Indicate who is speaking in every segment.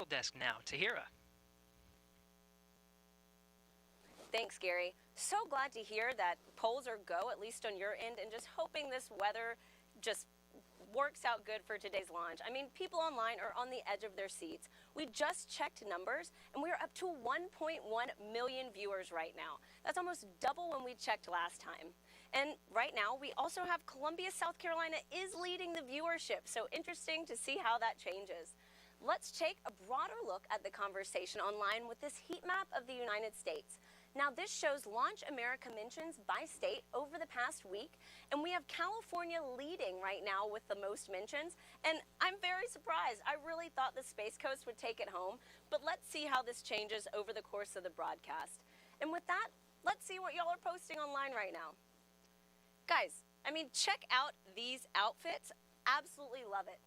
Speaker 1: desk now. Tahira.
Speaker 2: Thanks, Gary. So glad to hear that polls are go, at least on your end, and just hoping this weather just works out good for today's launch. I mean, people online are on the edge of their seats. We just checked numbers, and we are up to 1.1 million viewers right now. That's almost double when we checked last time. And right now, we also have Columbia, South Carolina is leading the viewership, so interesting to see how that changes. Let's take a broader look at the conversation online with this heat map of the United States. Now, this shows Launch America mentions by state over the past week, and we have California leading right now with the most mentions, and I'm very surprised. I really thought the Space Coast would take it home, but let's see how this changes over the course of the broadcast. And with that, let's see what y'all are posting online right now. Guys, I mean, check out these outfits. Absolutely love it.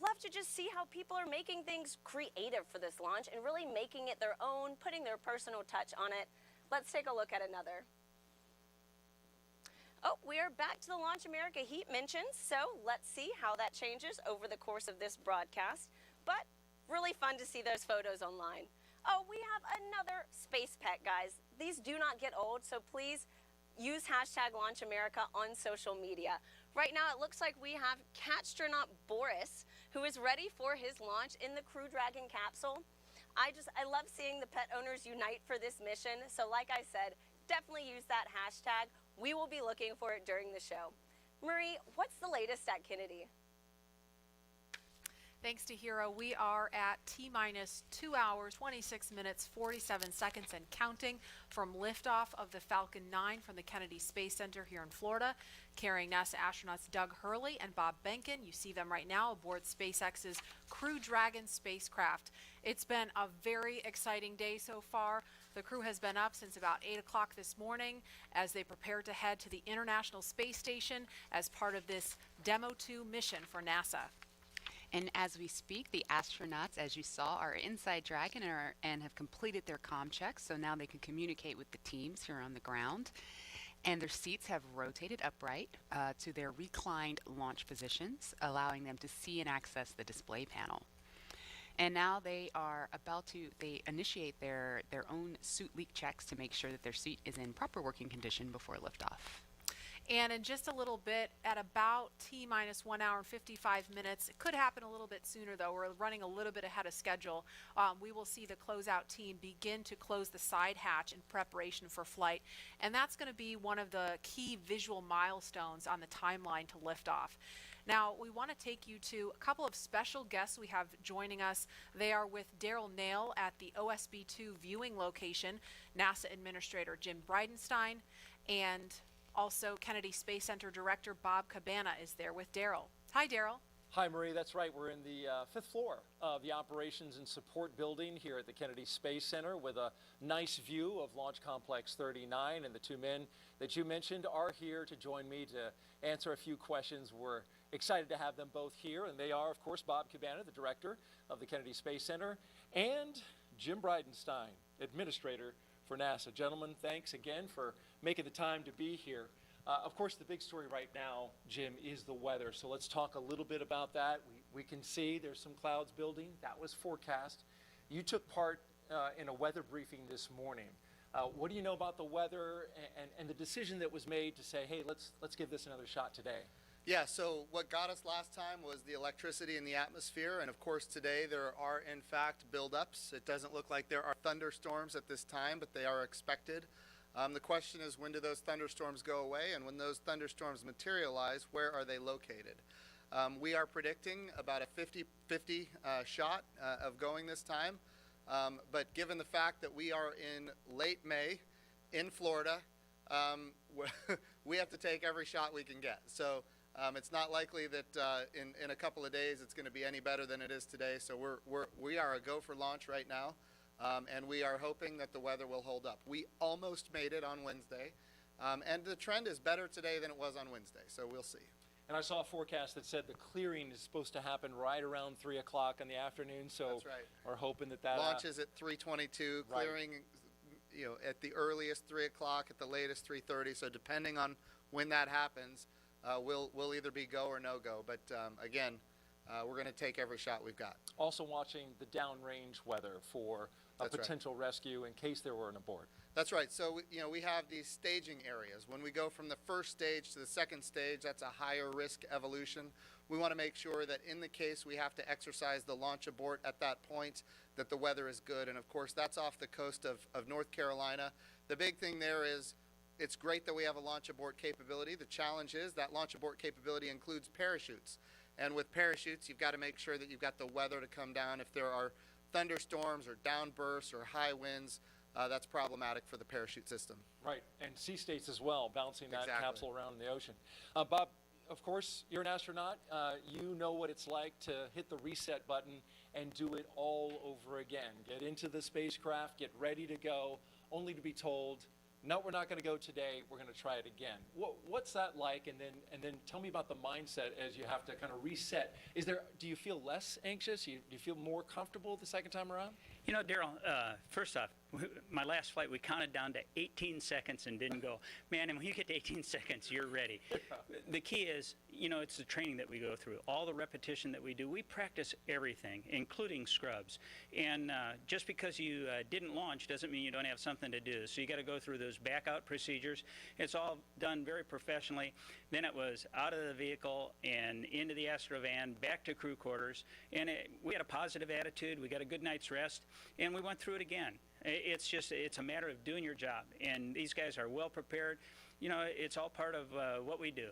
Speaker 2: Love to just see how people are making things creative for this launch and really making it their own, putting their personal touch on it. Let's take a look at another. Oh, we are back to the Launch America heat mentions, so let's see how that changes over the course of this broadcast. But really fun to see those photos online. Oh, we have another space pet, guys. These do not get old, so please use hashtag Launch America on social media. Right now, it looks like we have Astronaut Boris, who is ready for his launch in the Crew Dragon capsule. I love seeing the pet owners unite for this mission. So like I said, definitely use that hashtag. We will be looking for it during the show. Marie, what's the latest at Kennedy?
Speaker 3: Thanks to Hero, we are at T-minus 2 hours, 26 minutes, 47 seconds and counting from liftoff of the Falcon 9 from the Kennedy Space Center here in Florida, carrying NASA astronauts Doug Hurley and Bob Behnken. You see them right now aboard SpaceX's Crew Dragon spacecraft. It's been a very exciting day so far. The crew has been up since about 8 o'clock this morning as they prepare to head to the International Space Station as part of this Demo 2 mission for NASA.
Speaker 4: And as we speak, the astronauts, as you saw, are inside Dragon and have completed their comm checks, so now they can communicate with the teams here on the ground. And their seats have rotated upright to their reclined launch positions, allowing them to see and access the display panel. And now they are about to, they initiate their own suit leak checks to make sure that their seat is in proper working condition before liftoff.
Speaker 3: And in just a little bit, at about T-minus 1 hour and 55 minutes, it could happen a little bit sooner though, we're running a little bit ahead of schedule, we will see the closeout team begin to close the side hatch in preparation for flight. And that's going to be one of the key visual milestones on the timeline to liftoff. Now, we want to take you to a couple of special guests we have joining us. They are with Daryl Nail at the OSB-2 viewing location, NASA Administrator Jim Bridenstine, and also Kennedy Space Center Director Bob Cabana is there with Daryl. Hi, Daryl.
Speaker 5: Hi, Marie. That's right. We're in the fifth floor of the Operations and Support Building here at the Kennedy Space Center with a nice view of Launch Complex 39. And the two men that you mentioned are here to join me to answer a few questions. We're excited to have them both here. And they are, of course, Bob Cabana, the Director of the Kennedy Space Center, and Jim Bridenstine, Administrator for NASA. Gentlemen, thanks again for making the time to be here. Of course, the big story right now, Jim, is the weather. So let's talk a little bit about that. We can see there's some clouds building. That was forecast. You took part in a weather briefing this morning. What do you know about the weather and the decision that was made to say, hey, let's give this another shot today?
Speaker 6: Yeah, so what got us last time was the electricity in the atmosphere, and of course today there are in fact buildups. It doesn't look like there are thunderstorms at this time, but they are expected. The question is, when do those thunderstorms go away, and when those thunderstorms materialize, where are they located? We are predicting about a 50-50 shot of going this time, but given the fact that we are in late May in Florida, we have to take every shot we can get. So it's not likely that in a couple of days it's going to be any better than it is today. So we are a go for launch right now, and we are hoping that the weather will hold up. We almost made it on Wednesday, and the trend is better today than it was on Wednesday. So we'll see.
Speaker 5: And I saw a forecast that said the clearing is supposed to happen right around 3 o'clock in the afternoon. So
Speaker 6: that's right.
Speaker 5: We're hoping that
Speaker 6: launches at 3:22,
Speaker 5: right.
Speaker 6: Clearing, you know, at the earliest 3 o'clock, at the latest 3:30. So depending on when that happens, we'll either be go or no go. But again, we're going to take every shot we've got.
Speaker 5: Also watching the downrange weather for a
Speaker 6: That's right.
Speaker 5: potential rescue in case there were an abort.
Speaker 6: That's right. So, we have these staging areas. When we go from the first stage to the second stage, that's a higher risk evolution. We want to make sure that in the case we have to exercise the launch abort at that point, that the weather is good. And of course, that's off the coast of North Carolina. The big thing there is it's great that we have a launch abort capability. The challenge is that launch abort capability includes parachutes. And with parachutes, you've got to make sure that you've got the weather to come down. If there are thunderstorms or downbursts or high winds, that's problematic for the parachute system.
Speaker 5: Right, and sea states as well, bouncing that
Speaker 6: Exactly.
Speaker 5: capsule around in the ocean. Bob, of course, you're an astronaut. You know what it's like to hit the reset button and do it all over again. Get into the spacecraft, get ready to go, only to be told, no, we're not going to go today. We're going to try it again. What's that like? And then tell me about the mindset as you have to kind of reset. Do you feel less anxious? Do you feel more comfortable the second time around?
Speaker 1: You know, Daryl, first off, my last flight, we counted down to 18 seconds and didn't go. Man, and when you get to 18 seconds, you're ready. The key is, it's the training that we go through. All the repetition that we do, we practice everything, including scrubs. And just because you didn't launch doesn't mean you don't have something to do. So you got to go through those back out procedures. It's all done very professionally. Then it was out of the vehicle and into the Astrovan, back to crew quarters. And we had a positive attitude. We got a good night's rest. And we went through it again. It's a matter of doing your job. And these guys are well prepared. It's all part of what we do.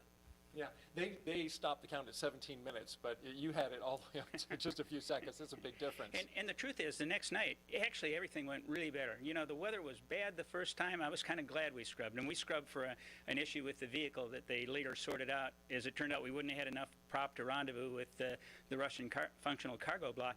Speaker 5: Yeah, they stopped the count at 17 minutes, but you had it all the way up to just a few seconds. That's a big difference.
Speaker 1: And the truth is, the next night, actually everything went really better. The weather was bad the first time. I was kind of glad we scrubbed. And we scrubbed for an issue with the vehicle that they later sorted out. As it turned out, we wouldn't have had enough prop to rendezvous with the Russian functional cargo block.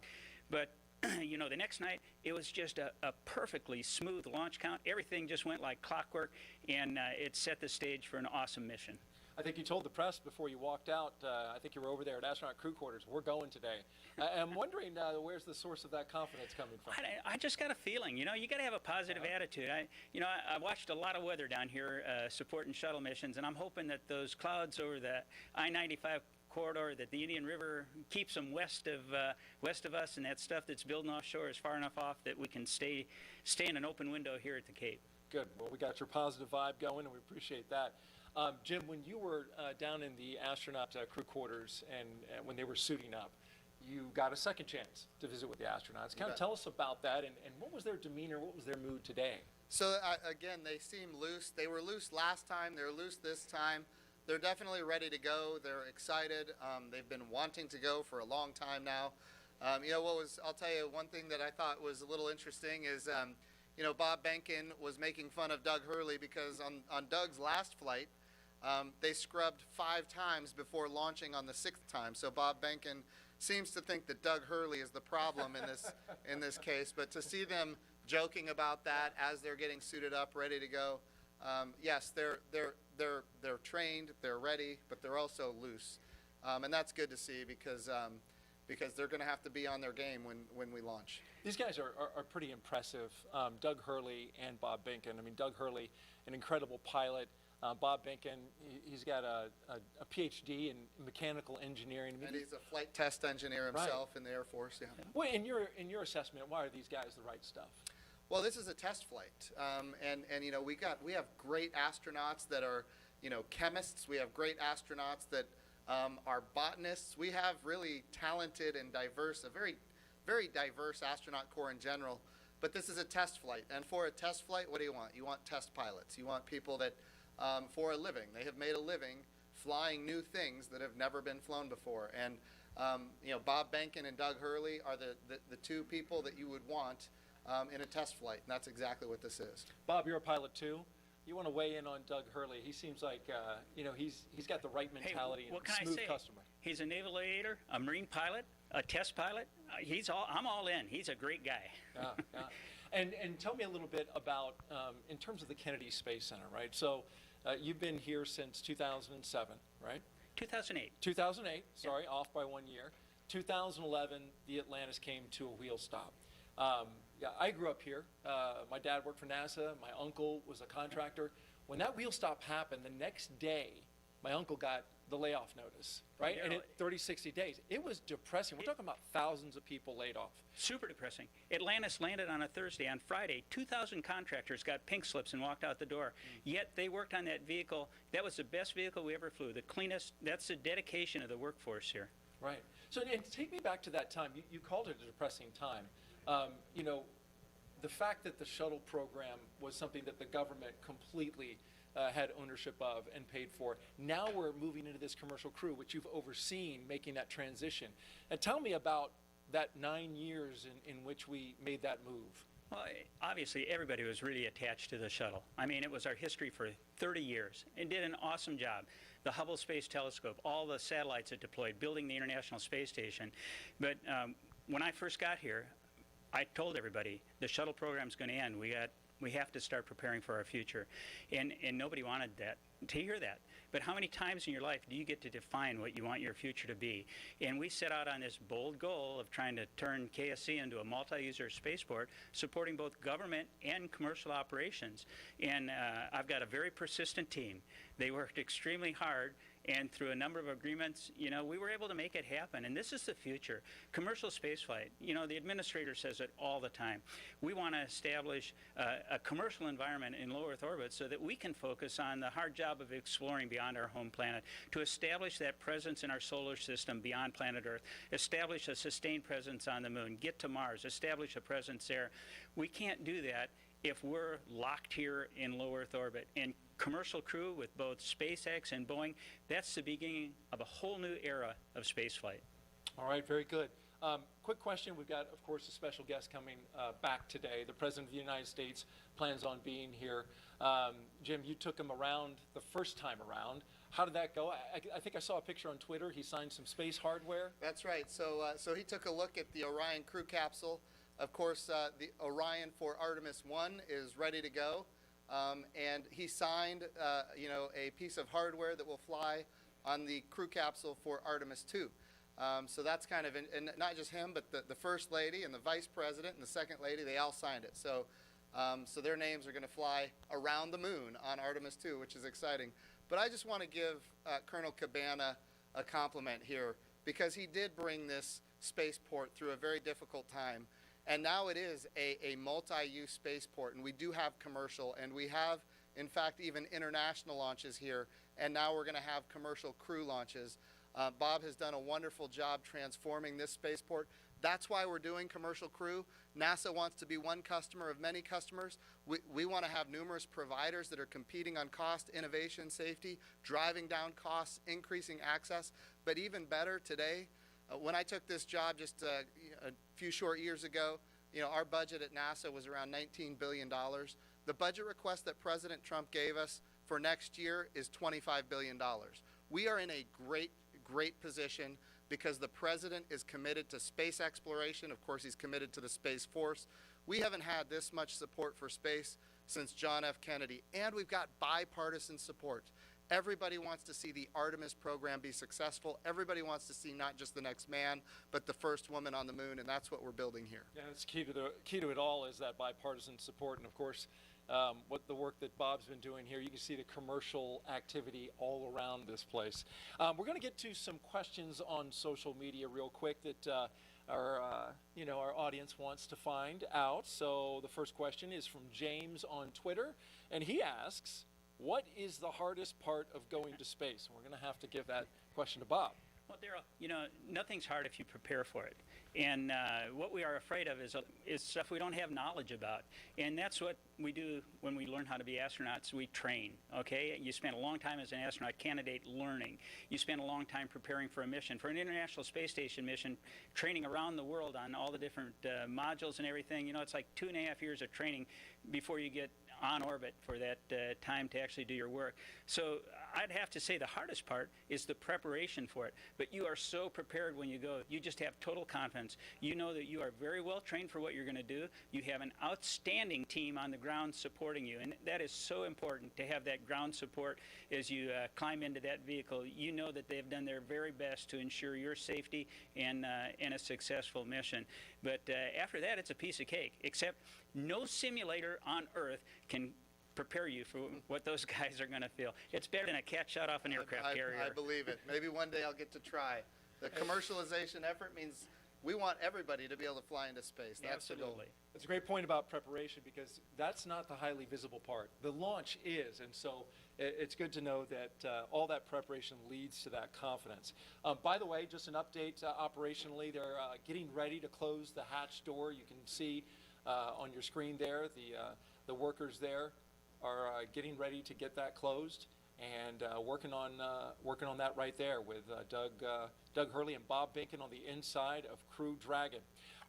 Speaker 1: But the next night, it was just a perfectly smooth launch count. Everything just went like clockwork, and it set the stage for an awesome mission.
Speaker 5: I think you told the press before you walked out, I think you were over there at Astronaut Crew Quarters, we're going today. I'm wondering where's the source of that confidence coming from?
Speaker 1: I just got a feeling, you got to have a positive attitude. I watched a lot of weather down here supporting shuttle missions, and I'm hoping that those clouds over the I-95 corridor, that the Indian River keeps them west of us, and that stuff that's building offshore is far enough off that we can stay in an open window here at the Cape.
Speaker 5: Good. Well, we got your positive vibe going, and we appreciate that. Jim, when you were down in the astronaut crew quarters and when they were suiting up, you got a second chance to visit with the astronauts. Kind of tell us about that, and what was their demeanor, what was their mood today?
Speaker 6: So again, they seem loose. They were loose last time. They're loose this time. They're definitely ready to go. They're excited. They've been wanting to go for a long time now. I'll tell you one thing that I thought was a little interesting is, Bob Behnken was making fun of Doug Hurley because on Doug's last flight, they scrubbed 5 times before launching on the 6th time. So Bob Behnken seems to think that Doug Hurley is the problem in this case. But to see them joking about that as they're getting suited up, ready to go, yes, they're trained, they're ready, but they're also loose, and that's good to see because they're going to have to be on their game when we launch.
Speaker 5: These guys are pretty impressive, Doug Hurley and Bob Behnken. I mean, Doug Hurley, an incredible pilot. Bob Behnken, he's got a PhD in mechanical engineering.
Speaker 6: And he's a flight test engineer himself in the Air Force. Yeah.
Speaker 5: Well, in your assessment, why are these guys the right stuff?
Speaker 6: Well, this is a test flight, and we have great astronauts that are chemists. We have great astronauts that are botanists. We have really talented and diverse, a very very diverse astronaut corps in general. But this is a test flight, and for a test flight, what do you want? You want test pilots. You want people that, for a living, they have made a living flying new things that have never been flown before. And Bob Behnken and Doug Hurley are the 2 people that you would want in a test flight, and that's exactly what this is.
Speaker 5: Bob, you're a pilot too. You want to weigh in on Doug Hurley? He seems like he's got the right mentality and a smooth customer.
Speaker 1: He's a naval aviator, a marine pilot, a test pilot. I'm all in. He's a great guy.
Speaker 5: Yeah. And tell me a little bit about in terms of the Kennedy Space Center, right? So you've been here since 2007, right?
Speaker 1: 2008.
Speaker 5: 2008. Sorry, off by 1 year. 2011, the Atlantis came to a wheel stop. Yeah, I grew up here. My dad worked for NASA. My uncle was a contractor. When that wheel stop happened, the next day, my uncle got the layoff notice, right? And in 30, 60 days, it was depressing. We're talking about thousands of people laid off.
Speaker 1: Super depressing. Atlantis landed on a Thursday. On Friday, 2,000 contractors got pink slips and walked out the door. Yet they worked on that vehicle. That was the best vehicle we ever flew, the cleanest. That's the dedication of the workforce here.
Speaker 5: Right. So, and take me back to that time. You called it a depressing time. You know, the fact that the shuttle program was something that the government completely had ownership of and paid for. Now we're moving into this commercial crew, which you've overseen making that transition. And tell me about that 9 years in which we made that move.
Speaker 1: Well, obviously, everybody was really attached to the shuttle. I mean, it was our history for 30 years. It did an awesome job. The Hubble Space Telescope, all the satellites it deployed, building the International Space Station. But when I first got here, I told everybody, the shuttle program's going to end. We have to start preparing for our future. And nobody wanted to hear that. But how many times in your life do you get to define what you want your future to be? And we set out on this bold goal of trying to turn KSC into a multi-user spaceport, supporting both government and commercial operations. And I've got a very persistent team. They worked extremely hard. And through a number of agreements, you know, we were able to make it happen. And this is the future. Commercial spaceflight, you know, the administrator says it all the time. We want to establish a commercial environment in low Earth orbit so that we can focus on the hard job of exploring beyond our home planet, to establish that presence in our solar system beyond planet Earth, establish a sustained presence on the moon, get to Mars, establish a presence there. We can't do that if we're locked here in low Earth orbit. And commercial crew with both SpaceX and Boeing, that's the beginning of a whole new era of spaceflight.
Speaker 5: All right, very good. Quick question. We've got, of course, a special guest coming back today. The President of the United States plans on being here. Jim, you took him around the first time around. How did that go? I think I saw a picture on Twitter. He signed some space hardware.
Speaker 6: That's right. So he took a look at the Orion crew capsule. Of course, the Orion for Artemis 1 is ready to go. And he signed, you know, a piece of hardware that will fly on the crew capsule for Artemis 2. So that's kind of, and not just him, but the First Lady and the Vice President and the Second Lady, they all signed it. So their names are going to fly around the moon on Artemis 2, which is exciting. But I just want to give Colonel Cabana a compliment here, because he did bring this spaceport through a very difficult time. And now it is a multi-use spaceport, and we do have commercial, and we have, in fact, even international launches here, and now we're going to have commercial crew launches. Bob has done a wonderful job transforming this spaceport. That's why we're doing commercial crew. NASA wants to be one customer of many customers. We want to have numerous providers that are competing on cost, innovation, safety, driving down costs, increasing access. But even better today, when I took this job just a few short years ago, you know, our budget at NASA was around $19 billion. The budget request that President Trump gave us for next year is $25 billion. We are in a great position because the President is committed to space exploration. Of course, he's committed to the Space Force. We haven't had this much support for space since John F. Kennedy, and we've got bipartisan support. Everybody wants to see the Artemis program be successful. Everybody wants to see not just the next man, but the first woman on the moon, and that's what we're building here.
Speaker 5: Yeah, it's key to it all is that bipartisan support, and of course, what the work that Bob's been doing here. You can see the commercial activity all around this place. We're going to get to some questions on social media real quick that our audience wants to find out. So the first question is from James on Twitter, and he asks, what is the hardest part of going to space? And we're going to have to give that question to Bob.
Speaker 1: Well, Daryl, you know, nothing's hard if you prepare for it. And what we are afraid of is stuff we don't have knowledge about. And that's what we do when we learn how to be astronauts. We train, okay? You spend a long time as an astronaut candidate learning. You spend a long time preparing for a mission. For an International Space Station mission, training around the world on all the different modules and everything, you know, it's like 2.5 years of training before you get on orbit for that time to actually do your work. So I'd have to say the hardest part is the preparation for it. But you are so prepared when you go. You just have total confidence. You know that you are very well trained for what you're going to do. You have an outstanding team on the ground supporting you. And that is so important, to have that ground support as you climb into that vehicle. You know that they've done their very best to ensure your safety and a successful mission. But after that, it's a piece of cake, except no simulator on Earth can prepare you for what those guys are going to feel. It's better than a cat shot off an aircraft carrier.
Speaker 6: I believe it. Maybe one day I'll get to try. The commercialization effort means we want everybody to be able to fly into space. That's the goal.
Speaker 1: Absolutely.
Speaker 5: That's a great point about preparation, because that's not the highly visible part. The launch is, and so it's good to know that all that preparation leads to that confidence. By the way, just an update operationally, they're getting ready to close the hatch door. You can see on your screen there, the workers there are getting ready to get that closed, and working on that right there with Doug Hurley and Bob Binkin on the inside of Crew Dragon.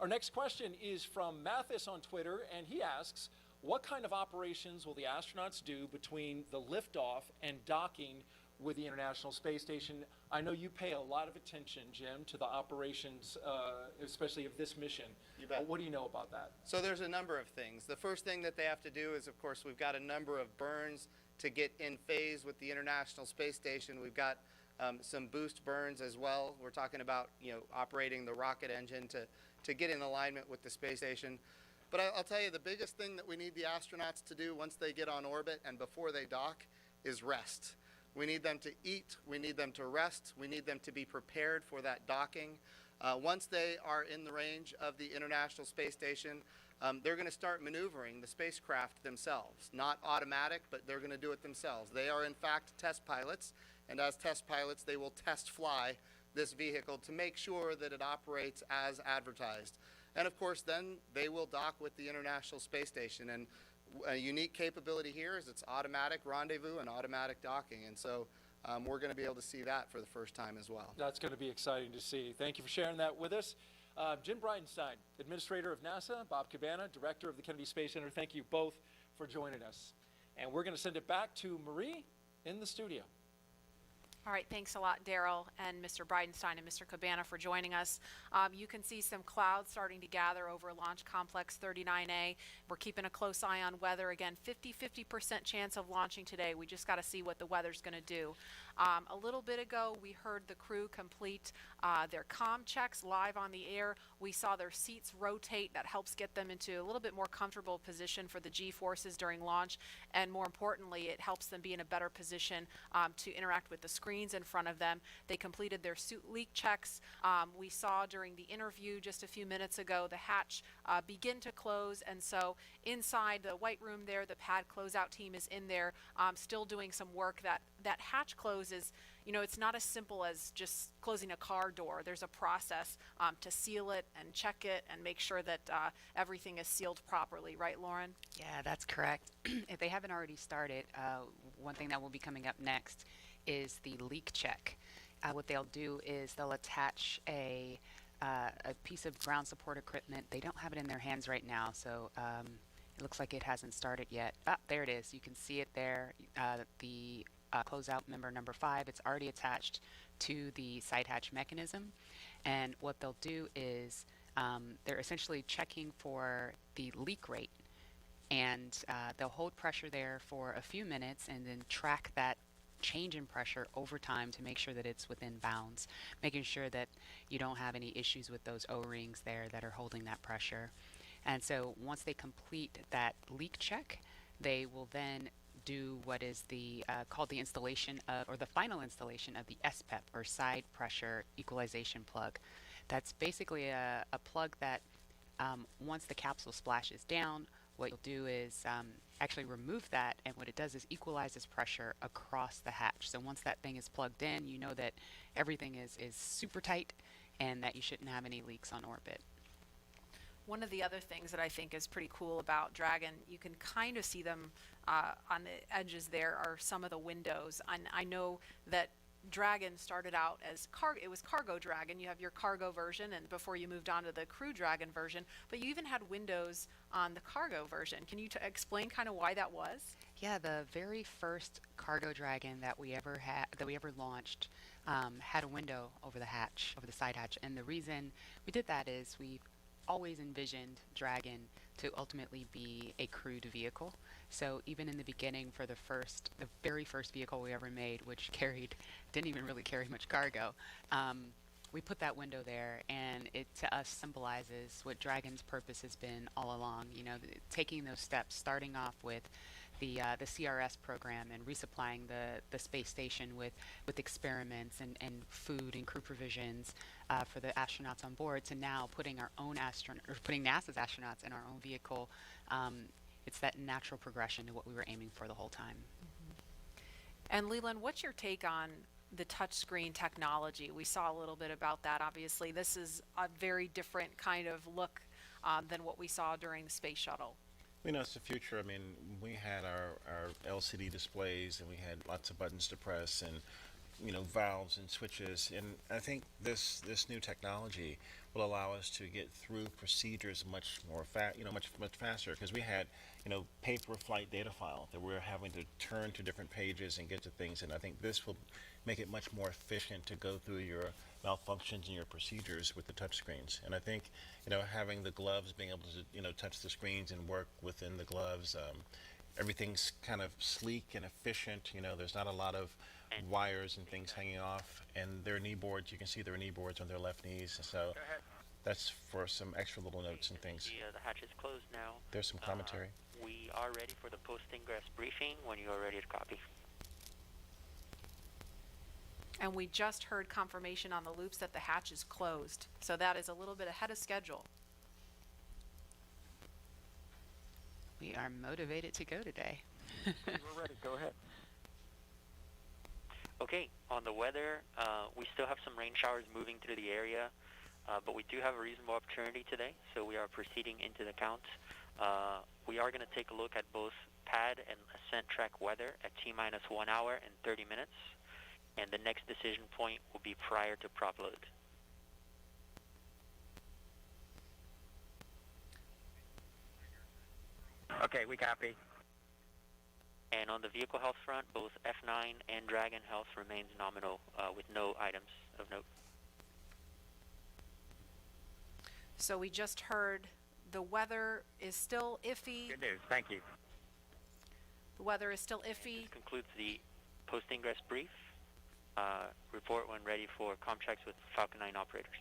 Speaker 5: Our next question is from Mathis on Twitter, and he asks, what kind of operations will the astronauts do between the liftoff and docking with the International Space Station? I know you pay a lot of attention, Jim, to the operations, especially of this mission.
Speaker 6: You bet.
Speaker 5: What do you know about that?
Speaker 6: So there's a number of things. The first thing that they have to do is, of course, we've got a number of burns to get in phase with the International Space Station. We've got some boost burns as well. We're talking about, operating the rocket engine to get in alignment with the space station. But I'll tell you, the biggest thing that we need the astronauts to do once they get on orbit and before they dock is rest. We need them to eat, we need them to rest, we need them to be prepared for that docking. Once they are in the range of the International Space Station, they're going to start maneuvering the spacecraft themselves. Not automatic, but they're going to do it themselves. They are in fact test pilots, and as test pilots they will test fly this vehicle to make sure that it operates as advertised. And of course then they will dock with the International Space Station. And a unique capability here is it's automatic rendezvous and automatic docking, and so we're going to be able to see that for the first time as well.
Speaker 5: That's going to be exciting to see. Thank you for sharing that with us. Jim Bridenstine, Administrator of NASA, Bob Cabana, Director of the Kennedy Space Center, thank you both for joining us. And we're going to send it back to Marie in the studio.
Speaker 3: All right, thanks a lot, Daryl and Mr. Bridenstine and Mr. Cabana for joining us. You can see some clouds starting to gather over Launch Complex 39A. We're keeping a close eye on weather. Again, 50% chance of launching today. We just got to see what the weather's going to do. A little bit ago, we heard the crew complete their comm checks live on the air. We saw their seats rotate. That helps get them into a little bit more comfortable position for the G-forces during launch. And more importantly, it helps them be in a better position to interact with the screens in front of them. They completed their suit leak checks. We saw during the interview just a few minutes ago the hatch begin to close, and so inside the white room there, the pad closeout team is in there still doing some work. That hatch close is, it's not as simple as just closing a car door. There's a process to seal it and check it and make sure that everything is sealed properly, right, Lauren?
Speaker 4: Yeah, that's correct. If they haven't already started, one thing that will be coming up next is the leak check. What they'll do is they'll attach a piece of ground support equipment. They don't have it in their hands right now, so it looks like it hasn't started yet. Ah, there it is. You can see it there. The closeout member number 5, it's already attached to the side hatch mechanism. And what they'll do is they're essentially checking for the leak rate. And they'll hold pressure there for a few minutes and then track that change in pressure over time to make sure that it's within bounds, making sure that you don't have any issues with those O-rings there that are holding that pressure. And so once they complete that leak check, they will then do what is called the installation of, or the final installation of the SPEP, or side pressure equalization plug. That's basically a plug that once the capsule splashes down, what you'll do is actually remove that, and what it does is equalizes pressure across the hatch. So once that thing is plugged in, you know that everything is super tight and that you shouldn't have any leaks on orbit.
Speaker 3: One of the other things that I think is pretty cool about Dragon, you can kind of see them on the edges there are some of the windows. And I know that Dragon started out as it was Cargo Dragon. You have your cargo version, and before you moved on to the Crew Dragon version, but you even had windows on the cargo version. Can you explain kind of why that was?
Speaker 4: Yeah, the very first Cargo Dragon that we ever launched had a window over the hatch, over the side hatch, and the reason we did that is we always envisioned Dragon to ultimately be a crewed vehicle. So even in the beginning, for the very first vehicle we ever made, which didn't even really carry much cargo, we put that window there, and it to us symbolizes what Dragon's purpose has been all along. Taking those steps, starting off with the CRS program and resupplying the space station with experiments and food and crew provisions for the astronauts on board, to now putting our own putting NASA's astronauts in our own vehicle. It's that natural progression to what we were aiming for the whole time.
Speaker 3: And Leland, what's your take on the touchscreen technology? We saw a little bit about that. Obviously, this is a very different kind of look than what we saw during the space shuttle.
Speaker 7: You know, it's the future. I mean, we had our LCD displays, and we had lots of buttons to press, and valves and switches. And I think this new technology will allow us to get through procedures much more much faster, because we had paper flight data file that we're having to turn to different pages and get to things. And I think this will make it much more efficient to go through your malfunctions and your procedures with the touch screens. And I think having the gloves, being able to touch the screens and work within the gloves, everything's kind of sleek and efficient. There's not a lot of wires and things hanging off, and their knee boards, you can see their knee boards on their left knees. So that's for some extra little notes and things.
Speaker 8: The hatch is closed now.
Speaker 7: There's some commentary.
Speaker 8: We are ready for the post-ingress briefing when you are ready to copy.
Speaker 3: And we just heard confirmation on the loops that the hatch is closed. So that is a little bit ahead of schedule.
Speaker 4: We are motivated to go today.
Speaker 5: We're ready. Go ahead.
Speaker 8: Okay, on the weather, we still have some rain showers moving through the area, but we do have a reasonable opportunity today, so we are proceeding into the count. We are going to take a look at both pad and ascent track weather at T-minus 1 hour and 30 minutes, and the next decision point will be prior to prop load.
Speaker 9: Okay, we copy.
Speaker 8: And on the vehicle health front, both F9 and Dragon health remains nominal with no items of note.
Speaker 3: So we just heard the weather is still iffy.
Speaker 9: Good news. Thank you.
Speaker 3: The weather is still iffy.
Speaker 8: This concludes the post-ingress brief. Report when ready for comm checks with Falcon 9 operators.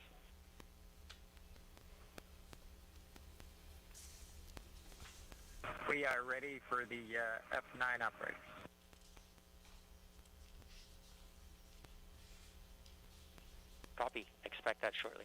Speaker 9: We are ready for the F9 operators.
Speaker 8: Copy. Expect that shortly.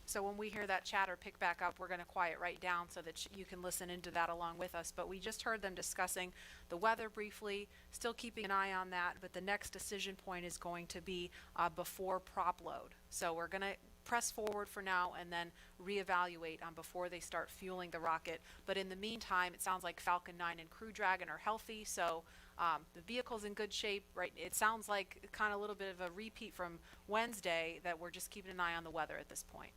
Speaker 3: So when we hear that chatter pick back up, we're going to quiet right down so that you can listen into that along with us. But we just heard them discussing the weather briefly, still keeping an eye on that. But the next decision point is going to be before prop load. So we're going to press forward for now and then reevaluate before they start fueling the rocket. But in the meantime, it sounds like Falcon 9 and Crew Dragon are healthy. So the vehicle's in good shape, right? It sounds like kind of a little bit of a repeat from Wednesday, that we're just keeping an eye on the weather at this point.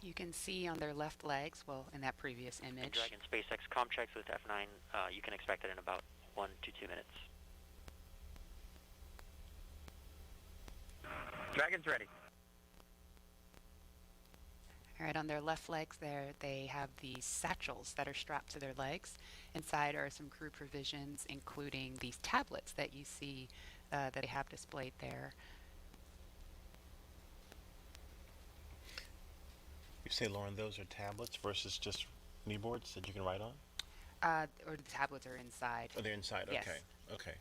Speaker 4: You can see on their left legs, well, in that previous image.
Speaker 8: Dragon SpaceX comm checks with F9, you can expect it in about 1 to 2 minutes.
Speaker 9: Dragon's ready.
Speaker 4: All right, on their left legs there, they have these satchels that are strapped to their legs. Inside are some crew provisions, including these tablets that you see that they have displayed there.
Speaker 7: You say, Lauren, those are tablets versus just knee boards that you can write on?
Speaker 4: Or the tablets are inside.
Speaker 7: Oh, they're inside.
Speaker 4: Yes.
Speaker 7: Okay. Okay.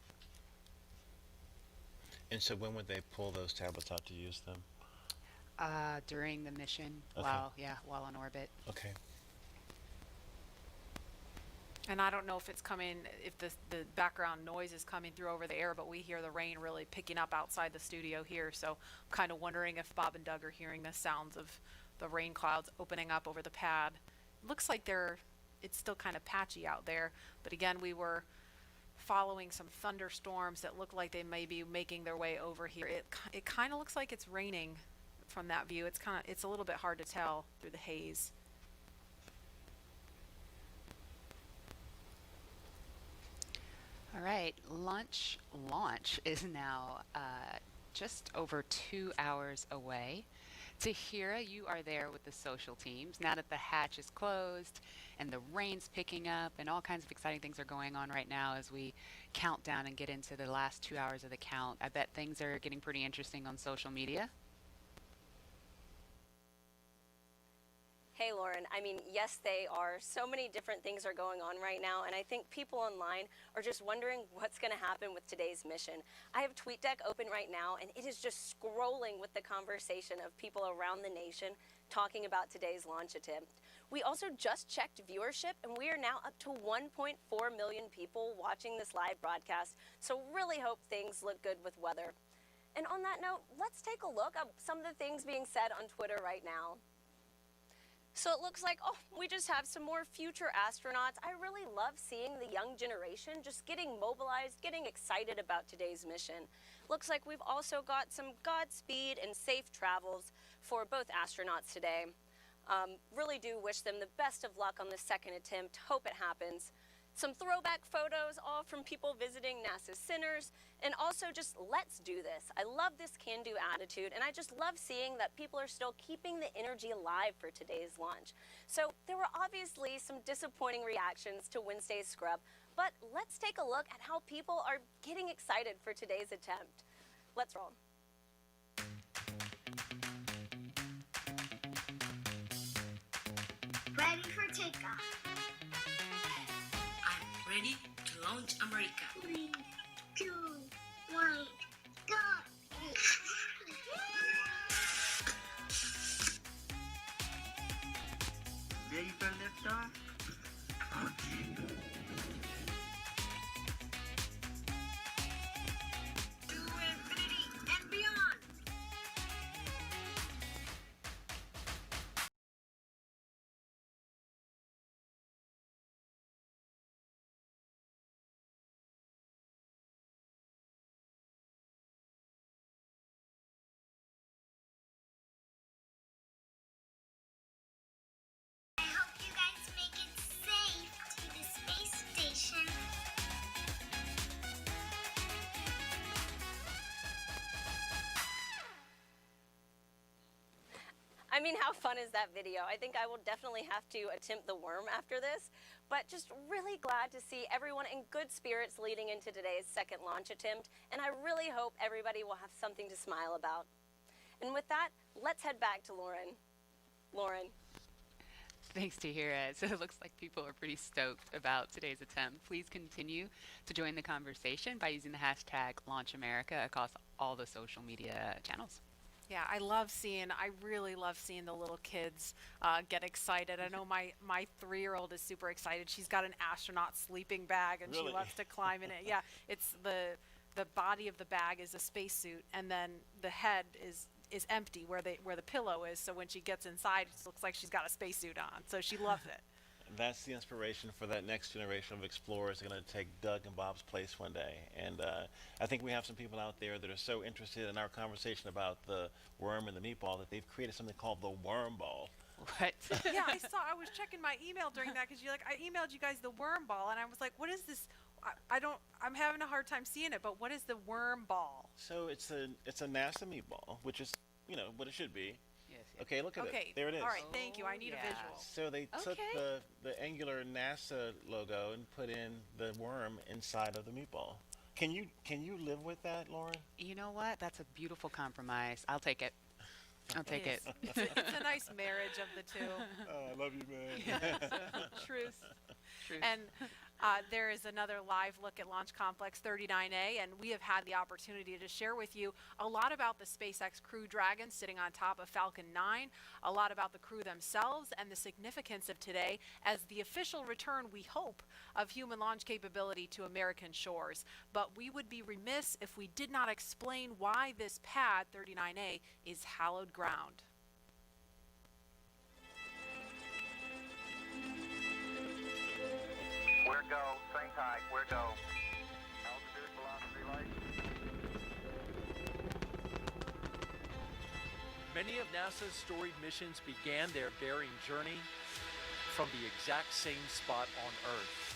Speaker 7: And so when would they pull those tablets out to use them?
Speaker 4: During the mission,
Speaker 7: Okay.
Speaker 4: while on orbit.
Speaker 7: Okay.
Speaker 3: And I don't know if it's coming, if the background noise is coming through over the air, but we hear the rain really picking up outside the studio here. So I'm kind of wondering if Bob and Doug are hearing the sounds of the rain clouds opening up over the pad. Looks like it's still kind of patchy out there. But again, we were following some thunderstorms that look like they may be making their way over here. It kind of looks like it's raining from that view. It's a little bit hard to tell through the haze.
Speaker 4: All right, launch is now just over 2 hours away. Tahira, you are there with the social teams. Now that the hatch is closed and the rain's picking up and all kinds of exciting things are going on right now as we count down and get into the last 2 hours of the count, I bet things are getting pretty interesting on social media.
Speaker 2: Hey, Lauren. I mean, yes, they are. So many different things are going on right now, and I think people online are just wondering what's going to happen with today's mission. I have TweetDeck open right now, and it is just scrolling with the conversation of people around the nation talking about today's launch attempt. We also just checked viewership, and we are now up to 1.4 million people watching this live broadcast, so really hope things look good with weather. And on that note, let's take a look at some of the things being said on Twitter right now. So it looks like, oh, we just have some more future astronauts. I really love seeing the young generation just getting mobilized, getting excited about today's mission. Looks like we've also got some Godspeed and safe travels for both astronauts today. Really do wish them the best of luck on the second attempt. Hope it happens. Some throwback photos, all from people visiting NASA's centers, and also just let's do this. I love this can-do attitude, and I just love seeing that people are still keeping the energy alive for today's launch. So there were obviously some disappointing reactions to Wednesday's scrub, but let's take a look at how people are getting excited for today's attempt. Let's roll.
Speaker 10: Ready for takeoff.
Speaker 11: Ready to launch America.
Speaker 10: 3, 2, 1, go!
Speaker 11: Ready for liftoff? To infinity and beyond!
Speaker 10: I hope you guys make it safe to the space station.
Speaker 2: I mean, how fun is that video? I think I will definitely have to attempt the worm after this, but just really glad to see everyone in good spirits leading into today's second launch attempt, and I really hope everybody will have something to smile about. And with that, let's head back to Lauren. Lauren.
Speaker 4: Thanks, Tahira. So it looks like people are pretty stoked about today's attempt. Please continue to join the conversation by using the hashtag #LaunchAmerica across all the social media channels.
Speaker 3: Yeah, I really love seeing the little kids get excited. I know my 3-year-old is super excited. She's got an astronaut sleeping bag and
Speaker 7: Really?
Speaker 3: she loves to climb in it. Yeah, it's the body of the bag is a spacesuit, and then the head is empty where the pillow is. So when she gets inside, it looks like she's got a spacesuit on. So she loves it.
Speaker 7: That's the inspiration for that next generation of explorers. They're going to take Doug and Bob's place one day. And I think we have some people out there that are so interested in our conversation about the worm and the meatball that they've created something called the worm ball.
Speaker 4: What?
Speaker 3: Yeah, I was checking my email during that because I emailed you guys the worm ball, and I was like, what is this? I'm having a hard time seeing it, but what is the worm ball?
Speaker 7: So it's a NASA meatball, which is, what it should be.
Speaker 4: Yes.
Speaker 7: Okay, look at
Speaker 3: Okay,
Speaker 7: it. There it is.
Speaker 3: All right, thank you. I need
Speaker 4: yeah.
Speaker 3: a visual.
Speaker 7: So they took
Speaker 4: Okay.
Speaker 7: the angular NASA logo and put in the worm inside of the meatball. Can you live with that, Lauren?
Speaker 4: You know what? That's a beautiful compromise. I'll take it. I'll take it.
Speaker 3: It's a nice marriage of the two.
Speaker 7: Oh, I love you, man.
Speaker 3: Truth.
Speaker 4: Truth.
Speaker 3: And there is another live look at Launch Complex 39A, and we have had the opportunity to share with you a lot about the SpaceX Crew Dragon sitting on top of Falcon 9, a lot about the crew themselves and the significance of today as the official return, we hope, of human launch capability to American shores. But we would be remiss if we did not explain why this pad 39A is hallowed ground.
Speaker 9: We're go. Same height. We're go. Altitude, velocity, light.
Speaker 5: Many of NASA's storied missions began their daring journey from the exact same spot on Earth.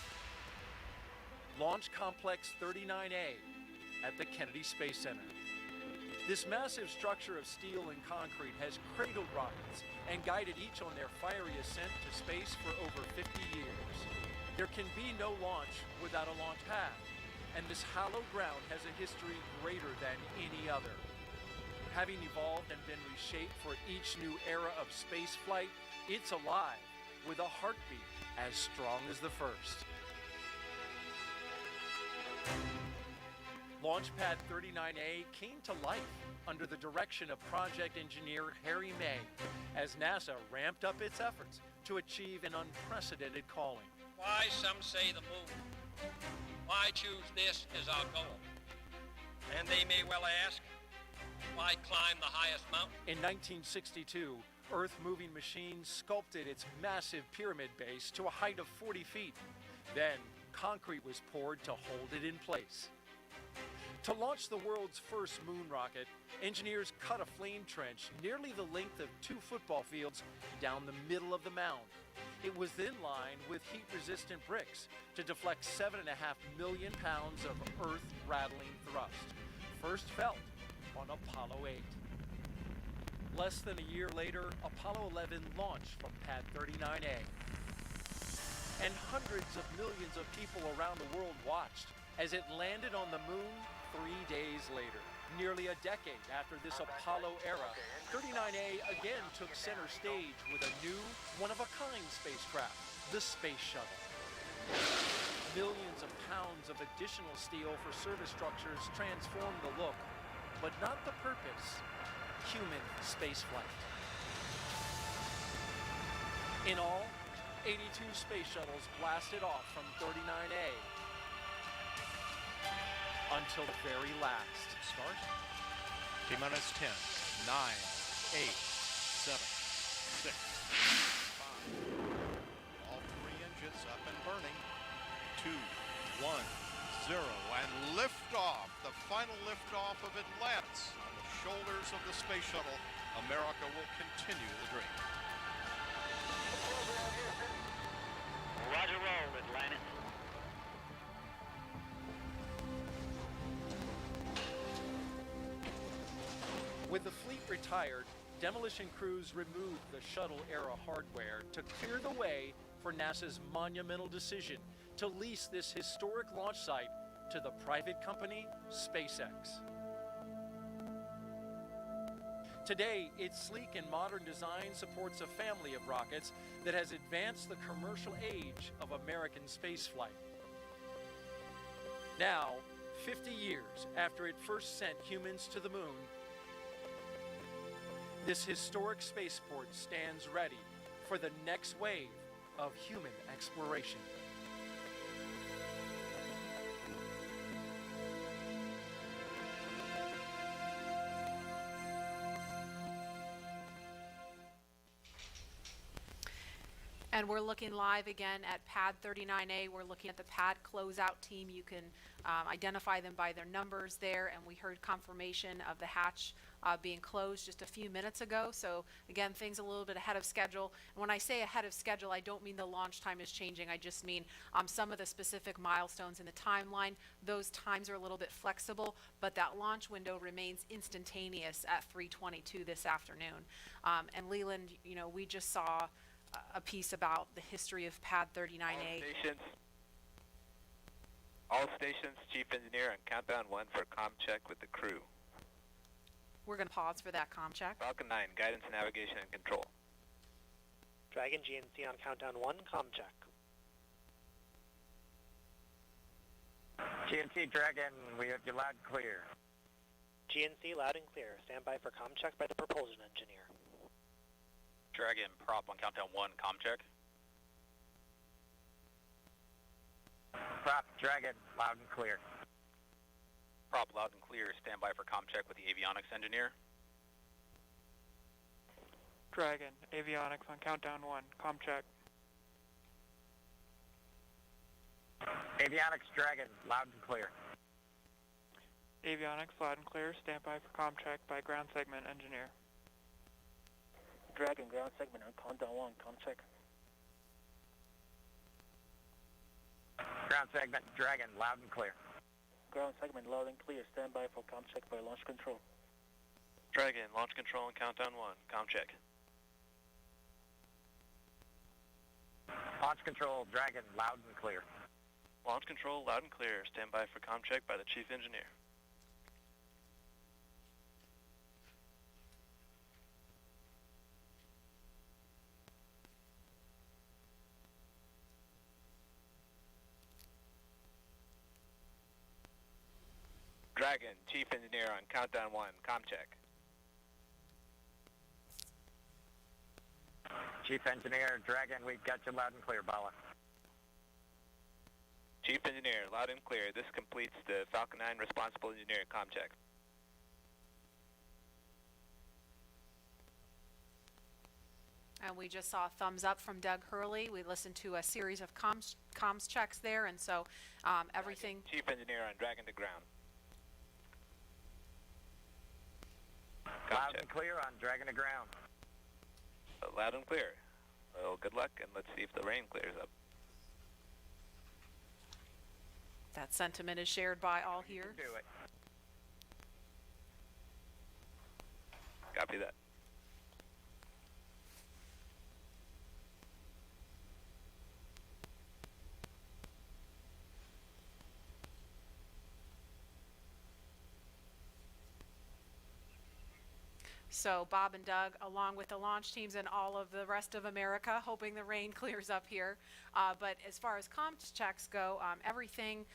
Speaker 5: Launch Complex 39A at the Kennedy Space Center. This massive structure of steel and concrete has cradled rockets and guided each on their fiery ascent to space for over 50 years. There can be no launch without a launch pad, and this hallowed ground has a history greater than any other. Having evolved and been reshaped for each new era of spaceflight, it's alive with a heartbeat as strong as the first. Launchpad 39A came to life under the direction of project engineer Harry May as NASA ramped up its efforts to achieve an unprecedented calling.
Speaker 12: Why, some say the moon. Why choose this as our goal? And they may well ask, why climb the highest mountain?
Speaker 5: In 1962, Earth-moving machines sculpted its massive pyramid base to a height of 40 feet. Then, concrete was poured to hold it in place. To launch the world's first moon rocket, engineers cut a flame trench nearly the length of 2 football fields down the middle of the mound. It was then lined with heat-resistant bricks to deflect 7.5 million pounds of earth-rattling thrust, first felt on Apollo 8. Less than a year later, Apollo 11 launched from Pad 39A. And hundreds of millions of people around the world watched as it landed on the moon 3 days later. Nearly a decade after this Apollo era, 39A again took center stage with a new, one-of-a-kind spacecraft, the Space Shuttle. Millions of pounds of additional steel for service structures transformed the look, but not the purpose: human spaceflight. In all, 82 space shuttles blasted off from 39A until the very last.
Speaker 13: Start. T-minus 10, 9, 8, 7, 6, 5. All 3 engines up and burning. 2, 1, 0, and liftoff. The final liftoff of Atlantis on the shoulders of the space shuttle. America will continue the dream.
Speaker 9: Roger, roll, Atlantis.
Speaker 5: With the fleet retired, demolition crews removed the shuttle-era hardware to clear the way for NASA's monumental decision to lease this historic launch site to the private company SpaceX. Today, its sleek and modern design supports a family of rockets that has advanced the commercial age of American spaceflight. Now, 50 years after it first sent humans to the moon, this historic spaceport stands ready for the next wave of human exploration.
Speaker 3: And we're looking live again at Pad 39A. We're looking at the pad closeout team. You can identify them by their numbers there, and we heard confirmation of the hatch being closed just a few minutes ago. So again, things a little bit ahead of schedule. And when I say ahead of schedule, I don't mean the launch time is changing. I just mean some of the specific milestones in the timeline. Those times are a little bit flexible, but that launch window remains instantaneous at 3:22 this afternoon. And Leland, you know, we just saw a piece about the history of Pad 39A.
Speaker 14: All stations, Chief Engineer, on countdown 1 for comm check with the crew.
Speaker 3: We're going to pause for that comm check.
Speaker 14: Falcon 9, guidance, navigation, and control.
Speaker 15: Dragon GNC on countdown 1, comm check.
Speaker 9: GNC Dragon, we have you loud and clear.
Speaker 15: GNC loud and clear. Stand by for comm check by the propulsion engineer.
Speaker 14: Dragon, prop on countdown 1, comm check.
Speaker 9: Prop Dragon, loud and clear.
Speaker 14: Prop loud and clear. Stand by for comm check with the avionics engineer.
Speaker 16: Dragon, avionics on countdown 1, comm check.
Speaker 9: Avionics Dragon, loud and clear.
Speaker 16: Avionics loud and clear. Stand by for comm check by ground segment engineer.
Speaker 15: Dragon, ground segment on countdown 1, comm check.
Speaker 9: Ground segment Dragon, loud and clear.
Speaker 15: Ground segment loud and clear. Stand by for comm check by launch control.
Speaker 14: Dragon, launch control on countdown 1, comm check.
Speaker 9: Launch control Dragon, loud and clear.
Speaker 14: Launch control loud and clear. Stand by for comm check by the chief engineer. Dragon, Chief Engineer on countdown 1, comm check.
Speaker 9: Chief Engineer, Dragon, we've got you loud and clear, Bala.
Speaker 14: Chief Engineer, loud and clear. This completes the Falcon 9 responsible engineer comm check.
Speaker 3: And we just saw a thumbs up from Doug Hurley. We listened to a series of comms checks there, and so everything.
Speaker 14: Chief Engineer on Dragon to ground.
Speaker 9: Loud and clear on Dragon to ground.
Speaker 14: Loud and clear. Well, good luck, and let's see if the rain clears up.
Speaker 3: That sentiment is shared by all here.
Speaker 9: Do it.
Speaker 14: Copy that.
Speaker 3: So Bob and Doug, along with the launch teams and all of the rest of America, hoping the rain clears up here. But as far as comms checks go, everything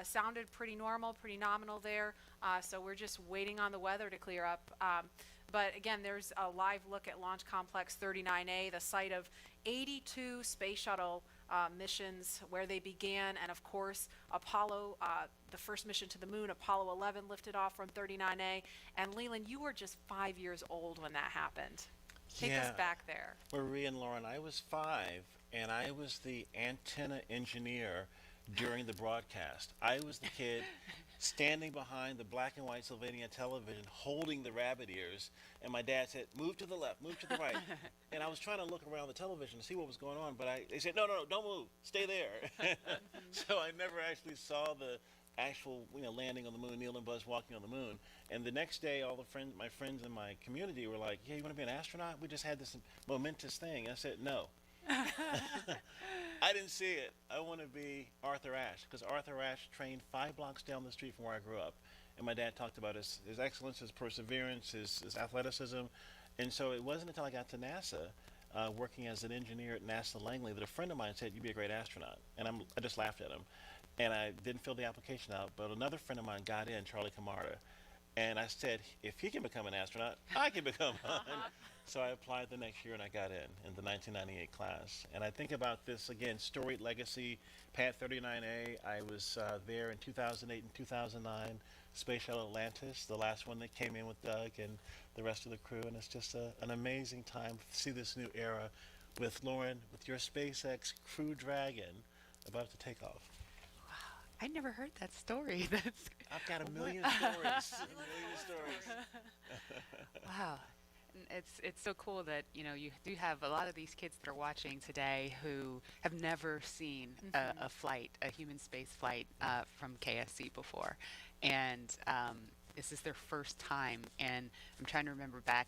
Speaker 3: sounded pretty normal, pretty nominal there. So we're just waiting on the weather to clear up. But again, there's a live look at Launch Complex 39A, the site of 82 space shuttle missions where they began, and of course Apollo, the first mission to the moon, Apollo 11 lifted off from 39A. And Leland, you were just 5 years old when that happened. Take us back there.
Speaker 7: Marie and Lauren, I was 5, and I was the antenna engineer during the broadcast. I was the kid standing behind the black and white Sylvania television holding the rabbit ears, and my dad said, move to the left, move to the right. And I was trying to look around the television to see what was going on, but they said, no, don't move, stay there. So I never actually saw the actual landing on the moon, Neil and Buzz walking on the moon. And the next day, all my friends in my community were like, yeah, you want to be an astronaut? We just had this momentous thing. I said, no. I didn't see it. I want to be Arthur Ashe, because Arthur Ashe trained 5 blocks down the street from where I grew up. And my dad talked about his excellence, his perseverance, his athleticism. And so it wasn't until I got to NASA, working as an engineer at NASA Langley, that a friend of mine said, you'd be a great astronaut. And I just laughed at him. And I didn't fill the application out, but another friend of mine got in, Charlie Camarda. And I said, if he can become an astronaut, I can become one. So I applied the next year, and I got in the 1998 class. And I think about this, again, storied legacy, Pad 39A. I was there in 2008 and 2009, Space Shuttle Atlantis, the last one that came in with Doug and the rest of the crew. And it's just an amazing time to see this new era with Lauren, with your SpaceX Crew Dragon about to take off.
Speaker 4: I never heard that story.
Speaker 7: I've got a million stories. A million stories.
Speaker 4: Wow. It's so cool that you do have a lot of these kids that are watching today who have never seen a flight, a human space flight from KSC before, and this is their first time. And I'm trying to remember back.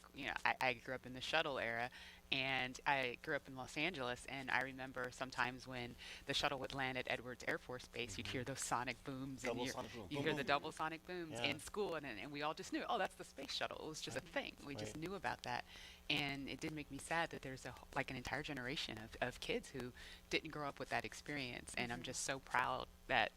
Speaker 4: I grew up in the shuttle era. And I grew up in Los Angeles, and I remember sometimes when the shuttle would land at Edwards Air Force Base, you'd hear those sonic booms, and you hear the double sonic booms in school, and we all just knew, oh, that's the space shuttle. It was just a thing. We just knew about that, and it did make me sad that there's an entire generation of kids who didn't grow up with that experience, and I'm just so proud that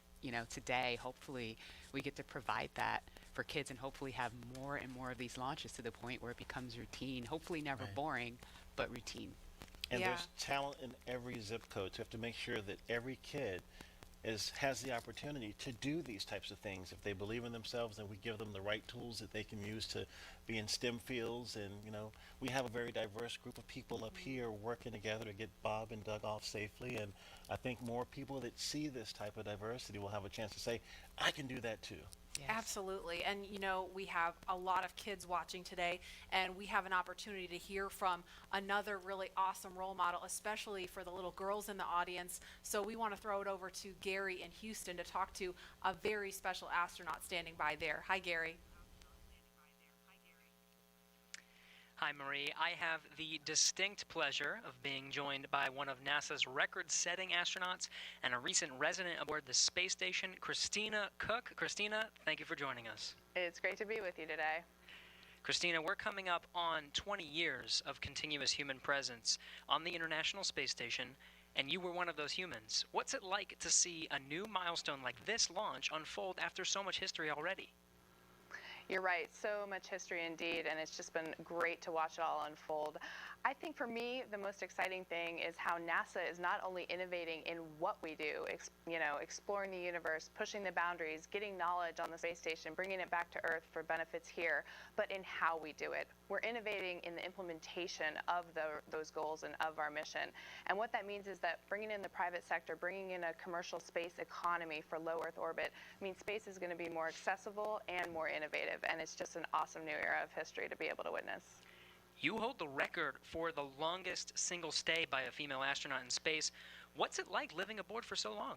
Speaker 4: today, hopefully, we get to provide that for kids, and hopefully have more and more of these launches to the point where it becomes routine. Hopefully, never boring, but routine.
Speaker 7: And there's talent in every zip code, so you have to make sure that every kid has the opportunity to do these types of things. If they believe in themselves, then we give them the right tools that they can use to be in STEM fields. And we have a very diverse group of people up here working together to get Bob and Doug off safely. And I think more people that see this type of diversity will have a chance to say, I can do that too.
Speaker 3: Yes. Absolutely. And we have a lot of kids watching today, and we have an opportunity to hear from another really awesome role model, especially for the little girls in the audience. So we want to throw it over to Gary in Houston to talk to a very special astronaut standing by there. Hi, Gary.
Speaker 17: Hi, Marie. I have the distinct pleasure of being joined by one of NASA's record-setting astronauts and a recent resident aboard the space station, Christina Cook. Christina, thank you for joining us.
Speaker 18: It's great to be with you today.
Speaker 17: Christina, we're coming up on 20 years of continuous human presence on the International Space Station, and you were one of those humans. What's it like to see a new milestone like this launch unfold after so much history already?
Speaker 18: You're right. So much history indeed, and it's just been great to watch it all unfold. I think for me, the most exciting thing is how NASA is not only innovating in what we do, exploring the universe, pushing the boundaries, getting knowledge on the space station, bringing it back to Earth for benefits here, but in how we do it. We're innovating in the implementation of those goals and of our mission. And what that means is that bringing in the private sector, bringing in a commercial space economy for low Earth orbit means space is going to be more accessible and more innovative. And it's just an awesome new era of history to be able to witness.
Speaker 17: You hold the record for the longest single stay by a female astronaut in space. What's it like living aboard for so long?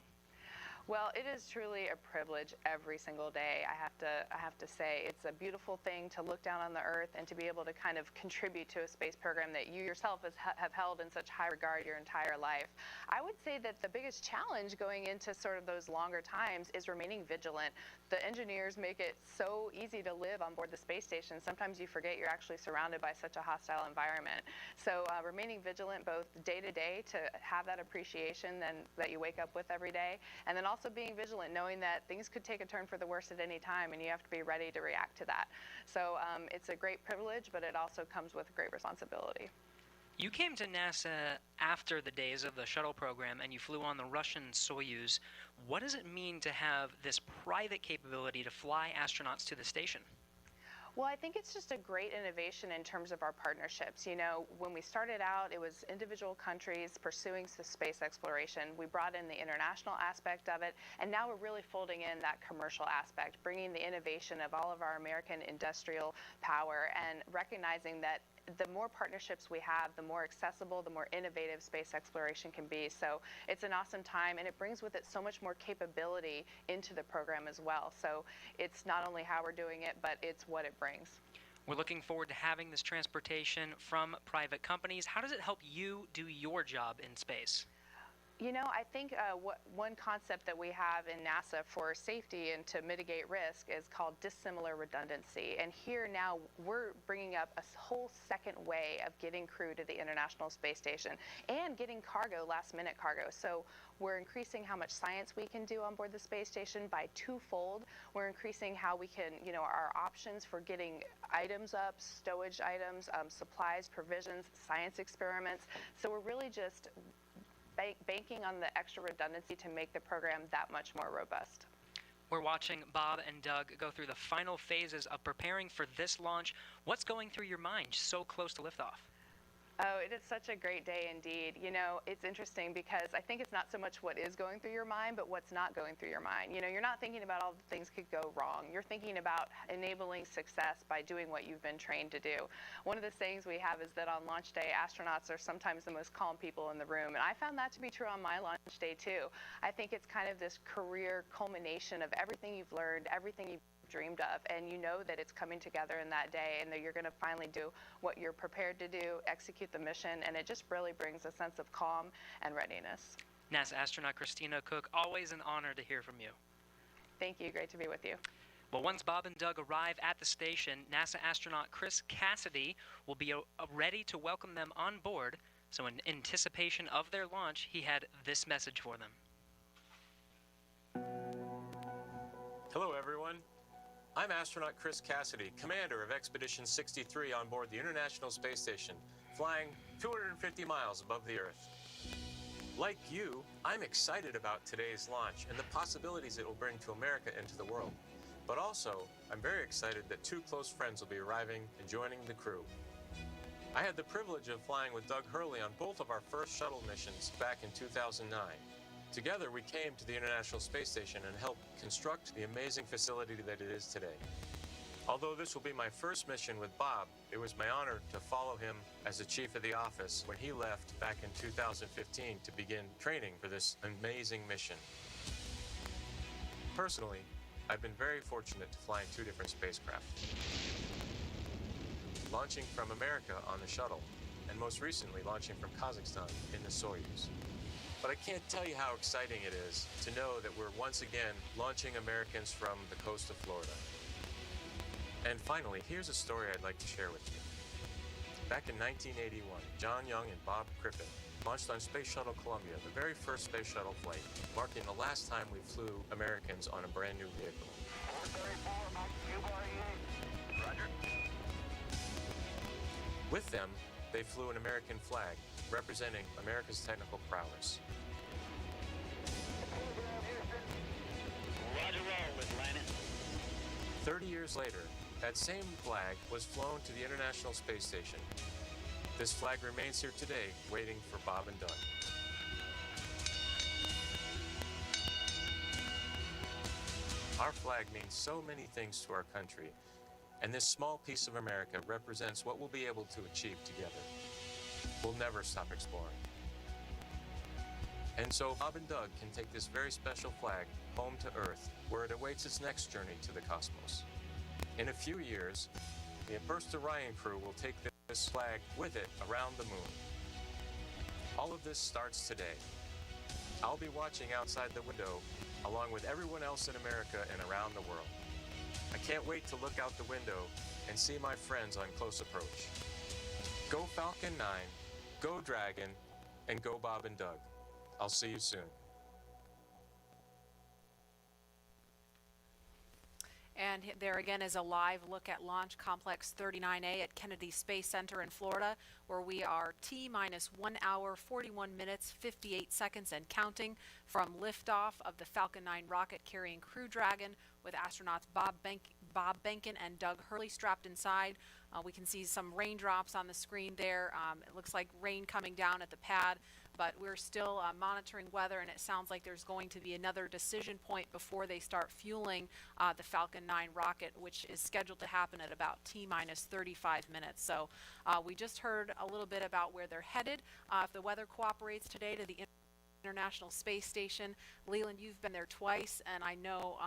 Speaker 18: Well, it is truly a privilege every single day. I have to say, it's a beautiful thing to look down on the Earth and to be able to kind of contribute to a space program that you yourself have held in such high regard your entire life. I would say that the biggest challenge going into sort of those longer times is remaining vigilant. The engineers make it so easy to live on board the space station. Sometimes you forget you're actually surrounded by such a hostile environment. So remaining vigilant both day to day to have that appreciation that you wake up with every day, and then also being vigilant, knowing that things could take a turn for the worse at any time, and you have to be ready to react to that. So it's a great privilege, but it also comes with great responsibility.
Speaker 17: You came to NASA after the days of the shuttle program, and you flew on the Russian Soyuz. What does it mean to have this private capability to fly astronauts to the station?
Speaker 18: Well, I think it's just a great innovation in terms of our partnerships. You know, when we started out, it was individual countries pursuing space exploration. We brought in the international aspect of it, and now we're really folding in that commercial aspect, bringing the innovation of all of our American industrial power and recognizing that the more partnerships we have, the more accessible, the more innovative space exploration can be. So it's an awesome time, and it brings with it so much more capability into the program as well. So it's not only how we're doing it, but it's what it brings.
Speaker 17: We're looking forward to having this transportation from private companies. How does it help you do your job in space?
Speaker 18: You know, I think one concept that we have in NASA for safety and to mitigate risk is called dissimilar redundancy. And here now we're bringing up a whole second way of getting crew to the International Space Station and getting cargo, last-minute cargo. So we're increasing how much science we can do on board the space station by twofold. We're increasing how we can, our options for getting items up, stowage items, supplies, provisions, science experiments. So we're really just banking on the extra redundancy to make the program that much more robust.
Speaker 17: We're watching Bob and Doug go through the final phases of preparing for this launch. What's going through your mind so close to liftoff?
Speaker 18: Oh, it is such a great day indeed. You know, it's interesting because I think it's not so much what is going through your mind, but what's not going through your mind. You know, you're not thinking about all the things could go wrong. You're thinking about enabling success by doing what you've been trained to do. One of the sayings we have is that on launch day, astronauts are sometimes the most calm people in the room. And I found that to be true on my launch day too. I think it's kind of this career culmination of everything you've learned, everything you've dreamed of, and you know that it's coming together in that day and that you're going to finally do what you're prepared to do, execute the mission, and it just really brings a sense of calm and readiness.
Speaker 17: NASA astronaut Christina Cook, always an honor to hear from you.
Speaker 18: Thank you. Great to be with you.
Speaker 17: Well, once Bob and Doug arrive at the station, NASA astronaut Chris Cassidy will be ready to welcome them on board. So in anticipation of their launch, he had this message for them.
Speaker 19: Hello, everyone. I'm astronaut Chris Cassidy, commander of Expedition 63 on board the International Space Station, flying 250 miles above the Earth. Like you, I'm excited about today's launch and the possibilities it will bring to America and to the world. But also, I'm very excited that two close friends will be arriving and joining the crew. I had the privilege of flying with Doug Hurley on both of our first shuttle missions back in 2009. Together, we came to the International Space Station and helped construct the amazing facility that it is today. Although this will be my first mission with Bob, it was my honor to follow him as the chief of the office when he left back in 2015 to begin training for this amazing mission. Personally, I've been very fortunate to fly in two different spacecraft. Launching from America on the shuttle, and most recently launching from Kazakhstan in the Soyuz. But I can't tell you how exciting it is to know that we're once again launching Americans from the coast of Florida. And finally, here's a story I'd like to share with you. Back in 1981, John Young and Bob Crippen launched on Space Shuttle Columbia, the very first space shuttle flight, marking the last time we flew Americans on a brand new vehicle.
Speaker 9: Roger.
Speaker 19: With them, they flew an American flag, representing America's technical prowess.
Speaker 9: Roger roll with Lennon.
Speaker 19: 30 years later, that same flag was flown to the International Space Station. This flag remains here today, waiting for Bob and Doug. Our flag means so many things to our country, and this small piece of America represents what we'll be able to achieve together. We'll never stop exploring. And so Bob and Doug can take this very special flag home to Earth, where it awaits its next journey to the cosmos. In a few years, the First Orion crew will take this flag with it around the moon. All of this starts today. I'll be watching outside the window along with everyone else in America and around the world. I can't wait to look out the window and see my friends on close approach. Go Falcon 9, go Dragon, and go Bob and Doug. I'll see you soon.
Speaker 3: And there again is a live look at Launch Complex 39A at Kennedy Space Center in Florida, where we are T-minus 1 hour, 41 minutes, 58 seconds and counting from liftoff of the Falcon 9 rocket carrying Crew Dragon with astronauts Bob Behnken and Doug Hurley strapped inside. We can see some raindrops on the screen there. It looks like rain coming down at the pad, but we're still monitoring weather, and it sounds like there's going to be another decision point before they start fueling the Falcon 9 rocket, which is scheduled to happen at about T-minus 35 minutes. So we just heard a little bit about where they're headed. If the weather cooperates today, to the International Space Station. Leland, you've been there twice, and I know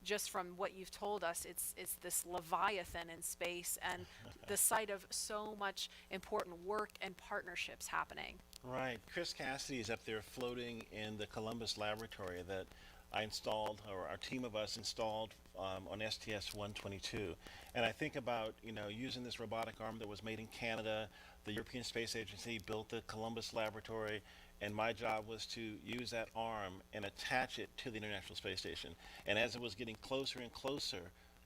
Speaker 3: just from what you've told us, it's this Leviathan in space and the site of so much important work and partnerships happening.
Speaker 7: Right. Chris Cassidy is up there floating in the Columbus laboratory that I installed, or our team of us installed on STS-122. And I think about, using this robotic arm that was made in Canada. The European Space Agency built the Columbus laboratory, and my job was to use that arm and attach it to the International Space Station. And as it was getting closer and closer,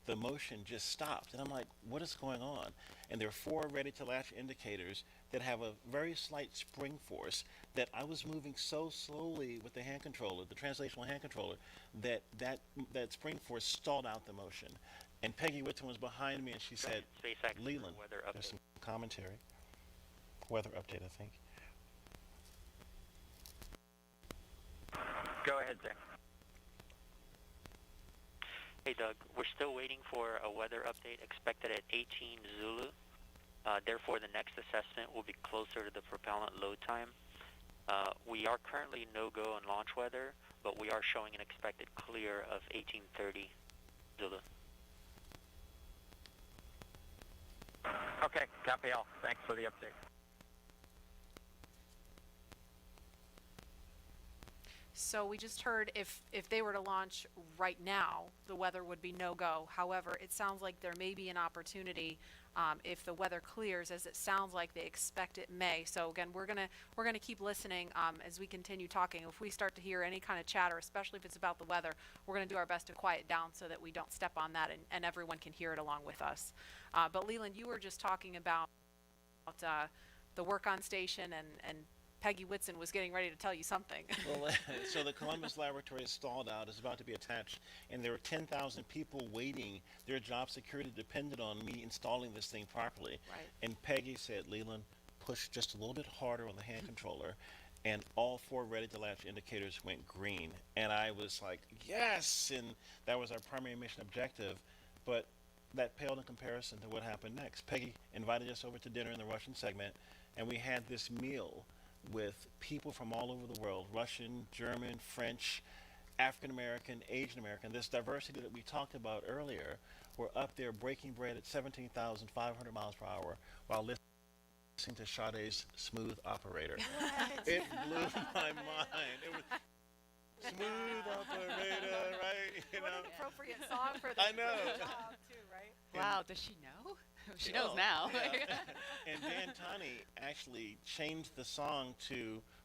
Speaker 7: the motion just stopped. And I'm like, what is going on? And there are 4 ready-to-latch indicators that have a very slight spring force that I was moving so slowly with the hand controller, the translational hand controller, that spring force stalled out the motion. And Peggy Whitton was behind me, and she said, Leland, there's some commentary. Weather update, I think.
Speaker 9: Go ahead, sir.
Speaker 8: Hey, Doug. We're still waiting for a weather update expected at 18 Zulu. Therefore, the next assessment will be closer to the propellant load time. We are currently no-go on launch weather, but we are showing an expected clear of 1830 Zulu.
Speaker 9: Okay, copy all. Thanks for the update.
Speaker 3: So we just heard if they were to launch right now, the weather would be no-go. However, it sounds like there may be an opportunity if the weather clears, as it sounds like they expect it may. So again, we're gonna keep listening as we continue talking. If we start to hear any kind of chatter, especially if it's about the weather, we're gonna do our best to quiet down so that we don't step on that and everyone can hear it along with us. But Leland, you were just talking about the work on station, and Peggy Whitson was getting ready to tell you something.
Speaker 7: Well, so the Columbus laboratory is stalled out, is about to be attached, and there are 10,000 people waiting. Their job security depended on me installing this thing properly.
Speaker 3: Right.
Speaker 7: And Peggy said, Leland, push just a little bit harder on the hand controller, and all 4 ready-to-latch indicators went green. And I was like, yes! And that was our primary mission objective, but that paled in comparison to what happened next. Peggy invited us over to dinner in the Russian segment, and we had this meal with people from all over the world, Russian, German, French, African American, Asian American. This diversity that we talked about earlier, were up there breaking bread at 17,500 miles per hour while listening to Sade's Smooth Operator. It blew my mind. It was Smooth Operator, right?
Speaker 3: What an appropriate song for the
Speaker 7: I know.
Speaker 3: job too, right?
Speaker 4: Wow, does she know? She knows now.
Speaker 7: Yeah. And Dan Tani actually changed the song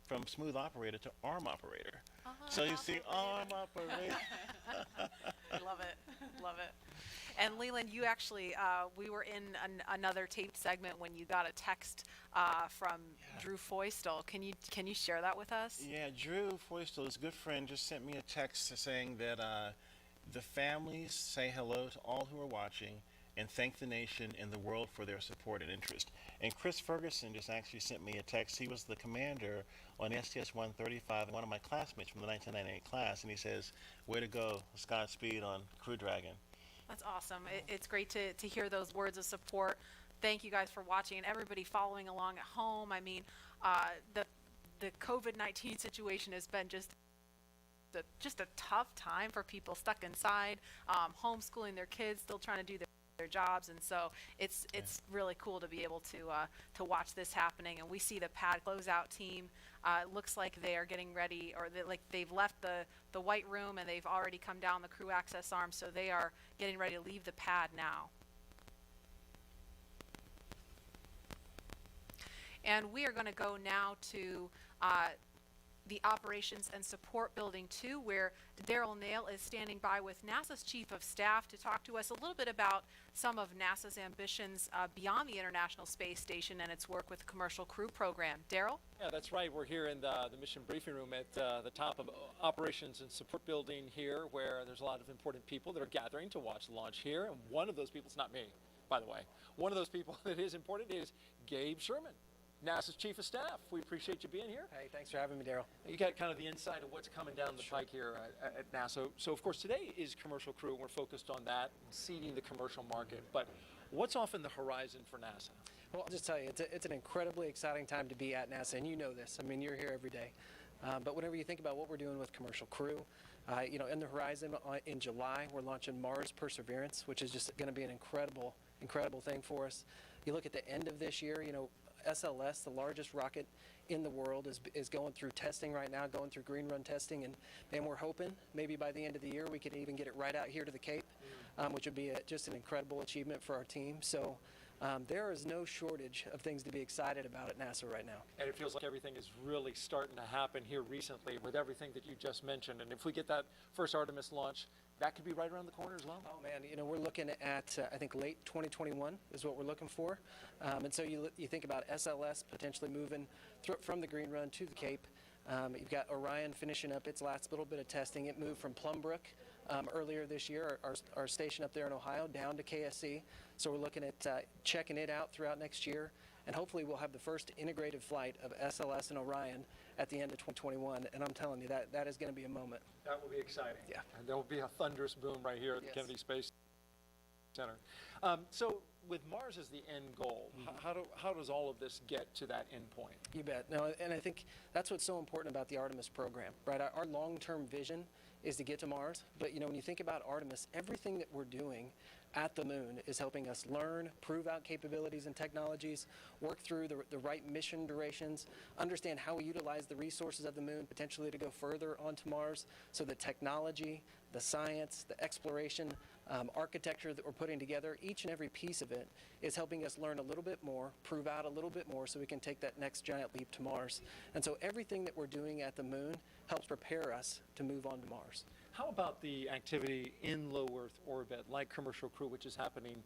Speaker 7: from Smooth Operator to Arm Operator. So you see Arm Operator.
Speaker 3: I love it. Love it. And Leland, you actually, we were in another taped segment when you got a text from Drew Foystel. Can you share that with us?
Speaker 7: Yeah, Drew Foystel, his good friend, just sent me a text saying that the families say hello to all who are watching and thank the nation and the world for their support and interest. And Chris Ferguson just actually sent me a text. He was the commander on STS-135 and one of my classmates from the 1998 class, and he says, "Way to go, Godspeed on Crew Dragon."
Speaker 3: That's awesome. It's great to hear those words of support. Thank you guys for watching and everybody following along at home. I mean, the COVID-19 situation has been just a tough time for people stuck inside, homeschooling their kids, still trying to do their jobs, and so it's really cool to be able to watch this happening. And we see the pad closeout team. It looks like they are getting ready, or they've left the white room and they've already come down the crew access arm, so they are getting ready to leave the pad now. And we are going to go now to the Operations and Support Building 2, where Daryl Nail is standing by with NASA's Chief of Staff to talk to us a little bit about some of NASA's ambitions beyond the International Space Station and its work with the Commercial Crew Program. Daryl?
Speaker 5: Yeah, that's right. We're here in the mission briefing room at the top of Operations and Support Building here, where there's a lot of important people that are gathering to watch the launch here. And one of those people, it's not me, by the way, one of those people that is important is Gabe Sherman, NASA's Chief of Staff. We appreciate you being here.
Speaker 20: Hey, thanks for having me, Daryl.
Speaker 5: You got kind of the inside of what's coming down the pike here at NASA. So, of course, today is Commercial Crew. We're focused on that, seeding the commercial market. But what's off in the horizon for NASA?
Speaker 20: Well, I'll just tell you, it's an incredibly exciting time to be at NASA, and you know this. I mean, you're here every day. But whenever you think about what we're doing with Commercial Crew, in the horizon in July, we're launching Mars Perseverance, which is just going to be an incredible thing for us. You look at the end of this year, SLS, the largest rocket in the world, is going through testing right now, going through green run testing, and we're hoping maybe by the end of the year we could even get it right out here to the Cape, which would be just an incredible achievement for our team. So there is no shortage of things to be excited about at NASA right now.
Speaker 5: And it feels like everything is really starting to happen here recently with everything that you just mentioned. And if we get that first Artemis launch, that could be right around the corner as well.
Speaker 20: Oh man, we're looking at I think late 2021 is what we're looking for. And so you think about SLS potentially moving from the green run to the Cape. You've got Orion finishing up its last little bit of testing. It moved from Plumbrook earlier this year, our station up there in Ohio, down to KSC. So we're looking at checking it out throughout next year. And hopefully we'll have the first integrated flight of SLS and Orion at the end of 2021. And I'm telling you, that is going to be a moment.
Speaker 5: That will be exciting.
Speaker 20: Yeah.
Speaker 5: And there will be a thunderous boom right here at the Kennedy Space Center. So with Mars as the end goal, how does all of this get to that end point?
Speaker 20: You bet. No, and I think that's what's so important about the Artemis program, right? Our long-term vision is to get to Mars. But, when you think about Artemis, everything that we're doing at the moon is helping us learn, prove out capabilities and technologies, work through the right mission durations, understand how we utilize the resources of the moon potentially to go further onto Mars. So the technology, the science, the exploration, architecture that we're putting together, each and every piece of it is helping us learn a little bit more, prove out a little bit more so we can take that next giant leap to Mars. And so everything that we're doing at the moon helps prepare us to move on to Mars.
Speaker 5: How about the activity in low Earth orbit, like Commercial Crew, which is happening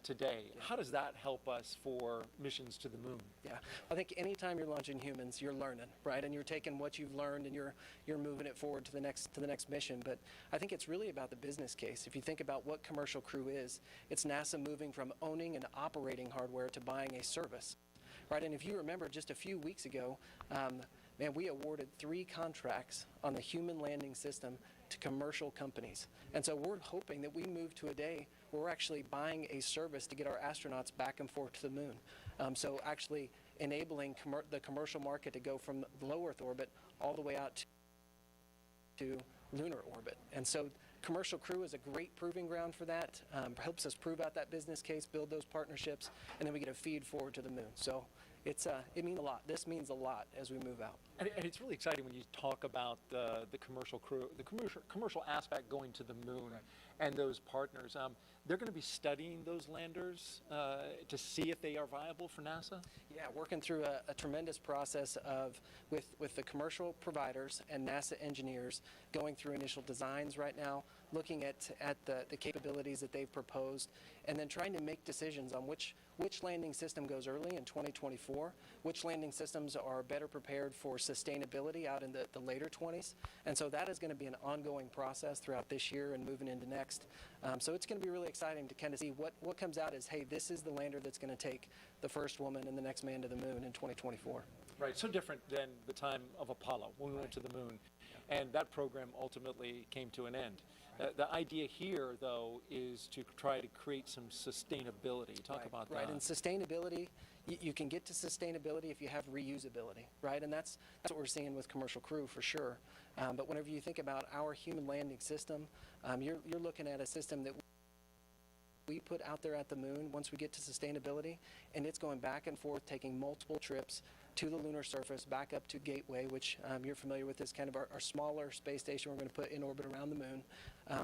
Speaker 5: today? How does that help us for missions to the moon?
Speaker 20: Yeah, I think anytime you're launching humans, you're learning, right? And you're taking what you've learned and you're moving it forward to the next mission. But I think it's really about the business case. If you think about what Commercial Crew is, it's NASA moving from owning and operating hardware to buying a service, right? And if you remember, just a few weeks ago, we awarded 3 contracts on the human landing system to commercial companies. And so we're hoping that we move to a day where we're actually buying a service to get our astronauts back and forth to the moon. So actually enabling the commercial market to go from low Earth orbit all the way out to lunar orbit. And so Commercial Crew is a great proving ground for that, helps us prove out that business case, build those partnerships, and then we get a feed forward to the moon. So it means a lot. This means a lot as we move out.
Speaker 5: And it's really exciting when you talk about the Commercial Crew, the commercial aspect going to the moon, and those partners. They're going to be studying those landers to see if they are viable for NASA?
Speaker 20: Yeah, working through a tremendous process with the commercial providers and NASA engineers, going through initial designs right now, looking at the capabilities that they've proposed, and then trying to make decisions on which landing system goes early in 2024, which landing systems are better prepared for sustainability out in the later 20s. And so that is going to be an ongoing process throughout this year and moving into next. So it's going to be really exciting to kind of see what comes out as, hey, this is the lander that's going to take the first woman and the next man to the moon in 2024.
Speaker 5: Right, so different than the time of Apollo when we went to the moon, and that program ultimately came to an end. The idea here, though, is to try to create some sustainability. Talk about that.
Speaker 20: Right, and sustainability, you can get to sustainability if you have reusability, right? And that's what we're seeing with Commercial Crew for sure. But whenever you think about our human landing system, you're looking at a system that we put out there at the moon once we get to sustainability, and it's going back and forth, taking multiple trips to the lunar surface, back up to Gateway, which you're familiar with, is kind of our smaller space station we're going to put in orbit around the moon.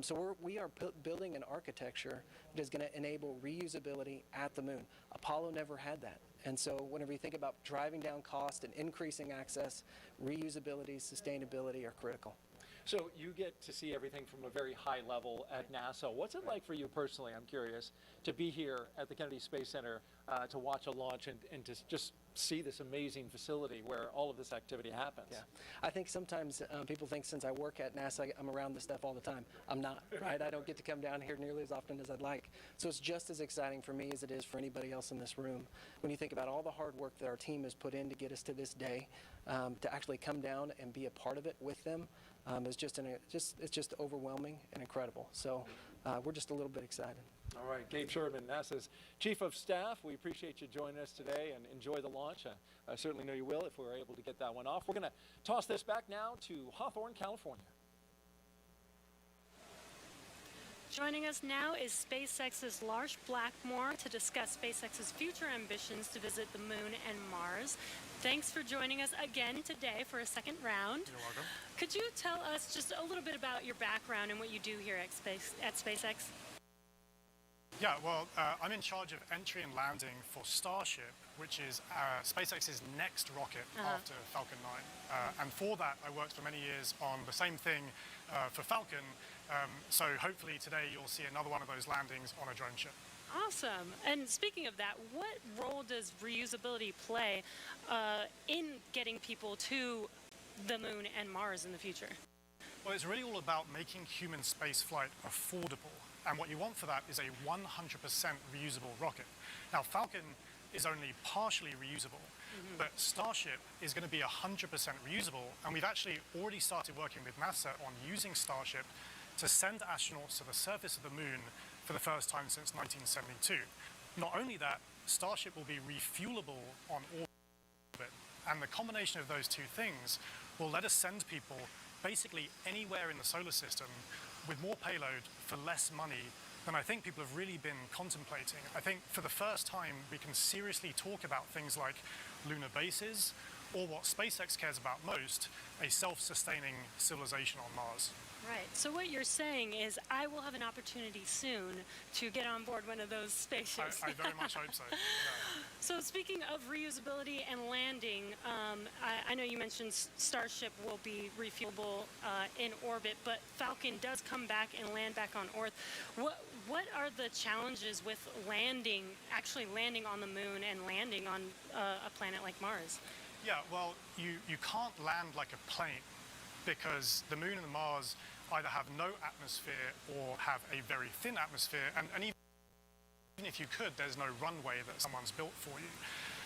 Speaker 20: So we are building an architecture that is going to enable reusability at the moon. Apollo never had that. And so whenever you think about driving down cost and increasing access, reusability, sustainability are critical.
Speaker 5: So you get to see everything from a very high level at NASA. What's it like for you personally, I'm curious, to be here at the Kennedy Space Center to watch a launch and to just see this amazing facility where all of this activity happens?
Speaker 20: Yeah, I think sometimes people think since I work at NASA, I'm around this stuff all the time. I'm not, right? I don't get to come down here nearly as often as I'd like. So it's just as exciting for me as it is for anybody else in this room. When you think about all the hard work that our team has put in to get us to this day, to actually come down and be a part of it with them, it's just overwhelming and incredible. So we're just a little bit excited.
Speaker 5: All right, Gabe Sherman, NASA's Chief of Staff. We appreciate you joining us today and enjoy the launch. I certainly know you will if we're able to get that one off. We're going to toss this back now to Hawthorne, California.
Speaker 21: Joining us now is SpaceX's Lars Blackmore to discuss SpaceX's future ambitions to visit the moon and Mars. Thanks for joining us again today for a second round.
Speaker 22: You're welcome.
Speaker 21: Could you tell us just a little bit about your background and what you do here at SpaceX?
Speaker 22: Yeah, well, I'm in charge of entry and landing for Starship, which is SpaceX's next rocket after Falcon 9. And for that, I worked for many years on the same thing for Falcon. So hopefully today you'll see another one of those landings on a drone ship.
Speaker 21: Awesome. And speaking of that, what role does reusability play in getting people to the moon and Mars in the future?
Speaker 22: Well, it's really all about making human spaceflight affordable. And what you want for that is a 100% reusable rocket. Now, Falcon is only partially reusable, but Starship is going to be 100% reusable. And we've actually already started working with NASA on using Starship to send astronauts to the surface of the moon for the first time since 1972. Not only that, Starship will be refuelable on orbit. And the combination of those two things will let us send people basically anywhere in the solar system with more payload for less money than I think people have really been contemplating. I think for the first time we can seriously talk about things like lunar bases, or what SpaceX cares about most, a self-sustaining civilization on Mars.
Speaker 21: Right. So what you're saying is I will have an opportunity soon to get on board one of those spaceships.
Speaker 22: I very much hope so. Yeah.
Speaker 21: So speaking of reusability and landing, I know you mentioned Starship will be refuelable in orbit, but Falcon does come back and land back on Earth. What are the challenges with actually landing on the moon and landing on a planet like Mars?
Speaker 22: Yeah, well, you can't land like a plane because the moon and the Mars either have no atmosphere or have a very thin atmosphere, and even if you could, there's no runway that someone's built for you.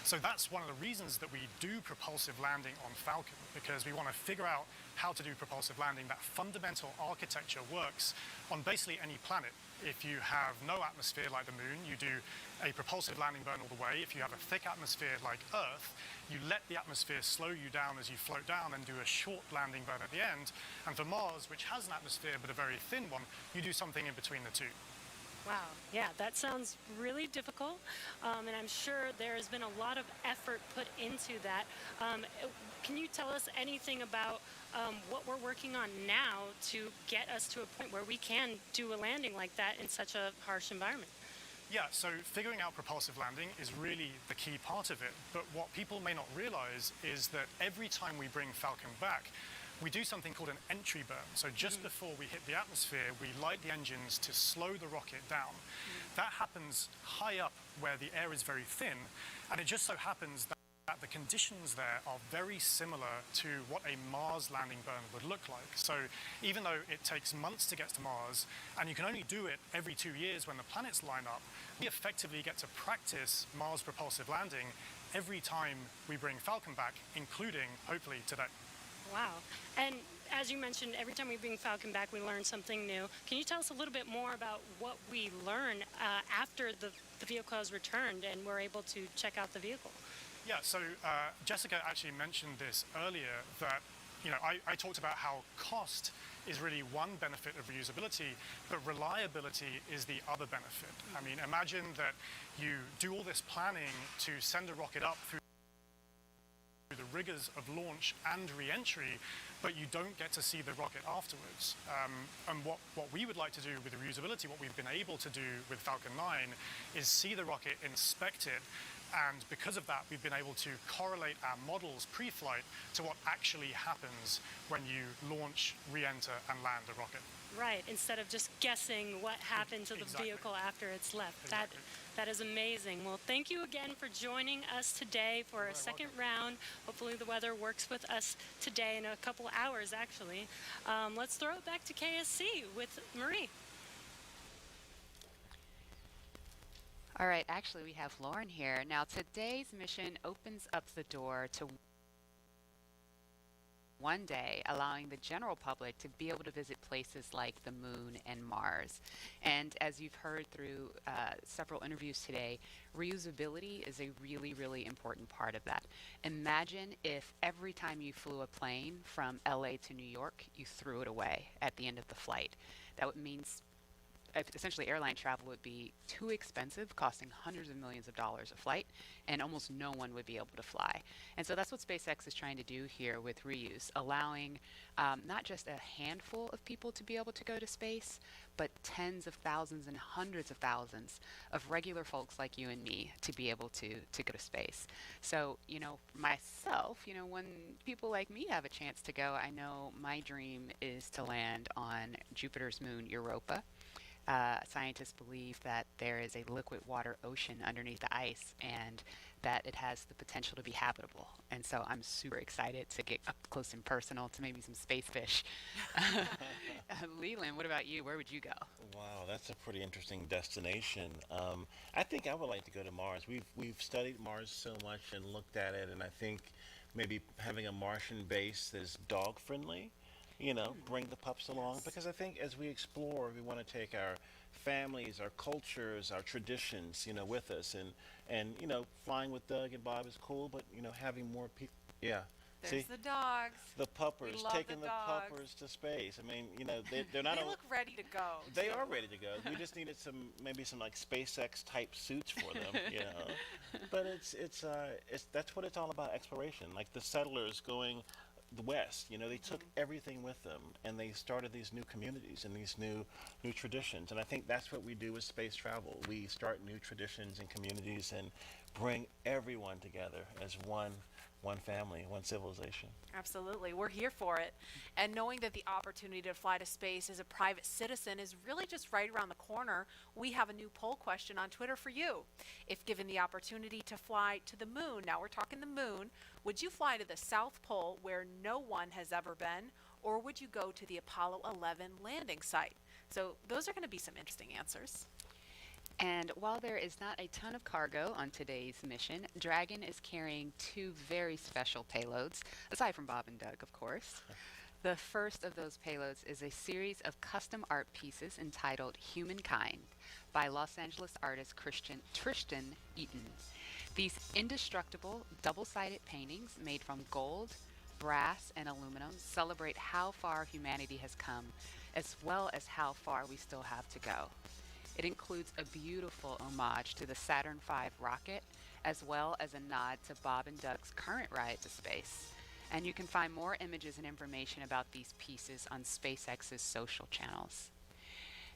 Speaker 22: So that's one of the reasons that we do propulsive landing on Falcon, because we want to figure out how to do propulsive landing. That fundamental architecture works on basically any planet. If you have no atmosphere like the moon, you do a propulsive landing burn all the way. If you have a thick atmosphere like Earth, you let the atmosphere slow you down as you float down and do a short landing burn at the end. And for Mars, which has an atmosphere but a very thin one, you do something in between the two.
Speaker 21: Wow, yeah, that sounds really difficult, and I'm sure there has been a lot of effort put into that. Can you tell us anything about what we're working on now to get us to a point where we can do a landing like that in such a harsh environment?
Speaker 22: Yeah, so figuring out propulsive landing is really the key part of it, but what people may not realize is that every time we bring Falcon back, we do something called an entry burn. So just before we hit the atmosphere, we light the engines to slow the rocket down. That happens high up where the air is very thin, and it just so happens that the conditions there are very similar to what a Mars landing burn would look like. So even though it takes months to get to Mars, and you can only do it every 2 years when the planets line up, we effectively get to practice Mars propulsive landing every time we bring Falcon back, including, hopefully, today.
Speaker 21: Wow. And as you mentioned, every time we bring Falcon back, we learn something new. Can you tell us a little bit more about what we learn after the vehicle has returned and we're able to check out the vehicle?
Speaker 22: Yeah, so Jessica actually mentioned this earlier, that I talked about how cost is really one benefit of reusability, but reliability is the other benefit. I mean, imagine that you do all this planning to send a rocket up through the rigors of launch and re-entry, but you don't get to see the rocket afterwards. And what we would like to do with reusability, what we've been able to do with Falcon 9, is see the rocket, inspect it, and because of that, we've been able to correlate our models pre-flight to what actually happens when you launch, re-enter, and land a rocket.
Speaker 21: Right, instead of just guessing what happened to the vehicle after it's left.
Speaker 22: Exactly.
Speaker 21: That is amazing. Well, thank you again for joining us today for a second round. Hopefully the weather works with us today in a couple hours, actually. Let's throw it back to KSC with Marie.
Speaker 4: All right, actually we have Lauren here. Now today's mission opens up the door to one day, allowing the general public to be able to visit places like the moon and Mars. And as you've heard through several interviews today, reusability is a really, really important part of that. Imagine if every time you flew a plane from LA to New York, you threw it away at the end of the flight. That would mean essentially airline travel would be too expensive, costing hundreds of millions of dollars a flight, and almost no one would be able to fly. And so that's what SpaceX is trying to do here with reuse, allowing not just a handful of people to be able to go to space, but tens of thousands and hundreds of thousands of regular folks like you and me to be able to go to space. So, myself, when people like me have a chance to go, I know my dream is to land on Jupiter's moon, Europa. Scientists believe that there is a liquid water ocean underneath the ice and that it has the potential to be habitable. And so I'm super excited to get up close and personal to maybe some space fish. Leland, what about you? Where would you go?
Speaker 7: Wow, that's a pretty interesting destination. I think I would like to go to Mars. We've studied Mars so much and looked at it, and I think maybe having a Martian base that is dog friendly, bring the pups along, because I think as we explore, we want to take our families, our cultures, our traditions, with us, and flying with Doug and Bob is cool, but having more people,
Speaker 3: There's the dogs.
Speaker 7: the puppers,
Speaker 3: We love
Speaker 7: taking
Speaker 3: the
Speaker 7: the
Speaker 3: dogs.
Speaker 7: puppers to space. I mean, they're not.
Speaker 3: They look ready to go.
Speaker 7: They
Speaker 3: too.
Speaker 7: are ready to go. We just needed maybe some like SpaceX type suits for them, But it's that's what it's all about, exploration. Like the settlers going the west, they took everything with them, and they started these new communities and these new traditions. And I think that's what we do with space travel. We start new traditions and communities and bring everyone together as one family, one civilization.
Speaker 3: Absolutely. We're here for it. And knowing that the opportunity to fly to space as a private citizen is really just right around the corner, we have a new poll question on Twitter for you. If given the opportunity to fly to the moon, now we're talking the moon, would you fly to the South Pole where no one has ever been, or would you go to the Apollo 11 landing site? So those are going to be some interesting answers.
Speaker 4: And while there is not a ton of cargo on today's mission, Dragon is carrying two very special payloads, aside from Bob and Doug, of course. The first of those payloads is a series of custom art pieces entitled Humankind by Los Angeles artist Tristan Eaton. These indestructible, double-sided paintings made from gold, brass, and aluminum celebrate how far humanity has come, as well as how far we still have to go. It includes a beautiful homage to the Saturn V rocket, as well as a nod to Bob and Doug's current ride to space. And you can find more images and information about these pieces on SpaceX's social channels.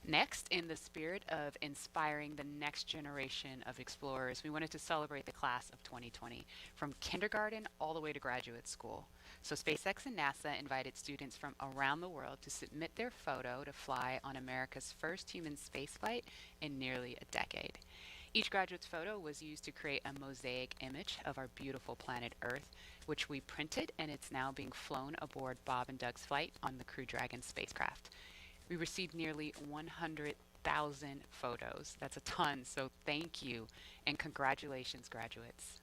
Speaker 4: Next, in the spirit of inspiring the next generation of explorers, we wanted to celebrate the class of 2020, from kindergarten all the way to graduate school. So SpaceX and NASA invited students from around the world to submit their photo to fly on America's first human spaceflight in nearly a decade. Each graduate's photo was used to create a mosaic image of our beautiful planet Earth, which we printed, and it's now being flown aboard Bob and Doug's flight on the Crew Dragon spacecraft. We received nearly 100,000 photos. That's a ton, so thank you and congratulations, graduates.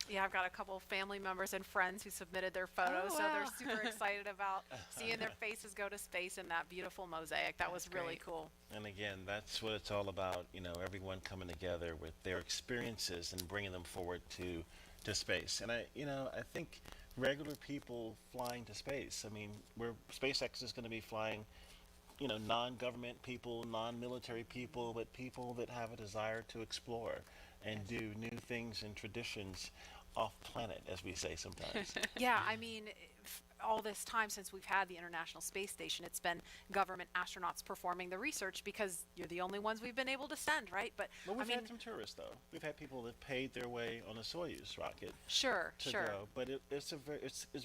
Speaker 3: Yeah, I've got a couple of family members and friends who submitted their photos, so they're super excited about seeing their faces go to space in that beautiful mosaic. That was really cool.
Speaker 7: And again, that's what it's all about, you know, everyone coming together with their experiences and bringing them forward to space. And I think regular people flying to space, I mean, SpaceX is going to be flying, you know, non-government people, non-military people, but people that have a desire to explore and do new things and traditions off planet, as we say sometimes.
Speaker 3: Yeah, I mean, all this time since we've had the International Space Station, it's been government astronauts performing the research because you're the only ones we've been able to send, right? But
Speaker 7: we've
Speaker 3: I mean,
Speaker 7: had some tourists, though. We've had people that paid their way on a Soyuz rocket.
Speaker 3: Sure.
Speaker 7: Go. But it's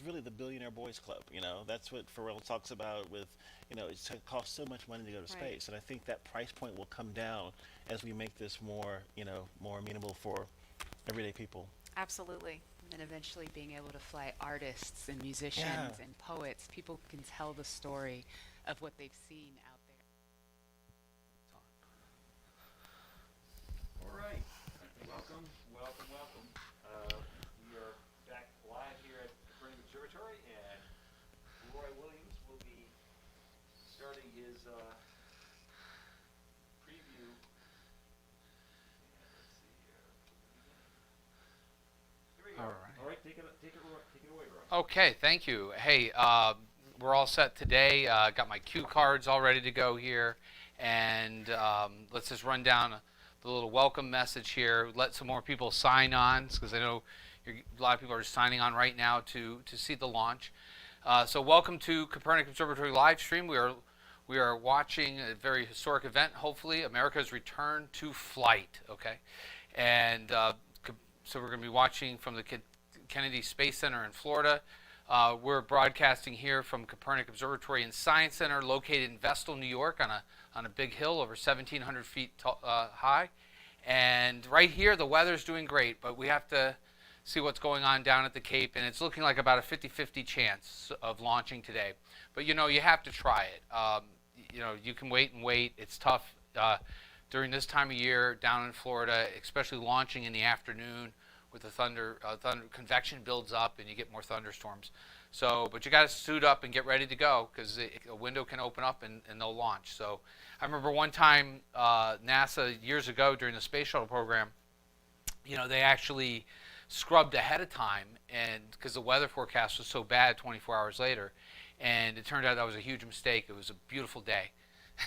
Speaker 7: really the billionaire boys club. You know, that's what Pharrell talks about with, you know, it costs so much money to go to space, and I think that price point will come down as we make this more, you know, more amenable for everyday people.
Speaker 3: Absolutely.
Speaker 4: And then eventually being able to fly artists and musicians and poets, people can tell the story of what they've seen out there.
Speaker 5: All right. Welcome. We are back live here at Kopernik Observatory, and Roy Williams will be starting his preview. Let's see here. Here we go. All right, take it away, Roy.
Speaker 1: Okay, thank you. Hey, we're all set today. Got my cue cards all ready to go here, and let's just run down the little welcome message here. Let some more people sign on, because I know a lot of people are signing on right now to see the launch. So welcome to Kopernik Observatory Livestream. We are watching a very historic event, hopefully, America's return to flight, okay? And so we're going to be watching from the Kennedy Space Center in Florida. We're broadcasting here from Kopernik Observatory and Science Center, located in Vestal, New York, on a big hill over 1,700 feet high. And right here, the weather's doing great, but we have to see what's going on down at the Cape, and it's looking like about a 50-50 chance of launching today. But you know, you have to try it. You know, you can wait and wait. It's tough during this time of year down in Florida, especially launching in the afternoon with the thunder convection builds up and you get more thunderstorms. So, but you got to suit up and get ready to go, because a window can open up and they'll launch. So I remember one time NASA years ago during the space shuttle program, you know, they actually scrubbed ahead of time, and because the weather forecast was so bad 24 hours later, and it turned out that was a huge mistake. It was a beautiful day.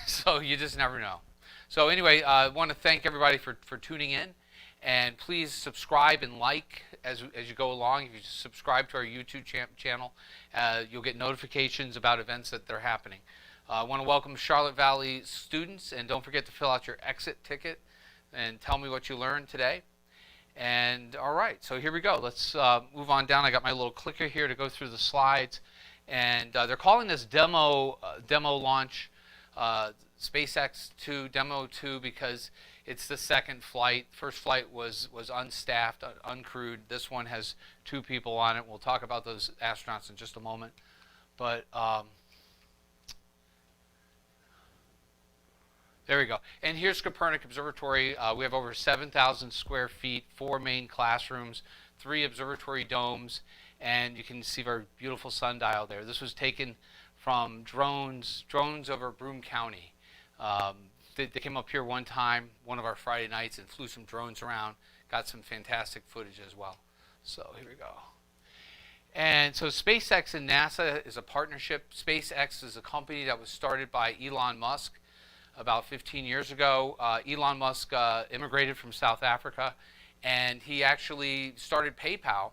Speaker 1: So you just never know. So anyway, I want to thank everybody for tuning in. And please subscribe and like as you go along. If you subscribe to our YouTube channel, you'll get notifications about events that are happening. I want to welcome Charlotte Valley students, and don't forget to fill out your exit ticket and tell me what you learned today. And all right, so here we go. Let's move on down. I got my little clicker here to go through the slides, and they're calling this demo launch SpaceX 2 Demo 2 because it's the second flight. First flight was unstaffed, uncrewed. This one has 2 people on it. We'll talk about those astronauts in just a moment. But there we go. And here's Kopernik Observatory. We have over 7,000 square feet, 4 main classrooms, 3 observatory domes, and you can see our beautiful sundial there. This was taken from drones over Broome County. They came up here one time, one of our Friday nights, and flew some drones around. Got some fantastic footage as well. So here we go. And so SpaceX and NASA is a partnership. SpaceX is a company that was started by Elon Musk about 15 years ago. Elon Musk immigrated from South Africa, and he actually started PayPal,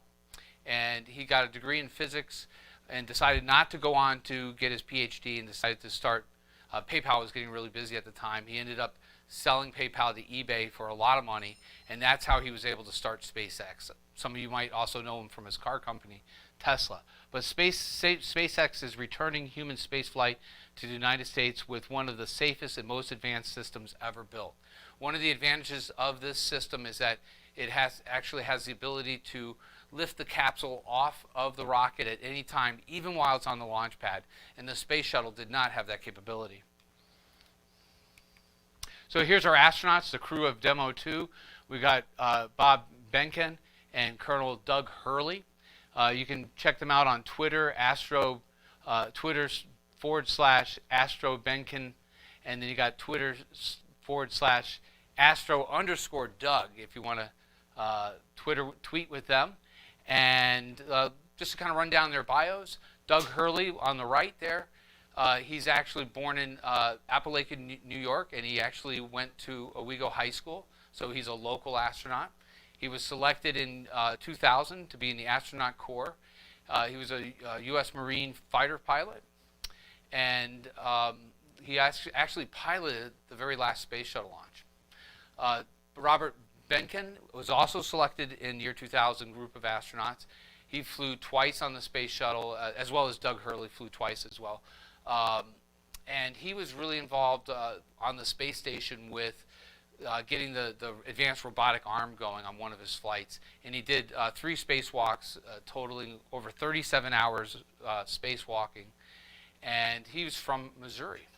Speaker 1: and he got a degree in physics and decided not to go on to get his PhD, and decided to start PayPal was getting really busy at the time. He ended up selling PayPal to eBay for a lot of money, and that's how he was able to start SpaceX. Some of you might also know him from his car company, Tesla. But SpaceX is returning human spaceflight to the United States with one of the safest and most advanced systems ever built. One of the advantages of this system is that it actually has the ability to lift the capsule off of the rocket at any time, even while it's on the launch pad. And the space shuttle did not have that capability. So here's our astronauts, the crew of Demo 2. We got Bob Behnken and Colonel Doug Hurley. You can check them out on Twitter, Twitter/Astro Behnken, and then you got Twitter/Astro_Doug if you want to tweet with them. And just to kind of run down their bios, Doug Hurley on the right there, he's actually born in Appalachian, New York, and he actually went to Owego High School, so he's a local astronaut. He was selected in 2000 to be in the astronaut corps. He was a U.S. Marine fighter pilot, and he actually piloted the very last space shuttle launch. Robert Behnken was also selected in year 2000 group of astronauts. He flew twice on the space shuttle, as well as Doug Hurley flew twice as well. And he was really involved on the space station with getting the advanced robotic arm going on one of his flights. And he did 3 spacewalks, totaling over 37 hours spacewalking. And he was from Missouri.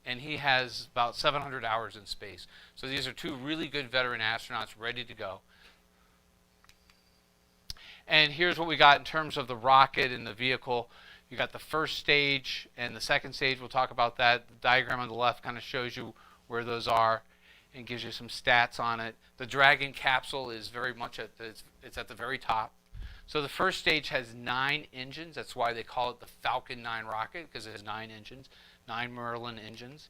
Speaker 1: And he has about 700 hours in space. So these are 2 really good veteran astronauts ready to go. And here's what we got in terms of the rocket and the vehicle. You got the first stage and the second stage. We'll talk about that. The diagram on the left kind of shows you where those are and gives you some stats on it. The Dragon capsule is very much it's at the very top. So the first stage has 9 engines. That's why they call it the Falcon 9 rocket, because it has 9 engines, 9 Merlin engines.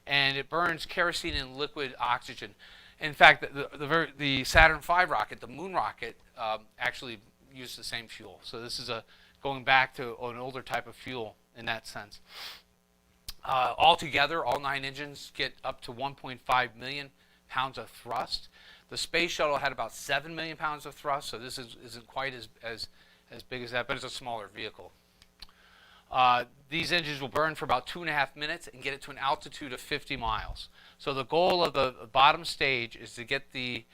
Speaker 1: And it burns kerosene and liquid oxygen. In fact, the Saturn V rocket, the moon rocket, actually used the same fuel. So this is going back to an older type of fuel in that sense. Altogether, all 9 engines get up to 1.5 million pounds of thrust. The space shuttle had about 7 million pounds of thrust, so this isn't quite as big as that, but it's a smaller vehicle. These engines will burn for about 2.5 minutes and get it to an altitude of 50 miles. So the goal of the bottom stage is to get the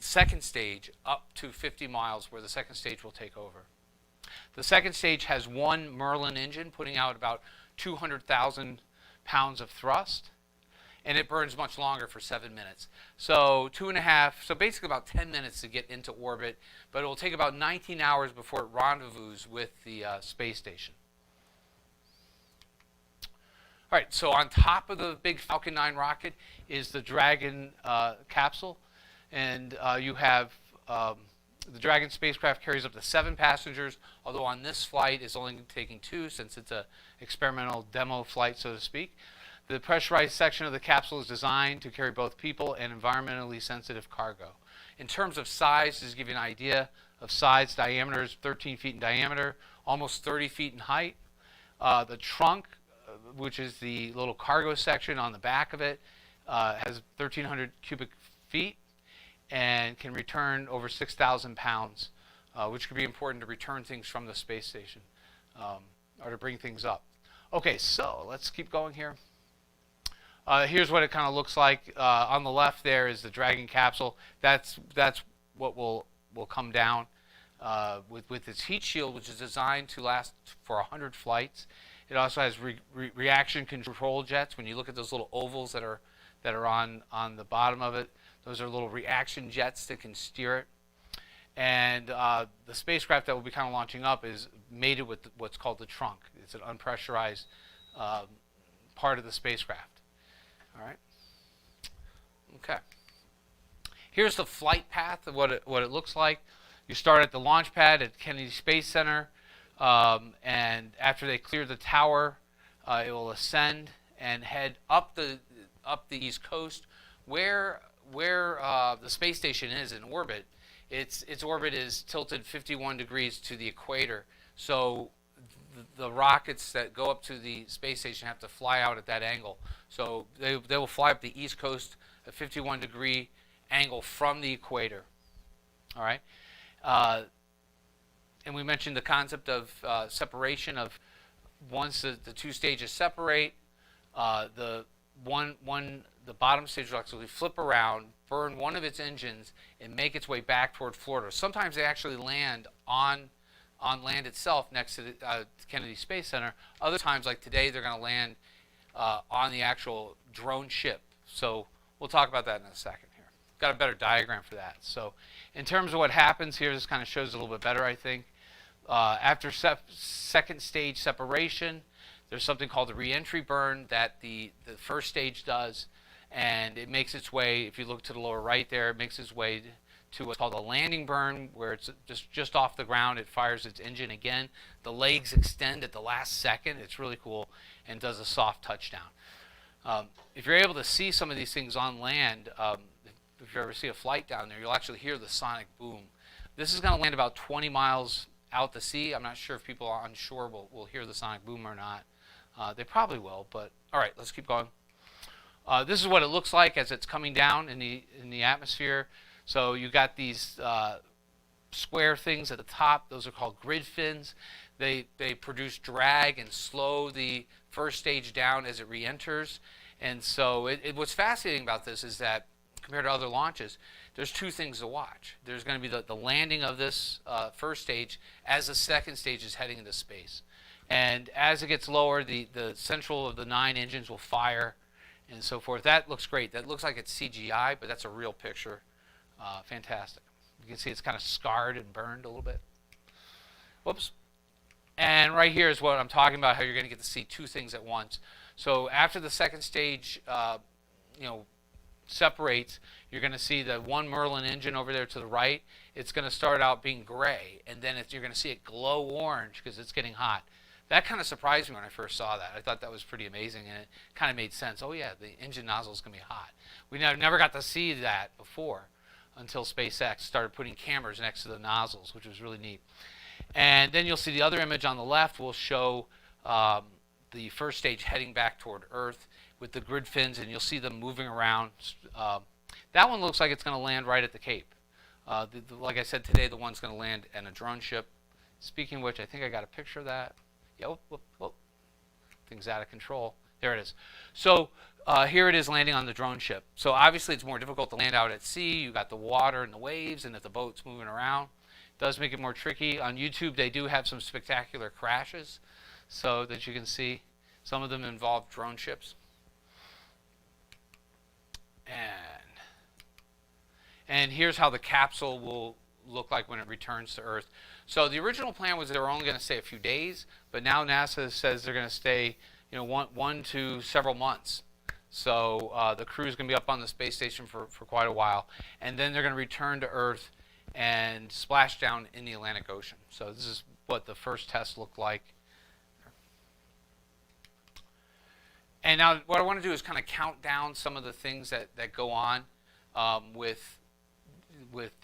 Speaker 1: second stage up to 50 miles, where the second stage will take over. The second stage has 1 Merlin engine, putting out about 200,000 pounds of thrust, and it burns much longer for 7 minutes. So basically about 10 minutes to get into orbit, but it will take about 19 hours before it rendezvous with the space station. All right, so on top of the big Falcon 9 rocket is the Dragon capsule, and you have the Dragon spacecraft carries up to 7 passengers, although on this flight it's only taking 2 since it's an experimental demo flight, so to speak. The pressurized section of the capsule is designed to carry both people and environmentally sensitive cargo. In terms of size, just to give you an idea of size, diameter is 13 feet in diameter, almost 30 feet in height. The trunk, which is the little cargo section on the back of it, has 1,300 cubic feet and can return over 6,000 pounds, which could be important to return things from the space station or to bring things up. Okay, so let's keep going here. Here's what it kind of looks like. On the left there is the Dragon capsule. That's what will come down with its heat shield, which is designed to last for 100 flights. It also has reaction control jets. When you look at those little ovals that are on the bottom of it, those are little reaction jets that can steer it. And the spacecraft that will be kind of launching up is mated with what's called the trunk. It's an unpressurized part of the spacecraft. All right. Okay. Here's the flight path of what it looks like. You start at the launch pad at Kennedy Space Center, and after they clear the tower, it will ascend and head up the East Coast, where the space station is in orbit. Its orbit is tilted 51 degrees to the equator, so the rockets that go up to the space station have to fly out at that angle. So they will fly up the east coast at 51-degree angle from the equator. All right. And we mentioned the concept of separation of once the two stages separate, the bottom stage will actually flip around, burn one of its engines, and make its way back toward Florida. Sometimes they actually land on land itself next to the Kennedy Space Center. Other times, like today, they're going to land on the actual drone ship. So we'll talk about that in a second here. Got a better diagram for that. So in terms of what happens here, this kind of shows a little bit better, I think. After second stage separation, there's something called the reentry burn that the first stage does, and it makes its way, if you look to the lower right there, it makes its way to what's called a landing burn, where it's just off the ground. It fires its engine again. The legs extend at the last second. It's really cool, and does a soft touchdown. If you're able to see some of these things on land, if you ever see a flight down there, you'll actually hear the sonic boom. This is going to land about 20 miles out to sea. I'm not sure if people on shore will hear the sonic boom or not. They probably will, but all right, let's keep going. This is what it looks like as it's coming down in the atmosphere. So you got these square things at the top. Those are called grid fins. They produce drag and slow the first stage down as it re-enters. And so what's fascinating about this is that compared to other launches, there's two things to watch. There's going to be the landing of this first stage as the second stage is heading into space. And as it gets lower, the central of the 9 engines will fire and so forth. That looks great. That looks like it's CGI, but that's a real picture. Fantastic. You can see it's kind of scarred and burned a little bit. Whoops. And right here is what I'm talking about, how you're going to get to see two things at once. So after the second stage separates, you're going to see the one Merlin engine over there to the right. It's going to start out being gray, and then you're going to see it glow orange because it's getting hot. That kind of surprised me when I first saw that. I thought that was pretty amazing, and it kind of made sense. Oh, yeah, the engine nozzle is going to be hot. We never got to see that before until SpaceX started putting cameras next to the nozzles, which was really neat. And then you'll see the other image on the left will show the first stage heading back toward Earth with the grid fins, and you'll see them moving around. That one looks like it's going to land right at the Cape. Like I said today, the one's going to land in a drone ship. Speaking of which, I think I got a picture of that. Yeah, whoop. Things out of control. There it is. So here it is landing on the drone ship. So obviously it's more difficult to land out at sea. You got the water and the waves, and if the boat's moving around, it does make it more tricky. On YouTube, they do have some spectacular crashes, so that you can see. Some of them involve drone ships. And here's how the capsule will look like when it returns to Earth. So the original plan was they were only going to stay a few days, but now NASA says they're going to stay, one to several months. So the crew is going to be up on the space station for quite a while, and then they're going to return to Earth and splash down in the Atlantic Ocean. So this is what the first test looked like. And now what I want to do is kind of count down some of the things that go on with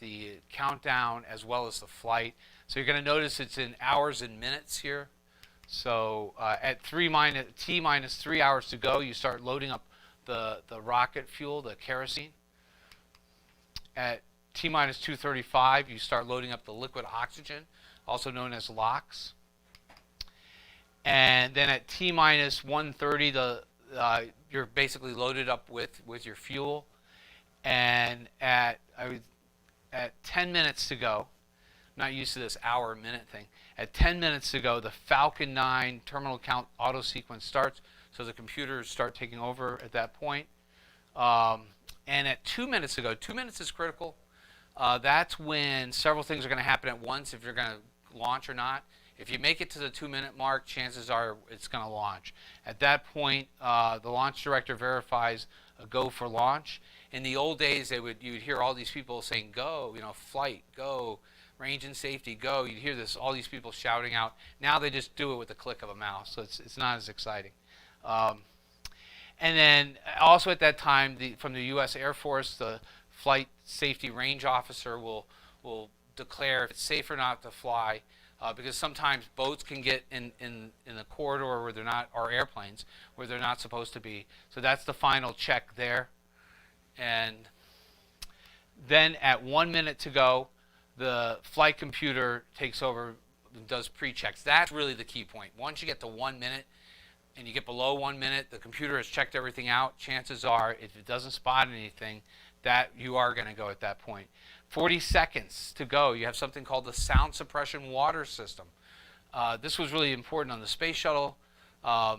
Speaker 1: the countdown as well as the flight. So you're going to notice it's in hours and minutes here. So at T minus 3 hours to go, you start loading up the rocket fuel, the kerosene. At T minus 235, you start loading up the liquid oxygen, also known as LOX. And then at T minus 130, you're basically loaded up with your fuel. And at 10 minutes to go, I'm not used to this hour-minute thing. At 10 minutes to go, the Falcon 9 terminal count auto sequence starts, so the computers start taking over at that point. And at 2 minutes to go, 2 minutes is critical. That's when several things are going to happen at once if you're going to launch or not. If you make it to the 2-minute mark, chances are it's going to launch. At that point, the launch director verifies a go for launch. In the old days, you would hear all these people saying go, flight, go, range and safety, go. You'd hear all these people shouting out. Now they just do it with the click of a mouse, so it's not as exciting. And then also at that time, from the U.S. Air Force, the flight safety range officer will declare if it's safe or not to fly because sometimes boats can get in the corridor where they're not, or airplanes where they're not supposed to be. So that's the final check there. And then at 1 minute to go, the flight computer takes over and does pre-checks. That's really the key point. Once you get to 1 minute and you get below 1 minute, the computer has checked everything out. Chances are, if it doesn't spot anything, that you are going to go at that point. 40 seconds to go. You have something called the sound suppression water system. This was really important on the space shuttle. I'll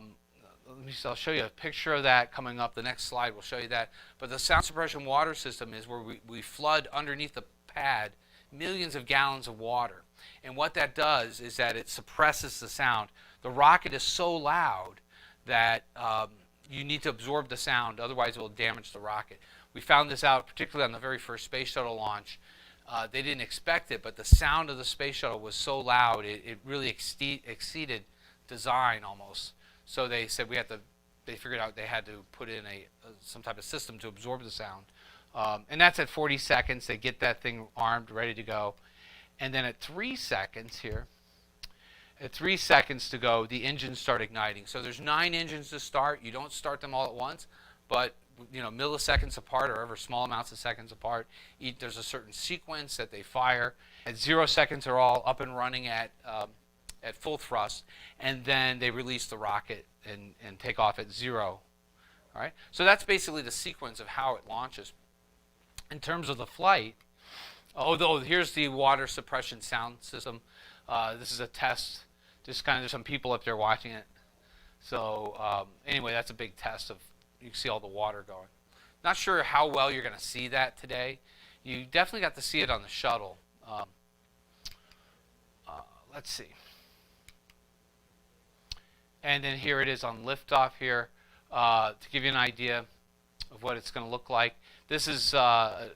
Speaker 1: show you a picture of that coming up. The next slide will show you that. But the sound suppression water system is where we flood underneath the pad millions of gallons of water. And what that does is that it suppresses the sound. The rocket is so loud that you need to absorb the sound, otherwise it will damage the rocket. We found this out particularly on the very first space shuttle launch. They didn't expect it, but the sound of the space shuttle was so loud it really exceeded design almost. So they said they figured out they had to put in some type of system to absorb the sound. And that's at 40 seconds. They get that thing armed, ready to go. And then at 3 seconds here, at 3 seconds to go, the engines start igniting. So there's 9 engines to start. You don't start them all at once, but milliseconds apart or ever small amounts of seconds apart. There's a certain sequence that they fire. At 0 seconds, they're all up and running at full thrust, and then they release the rocket and take off at 0. All right. So that's basically the sequence of how it launches. In terms of the flight, here's the water suppression sound system. This is a test. Just kind of there's some people up there watching it. So anyway, that's a big test of. You can see all the water going. Not sure how well you're going to see that today. You definitely got to see it on the shuttle. Let's see. And then here it is on liftoff here to give you an idea of what it's going to look like. This is a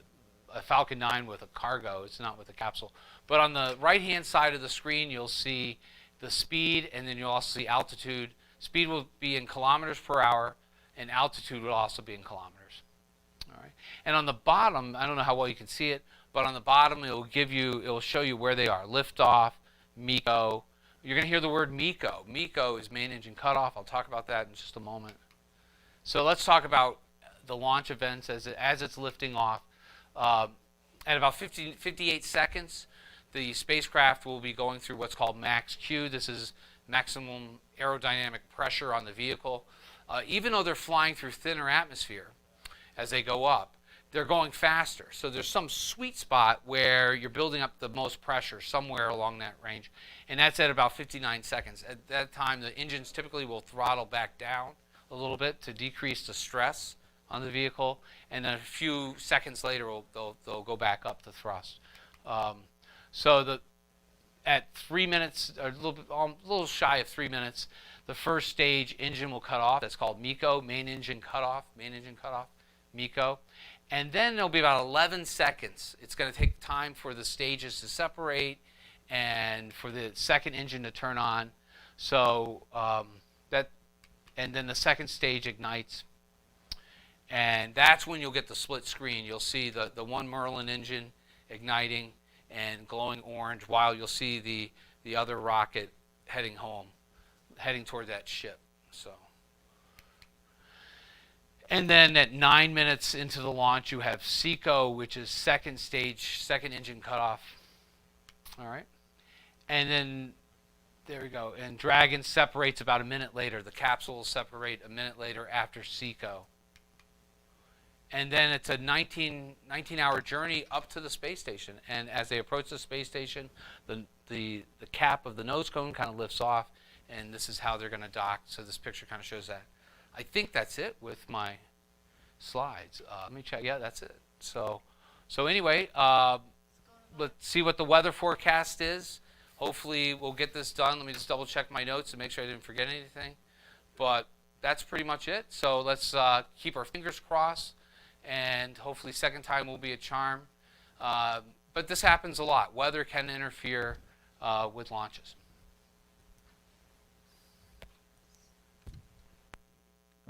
Speaker 1: Falcon 9 with a cargo. It's not with a capsule. But on the right-hand side of the screen, you'll see the speed, and then you'll also see altitude. Speed will be in kilometers per hour, and altitude will also be in kilometers. All right. And on the bottom, I don't know how well you can see it, but on the bottom, it will show you where they are. Liftoff, MECO. You're going to hear the word MECO. MECO is main engine cutoff. I'll talk about that in just a moment. So let's talk about the launch events as it's lifting off. At about 58 seconds, the spacecraft will be going through what's called max Q. This is maximum aerodynamic pressure on the vehicle. Even though they're flying through thinner atmosphere as they go up, they're going faster. So there's some sweet spot where you're building up the most pressure somewhere along that range, and that's at about 59 seconds. At that time, the engines typically will throttle back down a little bit to decrease the stress on the vehicle, and then a few seconds later, they'll go back up the thrust. At 3 minutes, or a little shy of 3 minutes, the first stage engine will cut off. That's called MECO, main engine cutoff, MECO. And then there'll be about 11 seconds. It's going to take time for the stages to separate and for the second engine to turn on. So and then the second stage ignites. And that's when you'll get the split screen. You'll see the one Merlin engine igniting and glowing orange, while you'll see the other rocket heading home, heading toward that ship. And then at 9 minutes into the launch, you have SECO, which is second stage, second engine cutoff. All right. And then there we go. And Dragon separates about a minute later. The capsule will separate a minute later after SECO. And then it's a 19-hour journey up to the space station. And as they approach the space station, the cap of the nose cone kind of lifts off, and this is how they're going to dock. So this picture kind of shows that. I think that's it with my slides. Let me check. Yeah, that's it. So anyway, let's see what the weather forecast is. Hopefully we'll get this done. Let me just double check my notes and make sure I didn't forget anything. But that's pretty much it. So let's keep our fingers crossed, and hopefully second time will be a charm. But this happens a lot. Weather can interfere with launches.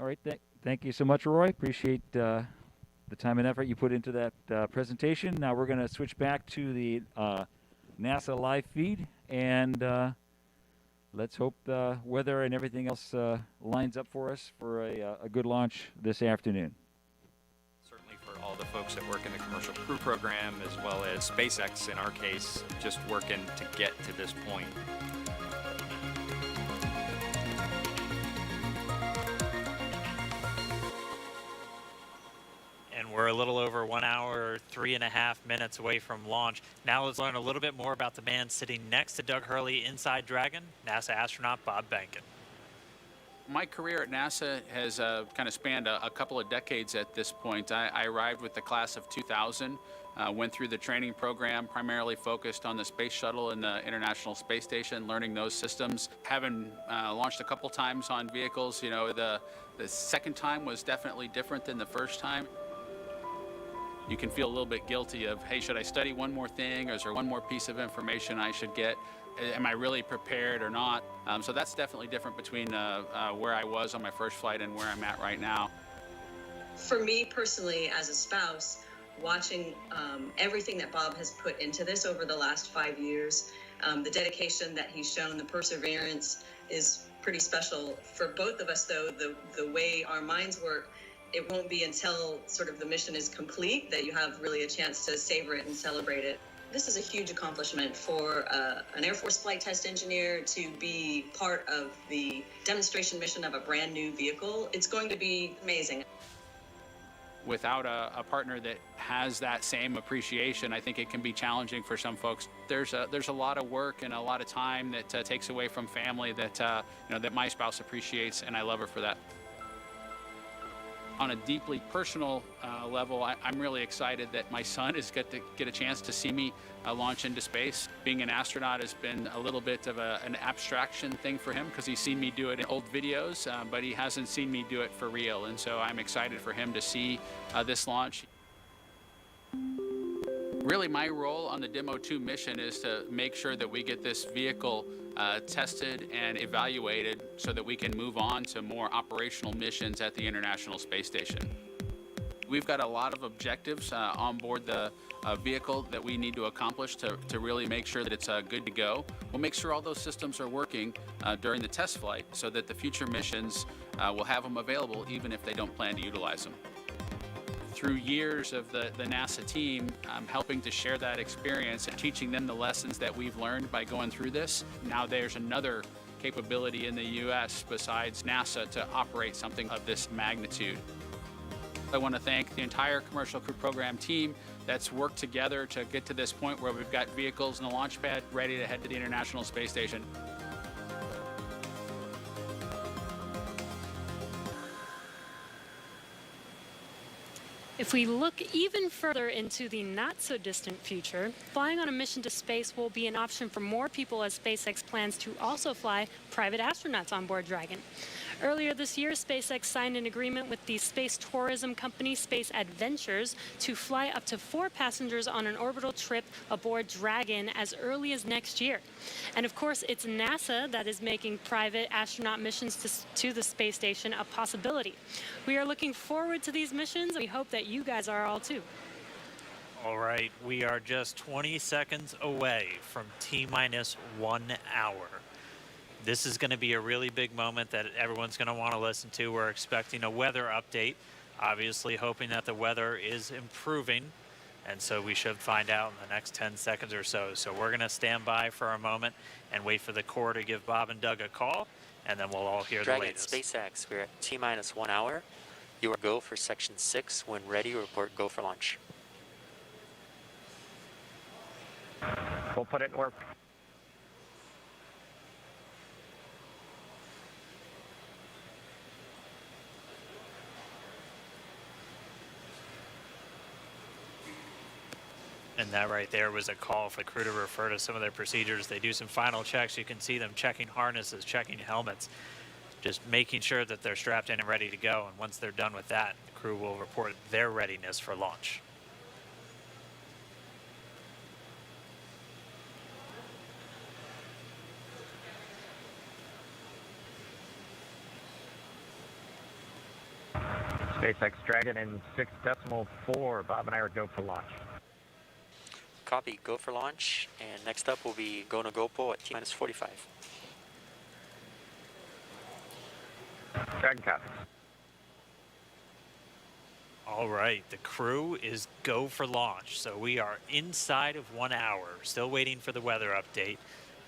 Speaker 6: All right, thank you so much, Roy. Appreciate the time and effort you put into that presentation. Now we're going to switch back to the NASA live feed, and let's hope the weather and everything else lines up for us for a good launch this afternoon.
Speaker 10: Certainly for all the folks that work in the commercial crew program, as well as SpaceX in our case, just working to get to this point.
Speaker 11: And we're a little over 1 hour, 3.5 minutes away from launch. Now let's learn a little bit more about the man sitting next to Doug Hurley inside Dragon, NASA astronaut Bob Behnken.
Speaker 23: My career at NASA has kind of spanned a couple of decades at this point. I arrived with the class of 2000, went through the training program, primarily focused on the space shuttle and the International Space Station, learning those systems. Having launched a couple times on vehicles, you know, the second time was definitely different than the first time. You can feel a little bit guilty of, hey, should I study one more thing, or is there one more piece of information I should get? Am I really prepared or not? So that's definitely different between where I was on my first flight and where I'm at right now.
Speaker 24: For me personally, as a spouse, watching everything that Bob has put into this over the last 5 years, the dedication that he's shown, the perseverance is pretty special. For both of us, though, the way our minds work, it won't be until sort of the mission is complete that you have really a chance to savor it and celebrate it. This is a huge accomplishment for an Air Force flight test engineer to be part of the demonstration mission of a brand new vehicle. It's going to be amazing.
Speaker 23: Without a partner that has that same appreciation, I think it can be challenging for some folks. There's a lot of work and a lot of time that takes away from family that that my spouse appreciates, and I love her for that. On a deeply personal level, I'm really excited that my son is going to get a chance to see me launch into space. Being an astronaut has been a little bit of an abstraction thing for him because he's seen me do it in old videos, but he hasn't seen me do it for real. And so I'm excited for him to see this launch. Really, my role on the Demo 2 mission is to make sure that we get this vehicle tested and evaluated so that we can move on to more operational missions at the International Space Station. We've got a lot of objectives on board the vehicle that we need to accomplish to really make sure that it's good to go. We'll make sure all those systems are working during the test flight so that the future missions will have them available even if they don't plan to utilize them. Through years of the NASA team, helping to share that experience and teaching them the lessons that we've learned by going through this. Now there's another capability in the U.S. besides NASA to operate something of this magnitude. I want to thank the entire Commercial Crew Program team that's worked together to get to this point where we've got vehicles in the launch pad ready to head to the International Space Station.
Speaker 21: If we look even further into the not-so-distant future, flying on a mission to space will be an option for more people as SpaceX plans to also fly private astronauts on board Dragon. Earlier this year, SpaceX signed an agreement with the space tourism company Space Adventures to fly up to 4 passengers on an orbital trip aboard Dragon as early as next year. And of course, it's NASA that is making private astronaut missions to the space station a possibility. We are looking forward to these missions. We hope that you guys are all too.
Speaker 11: All right, we are just 20 seconds away from T-minus 1 hour. This is going to be a really big moment that everyone's going to want to listen to. We're expecting a weather update, obviously hoping that the weather is improving, and so we should find out in the next 10 seconds or so. So we're going to stand by for a moment and wait for the Corps to give Bob and Doug a call, and then we'll all hear
Speaker 8: Dragon,
Speaker 11: the latest.
Speaker 8: SpaceX, we're at T-minus 1 hour. You are go for Section 6. When ready, report go for launch.
Speaker 9: We'll put it in work.
Speaker 11: And that right there was a call for the crew to refer to some of their procedures. They do some final checks. You can see them checking harnesses, checking helmets, just making sure that they're strapped in and ready to go. And once they're done with that, the crew will report their readiness for launch.
Speaker 9: SpaceX Dragon in 6.4. Bob and I are go for launch.
Speaker 8: Copy. Go for launch. And next up will be go no go pull at T minus 45.
Speaker 9: Dragon cap.
Speaker 11: All right, the crew is go for launch. So we are inside of 1 hour, still waiting for the weather update.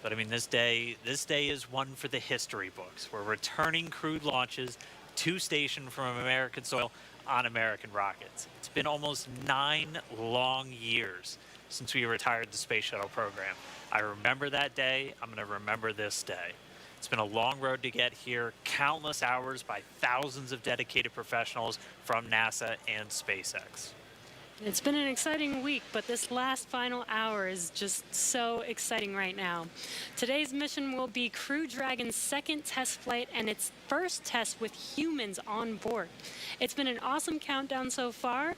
Speaker 11: But I mean, this day is one for the history books. We're returning crewed launches to station from American soil on American rockets. It's been almost 9 long years since we retired the space shuttle program. I remember that day. I'm going to remember this day. It's been a long road to get here, countless hours by thousands of dedicated professionals from NASA and SpaceX.
Speaker 21: It's been an exciting week, but this last final hour is just so exciting right now. Today's mission will be Crew Dragon's second test flight and its first test with humans on board. It's been an awesome countdown so far.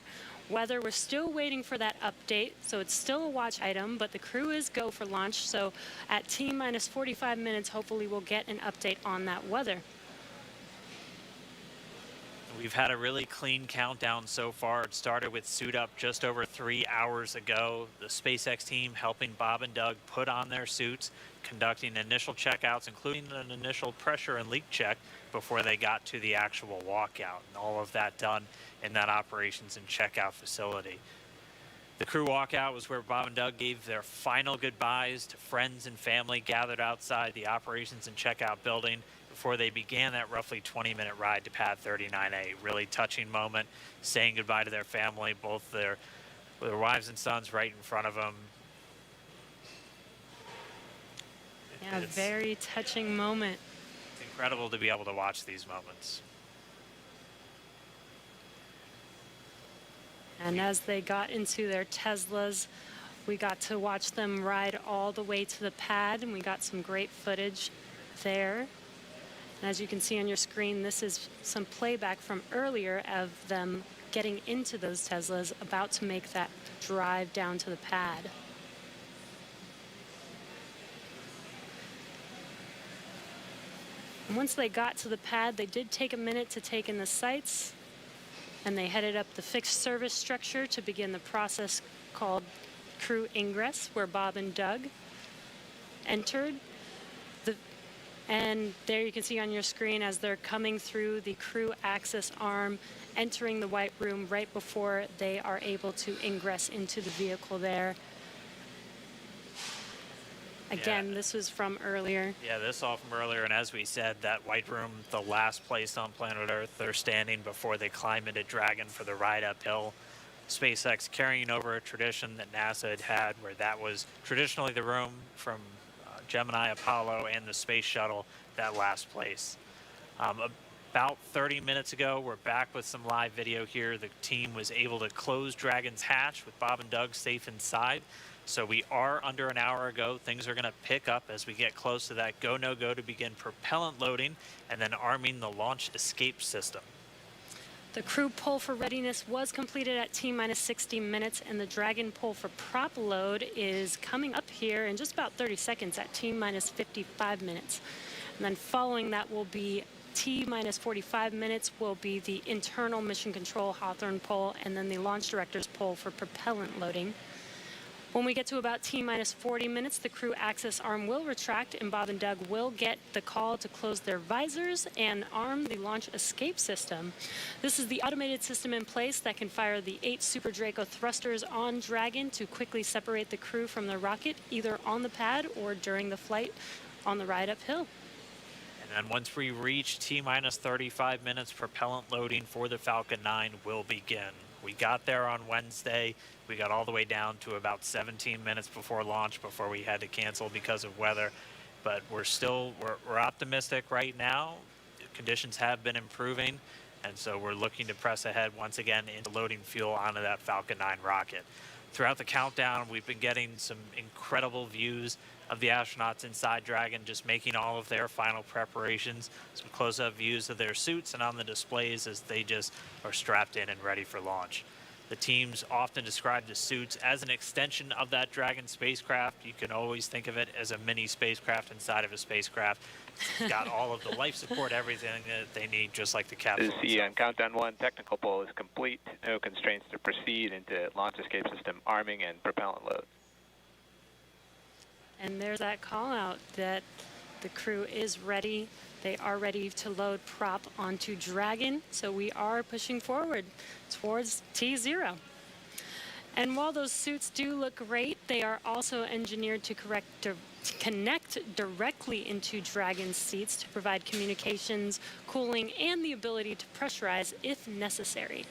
Speaker 21: Weather, we're still waiting for that update, so it's still a watch item, but the crew is go for launch, so at T minus 45 minutes, hopefully we'll get an update on that weather.
Speaker 11: We've had a really clean countdown so far. It started with suit up just over 3 hours ago. The SpaceX team helping Bob and Doug put on their suits, conducting initial checkouts, including an initial pressure and leak check before they got to the actual walkout. And all of that done in that operations and checkout facility. The crew walkout was where Bob and Doug gave their final goodbyes to friends and family gathered outside the operations and checkout building before they began that roughly 20-minute ride to pad 39A. Really touching moment, saying goodbye to their family, both their wives and sons right in front of them.
Speaker 21: Yeah, very touching moment.
Speaker 11: It's incredible to be able to watch these moments.
Speaker 21: And as they got into their Teslas, we got to watch them ride all the way to the pad, and we got some great footage there. And as you can see on your screen, this is some playback from earlier of them getting into those Teslas, about to make that drive down to the pad. And once they got to the pad, they did take a minute to take in the sights, and they headed up the fixed service structure to begin the process called crew ingress, where Bob and Doug entered. And there you can see on your screen as they're coming through the crew access arm, entering the white room right before they are able to ingress into the vehicle there. Again, this was from earlier.
Speaker 11: Yeah, this all from earlier, and as we said, that white room, the last place on planet Earth they're standing before they climb into Dragon for the ride uphill. SpaceX carrying over a tradition that NASA had, where that was traditionally the room from Gemini, Apollo, and the space shuttle, that last place. About 30 minutes ago, we're back with some live video here. The team was able to close Dragon's hatch with Bob and Doug safe inside. So we are under an hour ago. Things are going to pick up as we get close to that go, no go to begin propellant loading and then arming the launch escape system.
Speaker 21: The crew pull for readiness was completed at T minus 60 minutes, and the Dragon pull for prop load is coming up here in just about 30 seconds at T minus 55 minutes. And then following that will be T minus 45 minutes will be the internal mission control Hawthorne pull, and then the launch director's pull for propellant loading. When we get to about T minus 40 minutes, the crew access arm will retract, and Bob and Doug will get the call to close their visors and arm the launch escape system. This is the automated system in place that can fire the 8 Super Draco thrusters on Dragon to quickly separate the crew from the rocket, either on the pad or during the flight on the ride uphill.
Speaker 11: And then once we reach T minus 35 minutes, propellant loading for the Falcon 9 will begin. We got there on Wednesday. We got all the way down to about 17 minutes before launch before we had to cancel because of weather. But we're optimistic right now. Conditions have been improving, and so we're looking to press ahead once again into loading fuel onto that Falcon 9 rocket. Throughout the countdown, we've been getting some incredible views of the astronauts inside Dragon, just making all of their final preparations, some close-up views of their suits and on the displays as they just are strapped in and ready for launch. The teams often describe the suits as an extension of that Dragon spacecraft. You can always think of it as a mini spacecraft inside of a spacecraft. It's got all of the life support, everything that they need, just like the capsule.
Speaker 14: This is on countdown 1. Technical pull is complete. No constraints to proceed into launch escape system arming and propellant load.
Speaker 21: And there's that call out that the crew is ready. They are ready to load prop onto Dragon. So we are pushing forward towards T0. And while those suits do look great, they are also engineered to connect directly into Dragon's seats to provide communications, cooling, and the ability to pressurize if necessary.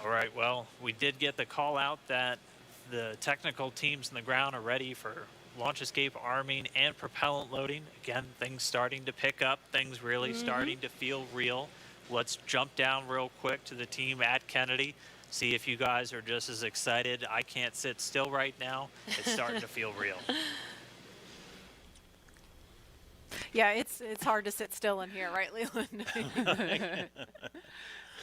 Speaker 11: All right, well, we did get the call out that the technical teams on the ground are ready for launch escape arming and propellant loading. Again, things starting to pick up, things really starting to feel real. Let's jump down real quick to the team at Kennedy. See if you guys are just as excited. I can't sit still right now. It's starting to feel real.
Speaker 3: Yeah, it's hard to sit still in here, right, Leland?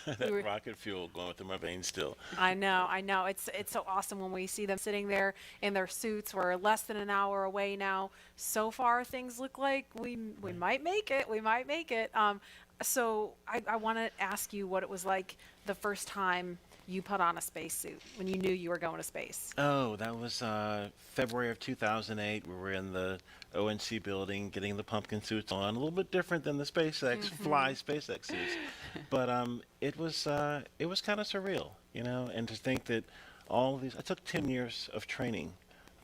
Speaker 7: That rocket fuel going with my veins still.
Speaker 3: I know. It's so awesome when we see them sitting there in their suits. We're less than an hour away now. So far, things look like we might make it. We might make it. So I want to ask you what it was like the first time you put on a spacesuit when you knew you were going to space.
Speaker 7: Oh, that was February of 2008. We were in the ONC building getting the pumpkin suits on. A little bit different than the SpaceX fly SpaceX suits, but it was kind of surreal, you know. And to think that all of these, it took 10 years of training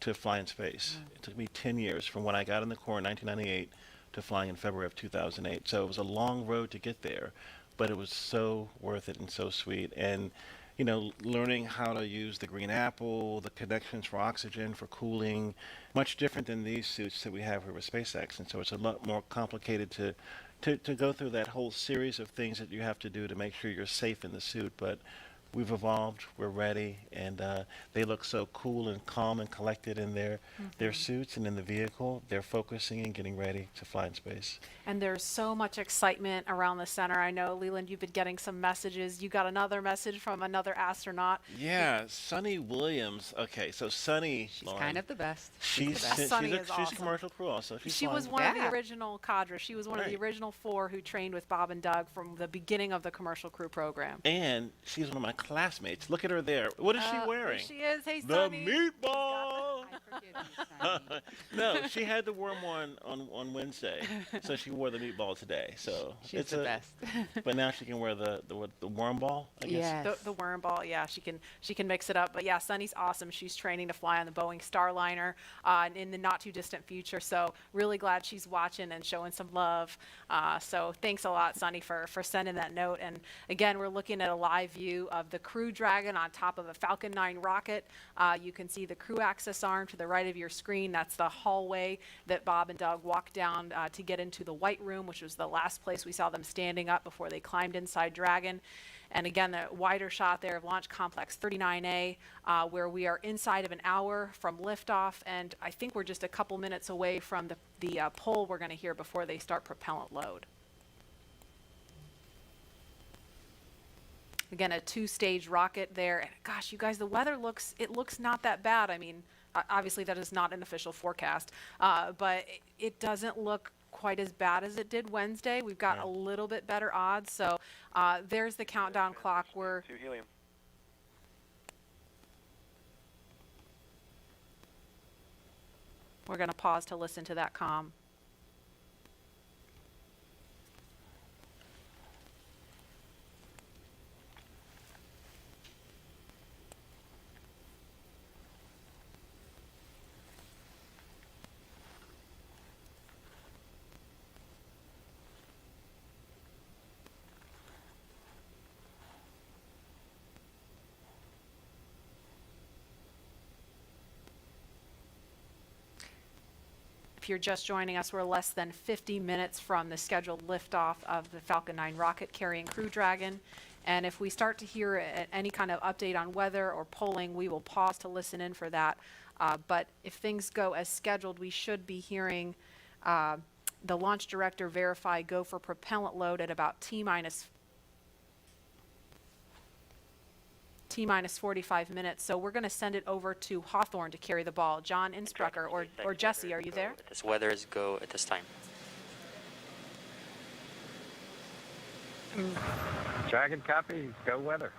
Speaker 7: to fly in space. It took me 10 years from when I got in the Corps in 1998 to flying in February of 2008. So it was a long road to get there, but it was so worth it and so sweet. And you know, learning how to use the green apple, the connections for oxygen, for cooling, much different than these suits that we have here with SpaceX. And so it's a lot more complicated to go through that whole series of things that you have to do to make sure you're safe in the suit. But we've evolved, we're ready, and they look so cool and calm and collected in their suits and in the vehicle. They're focusing and getting ready to fly in space.
Speaker 3: And there's so much excitement around the center. I know, Leland, you've been getting some messages. You got another message from another astronaut.
Speaker 7: Yeah, Sunny Williams. Okay, so Sunny,
Speaker 4: She's
Speaker 7: Lauren,
Speaker 4: kind of the best.
Speaker 7: she's
Speaker 3: Sunny is
Speaker 7: she's
Speaker 3: awesome.
Speaker 7: commercial crew also.
Speaker 3: She was one of the original cadre. She was one of the original 4 who trained with Bob and Doug from the beginning of the commercial crew program.
Speaker 7: And she's one of my classmates. Look at her there. What is she wearing?
Speaker 3: There she is. Hey,
Speaker 7: the
Speaker 3: Sunny.
Speaker 7: meatball. No, she had the worm one on Wednesday, so she wore the meatball today. So
Speaker 4: she's the best.
Speaker 7: But now she can wear the worm ball, I guess.
Speaker 4: Yes.
Speaker 3: The worm ball, yeah, she can mix it up. But yeah, Sunny's awesome. She's training to fly on the Boeing Starliner in the not too distant future. So really glad she's watching and showing some love. So thanks a lot, Sunny, for sending that note. And again, we're looking at a live view of the Crew Dragon on top of a Falcon 9 rocket. You can see the crew access arm to the right of your screen. That's the hallway that Bob and Doug walked down to get into the White Room, which was the last place we saw them standing up before they climbed inside Dragon. And again, the wider shot there of Launch Complex 39A, where we are inside of an hour from liftoff, and I think we're just a couple minutes away from the pull we're going to hear before they start propellant load. Again, a 2-stage rocket there. And gosh, you guys, the weather looks not that bad. I mean, obviously that is not an official forecast, but it doesn't look quite as bad as it did Wednesday. We've got a little bit better odds. So there's the countdown clock. We're going to pause to listen to that comm. If you're just joining us, we're less than 50 minutes from the scheduled liftoff of the Falcon 9 rocket carrying Crew Dragon. And if we start to hear any kind of update on weather or polling, we will pause to listen in for that. But if things go as scheduled, we should be hearing the launch director verify go for propellant load at about T-minus 45 minutes. So we're going to send it over to Hawthorne to carry the ball. John Instrucker or Jesse, are you there?
Speaker 8: This weather is go at this time.
Speaker 9: Dragon copy, go weather.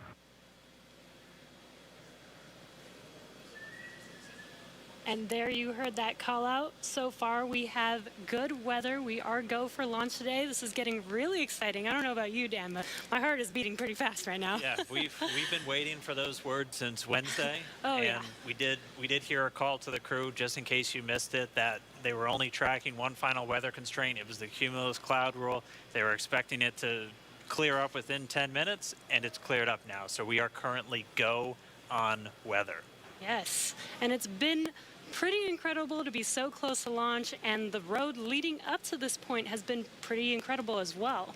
Speaker 21: And there you heard that call out. So far, we have good weather. We are go for launch today. This is getting really exciting. I don't know about you, Dan, but my heart is beating pretty fast right now.
Speaker 11: Yeah, we've been waiting for those words since Wednesday.
Speaker 21: Oh,
Speaker 11: and
Speaker 21: yeah.
Speaker 11: we did hear a call to the crew, just in case you missed it, that they were only tracking one final weather constraint. It was the cumulus cloud rule. They were expecting it to clear up within 10 minutes, and it's cleared up now. So we are currently go on weather.
Speaker 21: Yes, and it's been pretty incredible to be so close to launch, and the road leading up to this point has been pretty incredible as well.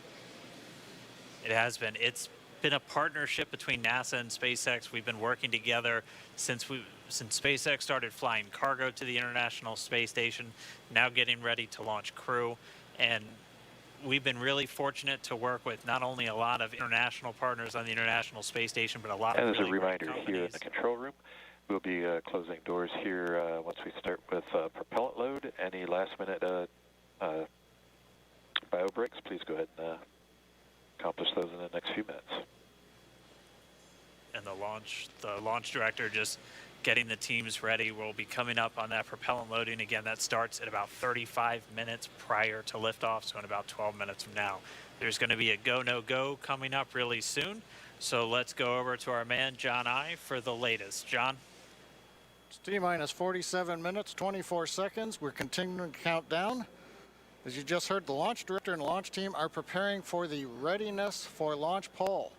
Speaker 11: It has been. It's been a partnership between NASA and SpaceX. We've been working together since SpaceX started flying cargo to the International Space Station, now getting ready to launch crew. And we've been really fortunate to work with not only a lot of international partners on the International Space Station, but a lot
Speaker 2: and
Speaker 11: of
Speaker 2: as
Speaker 11: really
Speaker 2: a reminder
Speaker 11: great
Speaker 2: here in the control room, we'll be closing doors here once we start with propellant load. Any last-minute bio breaks, please go ahead and accomplish those in the next few minutes.
Speaker 11: And the launch director just getting the teams ready. We'll be coming up on that propellant loading. Again, that starts at about 35 minutes prior to liftoff, so in about 12 minutes from now. There's going to be a go, no go coming up really soon. So let's go over to our man, John I, for the latest. John?
Speaker 12: It's T-minus 47 minutes, 24 seconds. We're continuing to count down. As you just heard, the launch director and launch team are preparing for the readiness for launch poll.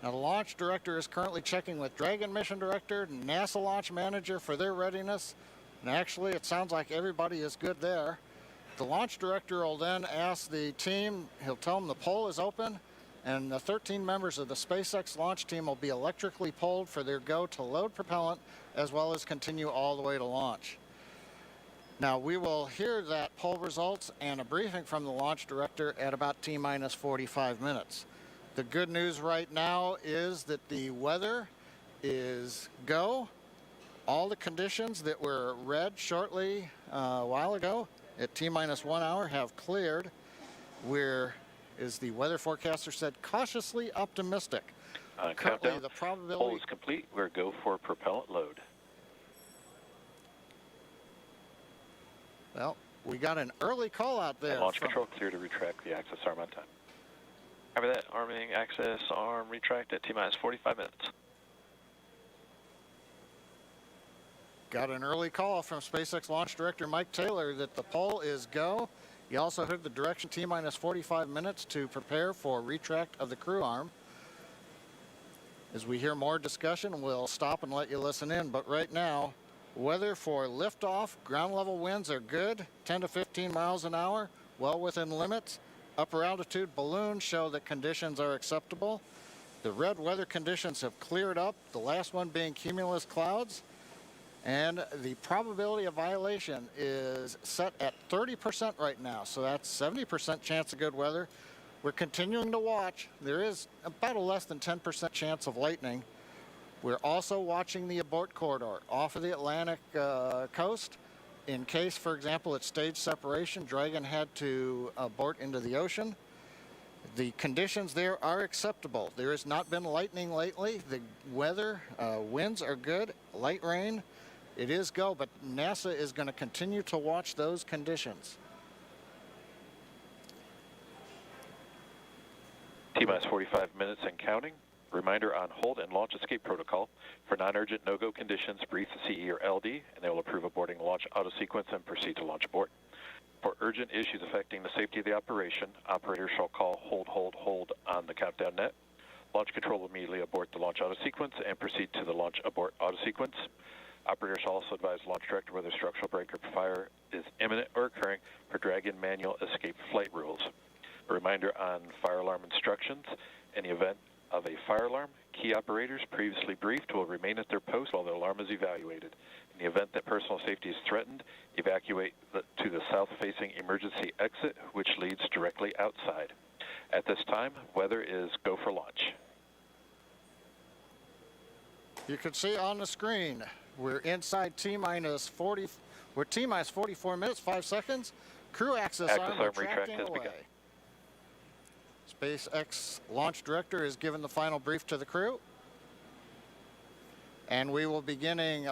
Speaker 12: Now, the launch director is currently checking with Dragon mission director, NASA launch manager for their readiness. And actually, it sounds like everybody is good there. The launch director will then ask the team, he'll tell them the poll is open, and the 13 members of the SpaceX launch team will be electrically polled for their go to load propellant, as well as continue all the way to launch. Now, we will hear that poll results and a briefing from the launch director at about T-minus 45 minutes. The good news right now is that the weather is go. All the conditions that were read shortly a while ago at T-minus 1 hour have cleared. We're, as the weather forecaster said, cautiously optimistic. Currently,
Speaker 2: Countdown.
Speaker 12: the probability...
Speaker 2: Poll is complete. We're go for propellant load.
Speaker 12: Well, we got an early call out there.
Speaker 2: And launch control clear to retract the access arm on time.
Speaker 13: Copy that. Arming access arm retract at T-minus 45 minutes.
Speaker 12: Got an early call from SpaceX launch director Mike Taylor that the poll is go. You also heard the direction T-minus 45 minutes to prepare for retract of the crew arm. As we hear more discussion, we'll stop and let you listen in. But right now, weather for liftoff, ground level winds are good, 10 to 15 miles an hour, well within limits. Upper altitude balloons show that conditions are acceptable. The red weather conditions have cleared up, the last one being cumulus clouds. And the probability of violation is set at 30% right now, so that's 70% chance of good weather. We're continuing to watch. There is about a less than 10% chance of lightning. We're also watching the abort corridor off of the Atlantic coast. In case, for example, at stage separation, Dragon had to abort into the ocean. The conditions there are acceptable. There has not been lightning lately. The weather, winds are good, light rain. It is go, but NASA is going to continue to watch those conditions.
Speaker 2: T-minus 45 minutes and counting. Reminder on hold and launch escape protocol. For non-urgent no-go conditions, brief the CE or LD, and they will approve aborting launch auto-sequence and proceed to launch abort. For urgent issues affecting the safety of the operation, operators shall call hold on the countdown net. Launch control will immediately abort the launch auto-sequence and proceed to the launch abort auto-sequence. Operators shall also advise launch director whether structural break or fire is imminent or occurring per Dragon manual escape flight rules. A reminder on fire alarm instructions. In the event of a fire alarm, key operators previously briefed will remain at their post while the alarm is evaluated. In the event that personal safety is threatened, evacuate to the south-facing emergency exit, which leads directly outside. At this time, weather is go for launch.
Speaker 12: You can see on the screen, we're inside T-minus 40, we're T-minus 44 minutes, 5 seconds. Crew access arm retracting away. SpaceX launch director is given the final brief to the crew. And we will be beginning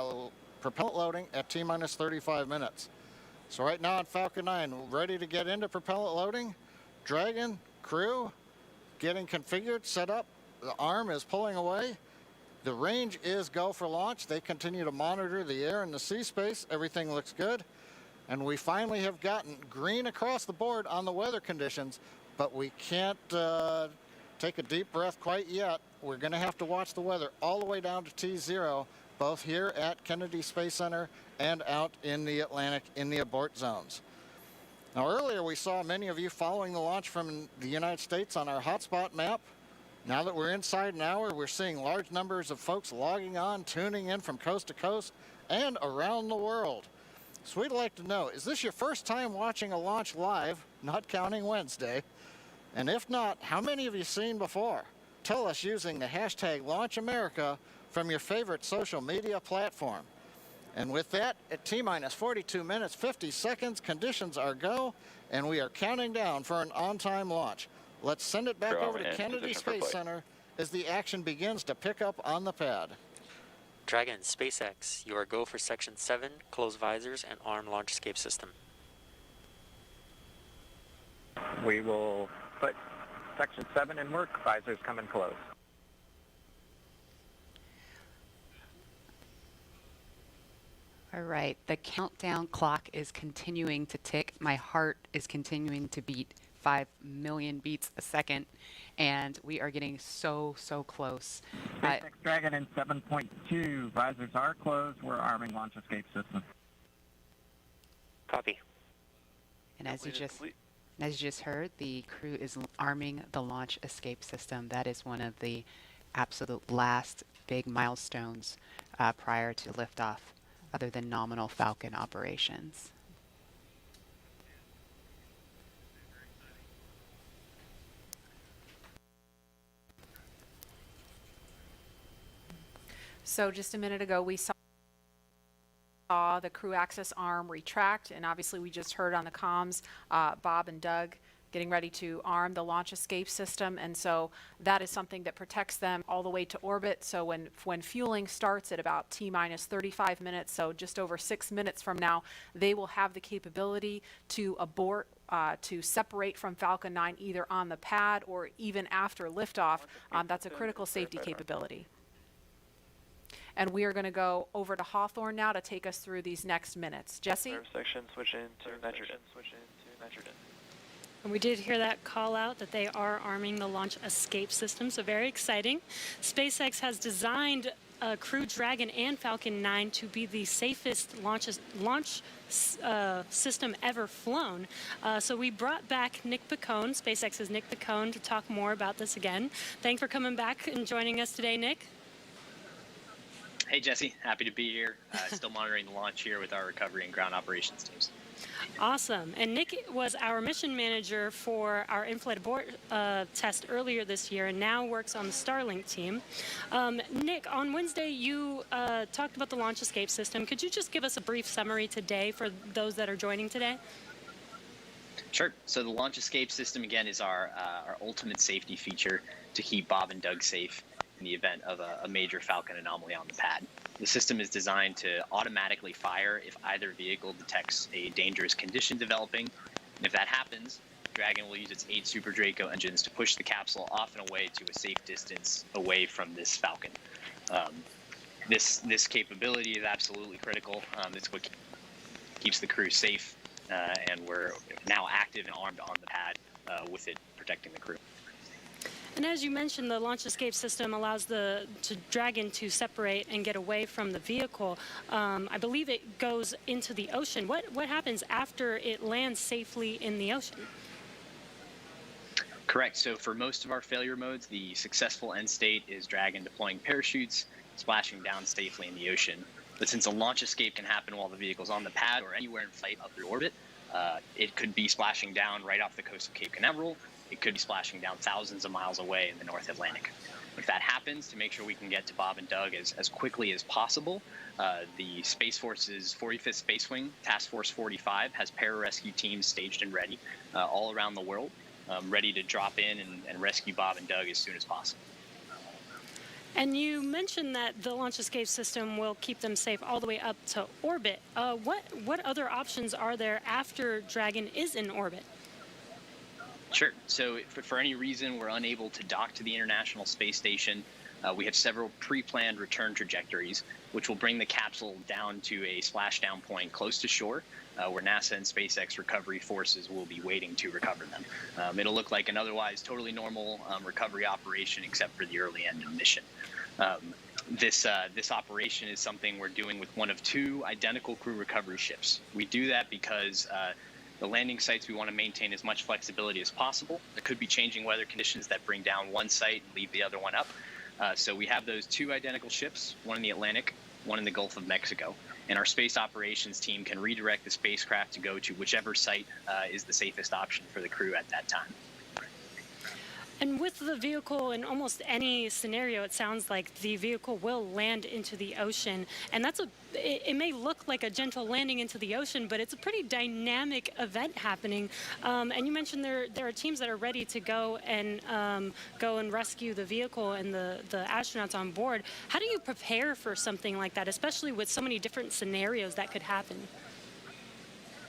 Speaker 12: propellant loading at T-minus 35 minutes. So right now on Falcon 9, ready to get into propellant loading. Dragon, crew, getting configured, set up. The arm is pulling away. The range is go for launch. They continue to monitor the air and the sea space. Everything looks good. And we finally have gotten green across the board on the weather conditions, but we can't take a deep breath quite yet. We're going to have to watch the weather all the way down to T0, both here at Kennedy Space Center and out in the Atlantic in the abort zones. Now earlier we saw many of you following the launch from the United States on our hotspot map. Now that we're inside an hour, we're seeing large numbers of folks logging on, tuning in from coast to coast and around the world. So we'd like to know, is this your first time watching a launch live, not counting Wednesday? And if not, how many have you seen before? Tell us using the hashtag LaunchAmerica from your favorite social media platform. And with that, at T-minus 42 minutes, 50 seconds, conditions are go, and we are counting down for an on-time launch. Let's send it back over to Kennedy Space Center as the action begins to pick up on the pad.
Speaker 8: Dragon, SpaceX, you are go for Section 7, close visors, and arm launch escape system.
Speaker 9: We will put Section 7 in work, visors come in close.
Speaker 4: All right, the countdown clock is continuing to tick. My heart is continuing to beat 5 million beats a second, and we are getting so close.
Speaker 9: SpaceX Dragon in 7.2, visors are closed. We're arming launch escape system.
Speaker 8: Copy.
Speaker 4: And as you just heard, the crew is arming the launch escape system. That is one of the absolute last big milestones prior to liftoff, other than nominal Falcon operations.
Speaker 3: So just a minute ago, we saw the crew access arm retract, and obviously we just heard on the comms Bob and Doug getting ready to arm the launch escape system, and so that is something that protects them all the way to orbit. So when fueling starts at about T-minus 35 minutes, so just over 6 minutes from now, they will have the capability to abort, to separate from Falcon 9 either on the pad or even after liftoff. That's a critical safety capability. And we are going to go over to Hawthorne now to take us through these next minutes. Jesse?
Speaker 13: Section, switch into nitrogen.
Speaker 21: And we did hear that call out that they are arming the launch escape system, so very exciting. SpaceX has designed Crew Dragon and Falcon 9 to be the safest launch system ever flown. So we brought back Nick Picone, SpaceX's Nick Picone, to talk more about this again. Thanks for coming back and joining us today, Nick.
Speaker 15: Hey, Jesse. Happy to be here. Still monitoring the launch here with our recovery and ground operations teams.
Speaker 21: Awesome. And Nick was our mission manager for our in-flight abort test earlier this year and now works on the Starlink team. Nick, on Wednesday, you talked about the launch escape system. Could you just give us a brief summary today for those that are joining today?
Speaker 15: Sure. So the launch escape system, again, is our ultimate safety feature to keep Bob and Doug safe in the event of a major Falcon anomaly on the pad. The system is designed to automatically fire if either vehicle detects a dangerous condition developing, and if that happens, Dragon will use its 8 Super Draco engines to push the capsule off and away to a safe distance away from this Falcon. This capability is absolutely critical. It's what keeps the crew safe, and we're now active and armed on the pad with it protecting the crew.
Speaker 21: And as you mentioned, the launch escape system allows the Dragon to separate and get away from the vehicle. I believe it goes into the ocean. What happens after it lands safely in the ocean?
Speaker 15: Correct. So for most of our failure modes, the successful end state is Dragon deploying parachutes, splashing down safely in the ocean. But since a launch escape can happen while the vehicle's on the pad or anywhere in flight up through orbit, it could be splashing down right off the coast of Cape Canaveral. It could be splashing down thousands of miles away in the North Atlantic. If that happens, to make sure we can get to Bob and Doug as quickly as possible, the Space Force's 45th Space Wing, Task Force 45, has pararescue teams staged and ready all around the world, ready to drop in and rescue Bob and Doug as soon as possible.
Speaker 21: And you mentioned that the launch escape system will keep them safe all the way up to orbit. What other options are there after Dragon is in orbit?
Speaker 15: Sure. So if for any reason we're unable to dock to the International Space Station, we have several pre-planned return trajectories, which will bring the capsule down to a splashdown point close to shore, where NASA and SpaceX recovery forces will be waiting to recover them. It'll look like an otherwise totally normal recovery operation, except for the early end of mission. This operation is something we're doing with one of two identical crew recovery ships. We do that because the landing sites, we want to maintain as much flexibility as possible. There could be changing weather conditions that bring down one site and leave the other one up. So we have those two identical ships, one in the Atlantic, one in the Gulf of Mexico. And our space operations team can redirect the spacecraft to go to whichever site is the safest option for the crew at that time.
Speaker 21: And with the vehicle, in almost any scenario, it sounds like the vehicle will land into the ocean. And it may look like a gentle landing into the ocean, but it's a pretty dynamic event happening. And you mentioned there are teams that are ready to go and rescue the vehicle and the astronauts on board. How do you prepare for something like that, especially with so many different scenarios that could happen?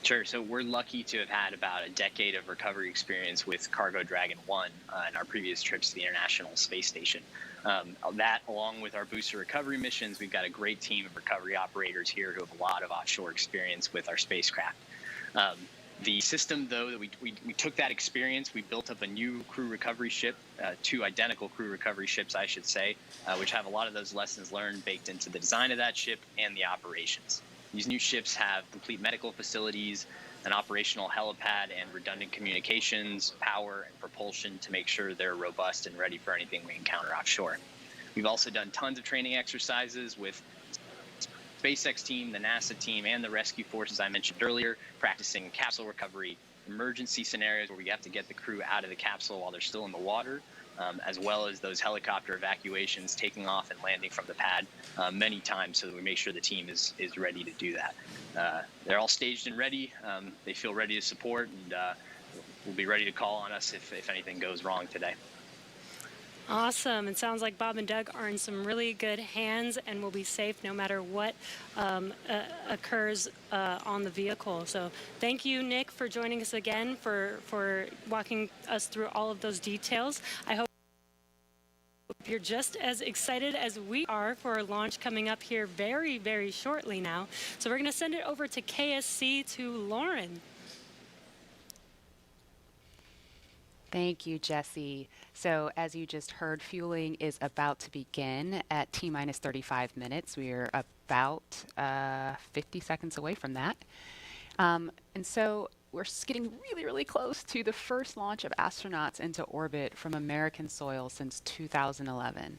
Speaker 15: Sure. So we're lucky to have had about a decade of recovery experience with Cargo Dragon 1 in our previous trips to the International Space Station. That, along with our booster recovery missions, we've got a great team of recovery operators here who have a lot of offshore experience with our spacecraft. The system, though, that we took that experience, we built up a new crew recovery ship, two identical crew recovery ships, I should say, which have a lot of those lessons learned baked into the design of that ship and the operations. These new ships have complete medical facilities, an operational helipad, and redundant communications, power, and propulsion to make sure they're robust and ready for anything we encounter offshore. We've also done tons of training exercises with SpaceX team, the NASA team, and the rescue forces I mentioned earlier, practicing capsule recovery, emergency scenarios where we have to get the crew out of the capsule while they're still in the water, as well as those helicopter evacuations, taking off and landing from the pad many times so that we make sure the team is ready to do that. They're all staged and ready. They feel ready to support, and will be ready to call on us if anything goes wrong today.
Speaker 21: Awesome. It sounds like Bob and Doug are in some really good hands and will be safe no matter what occurs on the vehicle. So thank you, Nick, for joining us again, for walking us through all of those details. I hope you're just as excited as we are for our launch coming up here very, very shortly now. So we're going to send it over to KSC to Lauren.
Speaker 4: Thank you, Jesse. So as you just heard, fueling is about to begin at T-minus 35 minutes. We are about 50 seconds away from that. And so we're getting really, really close to the first launch of astronauts into orbit from American soil since 2011.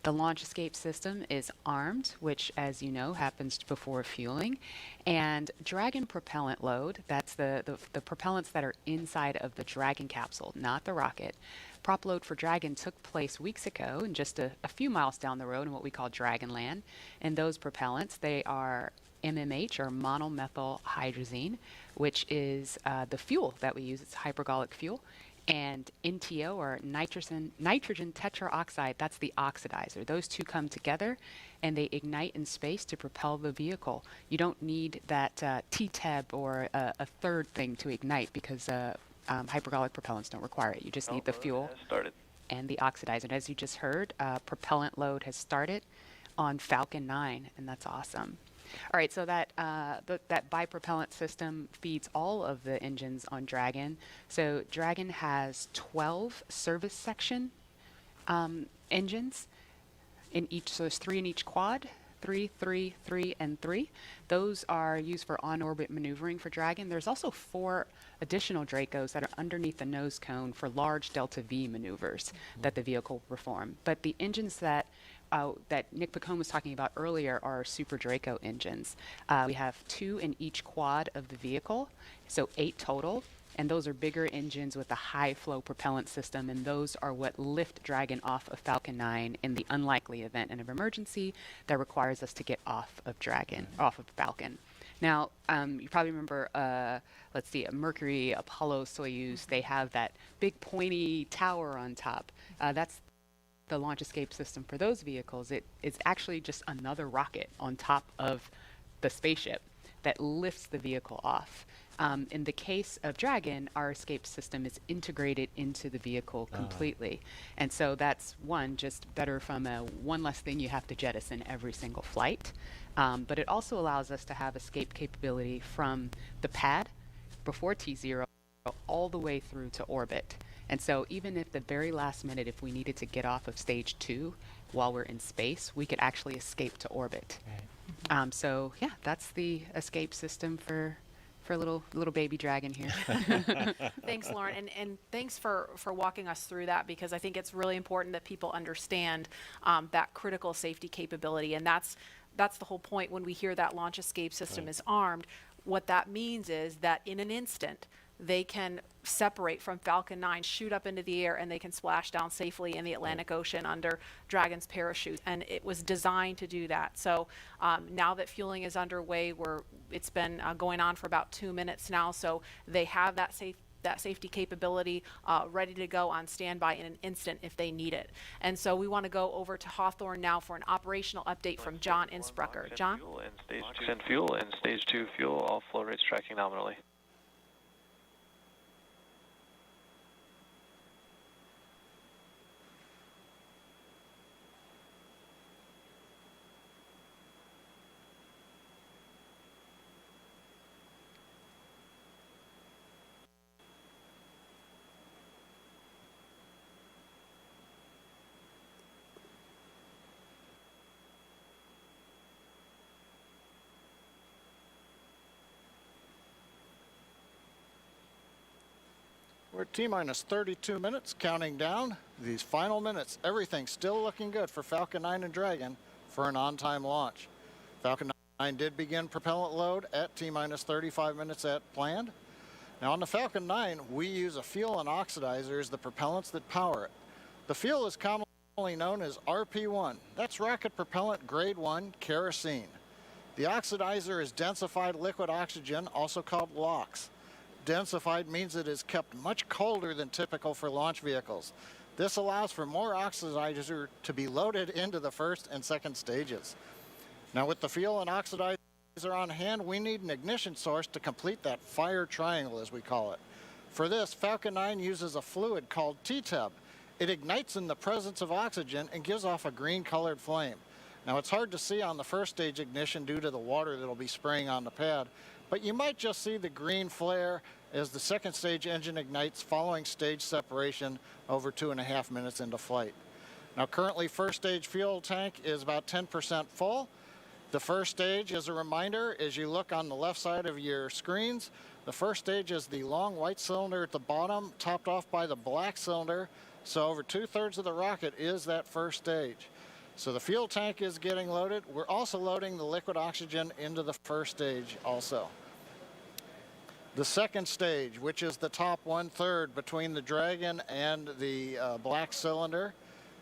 Speaker 4: The launch escape system is armed, which, as you know, happens before fueling. And Dragon propellant load, that's the propellants that are inside of the Dragon capsule, not the rocket. Prop load for Dragon took place weeks ago and just a few miles down the road in what we call Dragonland. And those propellants, they are MMH, or monomethyl hydrazine, which is the fuel that we use. It's hypergolic fuel. And NTO, or nitrogen tetraoxide, that's the oxidizer. Those two come together and they ignite in space to propel the vehicle. You don't need that TTEB or a third thing to ignite because hypergolic propellants don't require it. You just need the fuel and the oxidizer. And as you just heard, propellant load has started on Falcon 9, and that's awesome. All right, so that bipropellant system feeds all of the engines on Dragon. So Dragon has 12 service section engines in each, so there's 3 in each quad, 3, 3, 3, and 3. Those are used for on-orbit maneuvering for Dragon. There's also 4 additional Dracos that are underneath the nose cone for large Delta V maneuvers that the vehicle will perform. But the engines that Nick Pacone was talking about earlier are Super Draco engines. We have 2 in each quad of the vehicle, so 8 total, and those are bigger engines with a high flow propellant system, and those are what lift Dragon off of Falcon 9 in the unlikely event of emergency that requires us to get off of Falcon. Now, you probably remember, let's see, Mercury, Apollo, Soyuz, they have that big pointy tower on top. That's the launch escape system for those vehicles, it's actually just another rocket on top of the spaceship that lifts the vehicle off. In the case of Dragon, our escape system is integrated into the vehicle completely. And so that's just better from one less thing you have to jettison every single flight. But it also allows us to have escape capability from the pad before T0 all the way through to orbit. And so even if the very last minute, if we needed to get off of stage 2 while we're in space, we could actually escape to orbit. Right. So yeah, that's the escape system for little baby Dragon here.
Speaker 3: Thanks, Lauren, and thanks for walking us through that, because I think it's really important that people understand that critical safety capability, and that's the whole point when we hear that launch escape system is armed. What that means is that in an instant, they can separate from Falcon 9, shoot up into the air, and they can splash down safely in the Atlantic Ocean under Dragon's parachute. And it was designed to do that. So now that fueling is underway, it's been going on for about 2 minutes now. So they have that safety capability ready to go on standby in an instant if they need it. And so we want to go over to Hawthorne now for an operational update from John Innsbrucker. John?
Speaker 13: Send fuel and stage 2 fuel, all flow rates tracking nominally.
Speaker 12: We're at T-minus 32 minutes, counting down. These final minutes, everything's still looking good for Falcon 9 and Dragon for an on-time launch. Falcon 9 did begin propellant load at T-minus 35 minutes at planned. Now on the Falcon 9, we use a fuel and oxidizer as the propellants that power it. The fuel is commonly known as RP1. That's rocket propellant grade 1 kerosene. The oxidizer is densified liquid oxygen, also called LOX. Densified means it is kept much colder than typical for launch vehicles. This allows for more oxidizer to be loaded into the first and second stages. Now with the fuel and oxidizer on hand, we need an ignition source to complete that fire triangle, as we call it. For this, Falcon 9 uses a fluid called T-Teb. It ignites in the presence of oxygen and gives off a green-colored flame. Now it's hard to see on the first stage ignition due to the water that'll be spraying on the pad, but you might just see the green flare as the second stage engine ignites following stage separation over 2.5 minutes into flight. Now currently first stage fuel tank is about 10% full. The first stage, as a reminder, as you look on the left side of your screens, the first stage is the long white cylinder at the bottom, topped off by the black cylinder. So over 2/3 of the rocket is that first stage. So the fuel tank is getting loaded. We're also loading the liquid oxygen into the first stage also. The second stage, which is the top 1/3 between the Dragon and the black cylinder,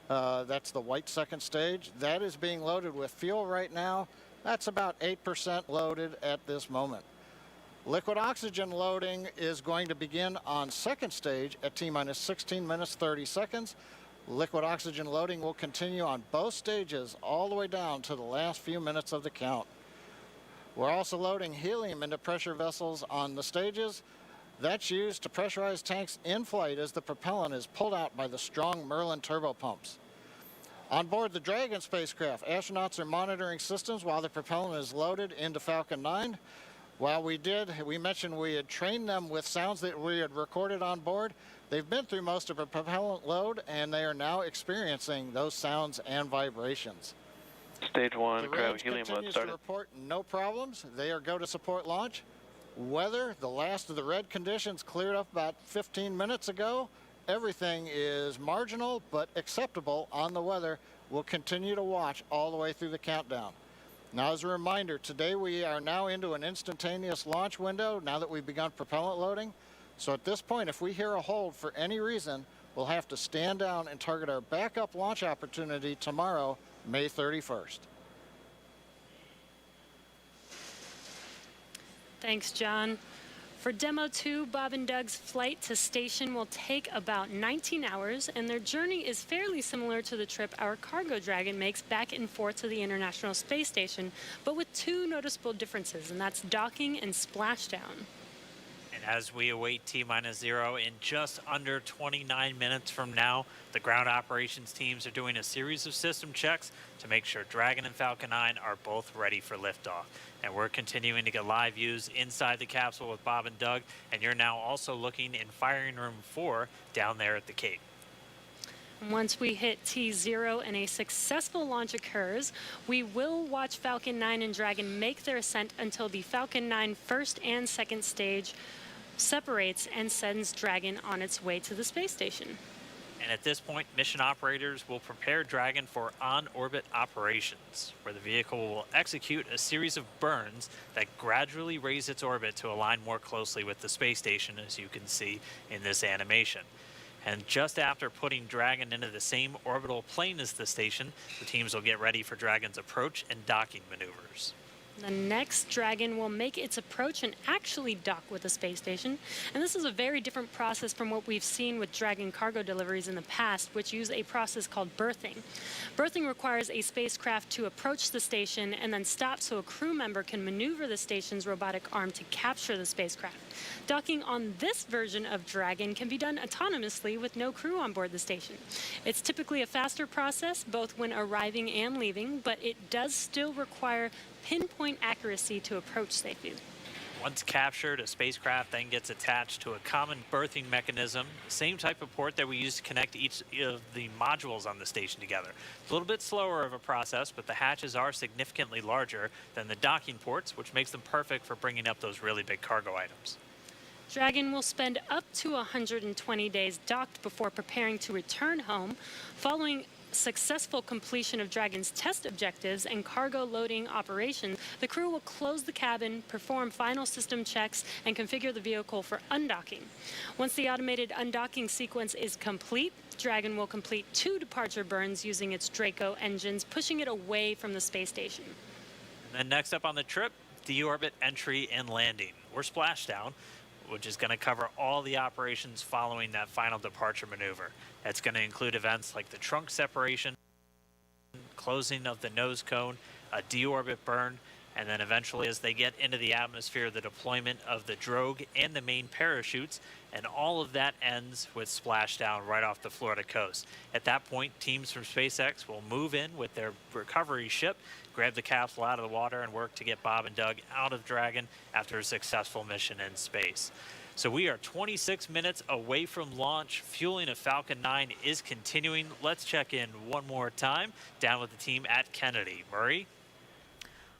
Speaker 12: that's the white second stage, that is being loaded with fuel right now. That's about 8% loaded at this moment. Liquid oxygen loading is going to begin on second stage at T-minus 16 minutes 30 seconds. Liquid oxygen loading will continue on both stages all the way down to the last few minutes of the count. We're also loading helium into pressure vessels on the stages. That's used to pressurize tanks in flight as the propellant is pulled out by the strong Merlin turbopumps. On board the Dragon spacecraft, astronauts are monitoring systems while the propellant is loaded into Falcon 9. While we mentioned we had trained them with sounds that we had recorded on board. They've been through most of a propellant load, and they are now experiencing those sounds and vibrations.
Speaker 13: Stage 1,
Speaker 12: the
Speaker 13: cryo
Speaker 12: range
Speaker 13: helium load
Speaker 12: continues
Speaker 13: started.
Speaker 12: to report no problems. They are go to support launch. Weather, the last of the red conditions cleared up about 15 minutes ago. Everything is marginal but acceptable on the weather. We'll continue to watch all the way through the countdown. Now, as a reminder, today we are now into an instantaneous launch window now that we've begun propellant loading. So at this point, if we hear a hold for any reason, we'll have to stand down and target our backup launch opportunity tomorrow, May 31st.
Speaker 21: Thanks, John. For Demo 2, Bob and Doug's flight to station will take about 19 hours, and their journey is fairly similar to the trip our Cargo Dragon makes back and forth to the International Space Station, but with two noticeable differences, and that's docking and splashdown.
Speaker 11: And as we await T-0 in just under 29 minutes from now, the ground operations teams are doing a series of system checks to make sure Dragon and Falcon 9 are both ready for liftoff. And we're continuing to get live views inside the capsule with Bob and Doug, and you're now also looking in firing room 4 down there at the Cape.
Speaker 21: Once we hit T0 and a successful launch occurs, we will watch Falcon 9 and Dragon make their ascent until the Falcon 9 first and second stage separates and sends Dragon on its way to the space station.
Speaker 11: And at this point, mission operators will prepare Dragon for on-orbit operations, where the vehicle will execute a series of burns that gradually raise its orbit to align more closely with the space station, as you can see in this animation. And just after putting Dragon into the same orbital plane as the station, the teams will get ready for Dragon's approach and docking maneuvers.
Speaker 21: The next Dragon will make its approach and actually dock with the space station. And this is a very different process from what we've seen with Dragon cargo deliveries in the past, which use a process called berthing. Berthing requires a spacecraft to approach the station and then stop so a crew member can maneuver the station's robotic arm to capture the spacecraft. Docking on this version of Dragon can be done autonomously with no crew on board the station. It's typically a faster process, both when arriving and leaving, but it does still require pinpoint accuracy to approach safely.
Speaker 11: Once captured, a spacecraft then gets attached to a common berthing mechanism, same type of port that we use to connect each of the modules on the station together. It's a little bit slower of a process, but the hatches are significantly larger than the docking ports, which makes them perfect for bringing up those really big cargo items.
Speaker 21: Dragon will spend up to 120 days docked before preparing to return home. Following successful completion of Dragon's test objectives and cargo loading operations, the crew will close the cabin, perform final system checks, and configure the vehicle for undocking. Once the automated undocking sequence is complete, Dragon will complete 2 departure burns using its Draco engines, pushing it away from the space station.
Speaker 11: And then next up on the trip, deorbit entry and landing, or splashdown, which is going to cover all the operations following that final departure maneuver. That's going to include events like the trunk separation, closing of the nose cone, a deorbit burn, and then eventually as they get into the atmosphere, the deployment of the drogue and the main parachutes, and all of that ends with splashdown right off the Florida coast. At that point, teams from SpaceX will move in with their recovery ship, grab the capsule out of the water, and work to get Bob and Doug out of Dragon after a successful mission in space. So we are 26 minutes away from launch. Fueling of Falcon 9 is continuing. Let's check in one more time down with the team at Kennedy. Murray?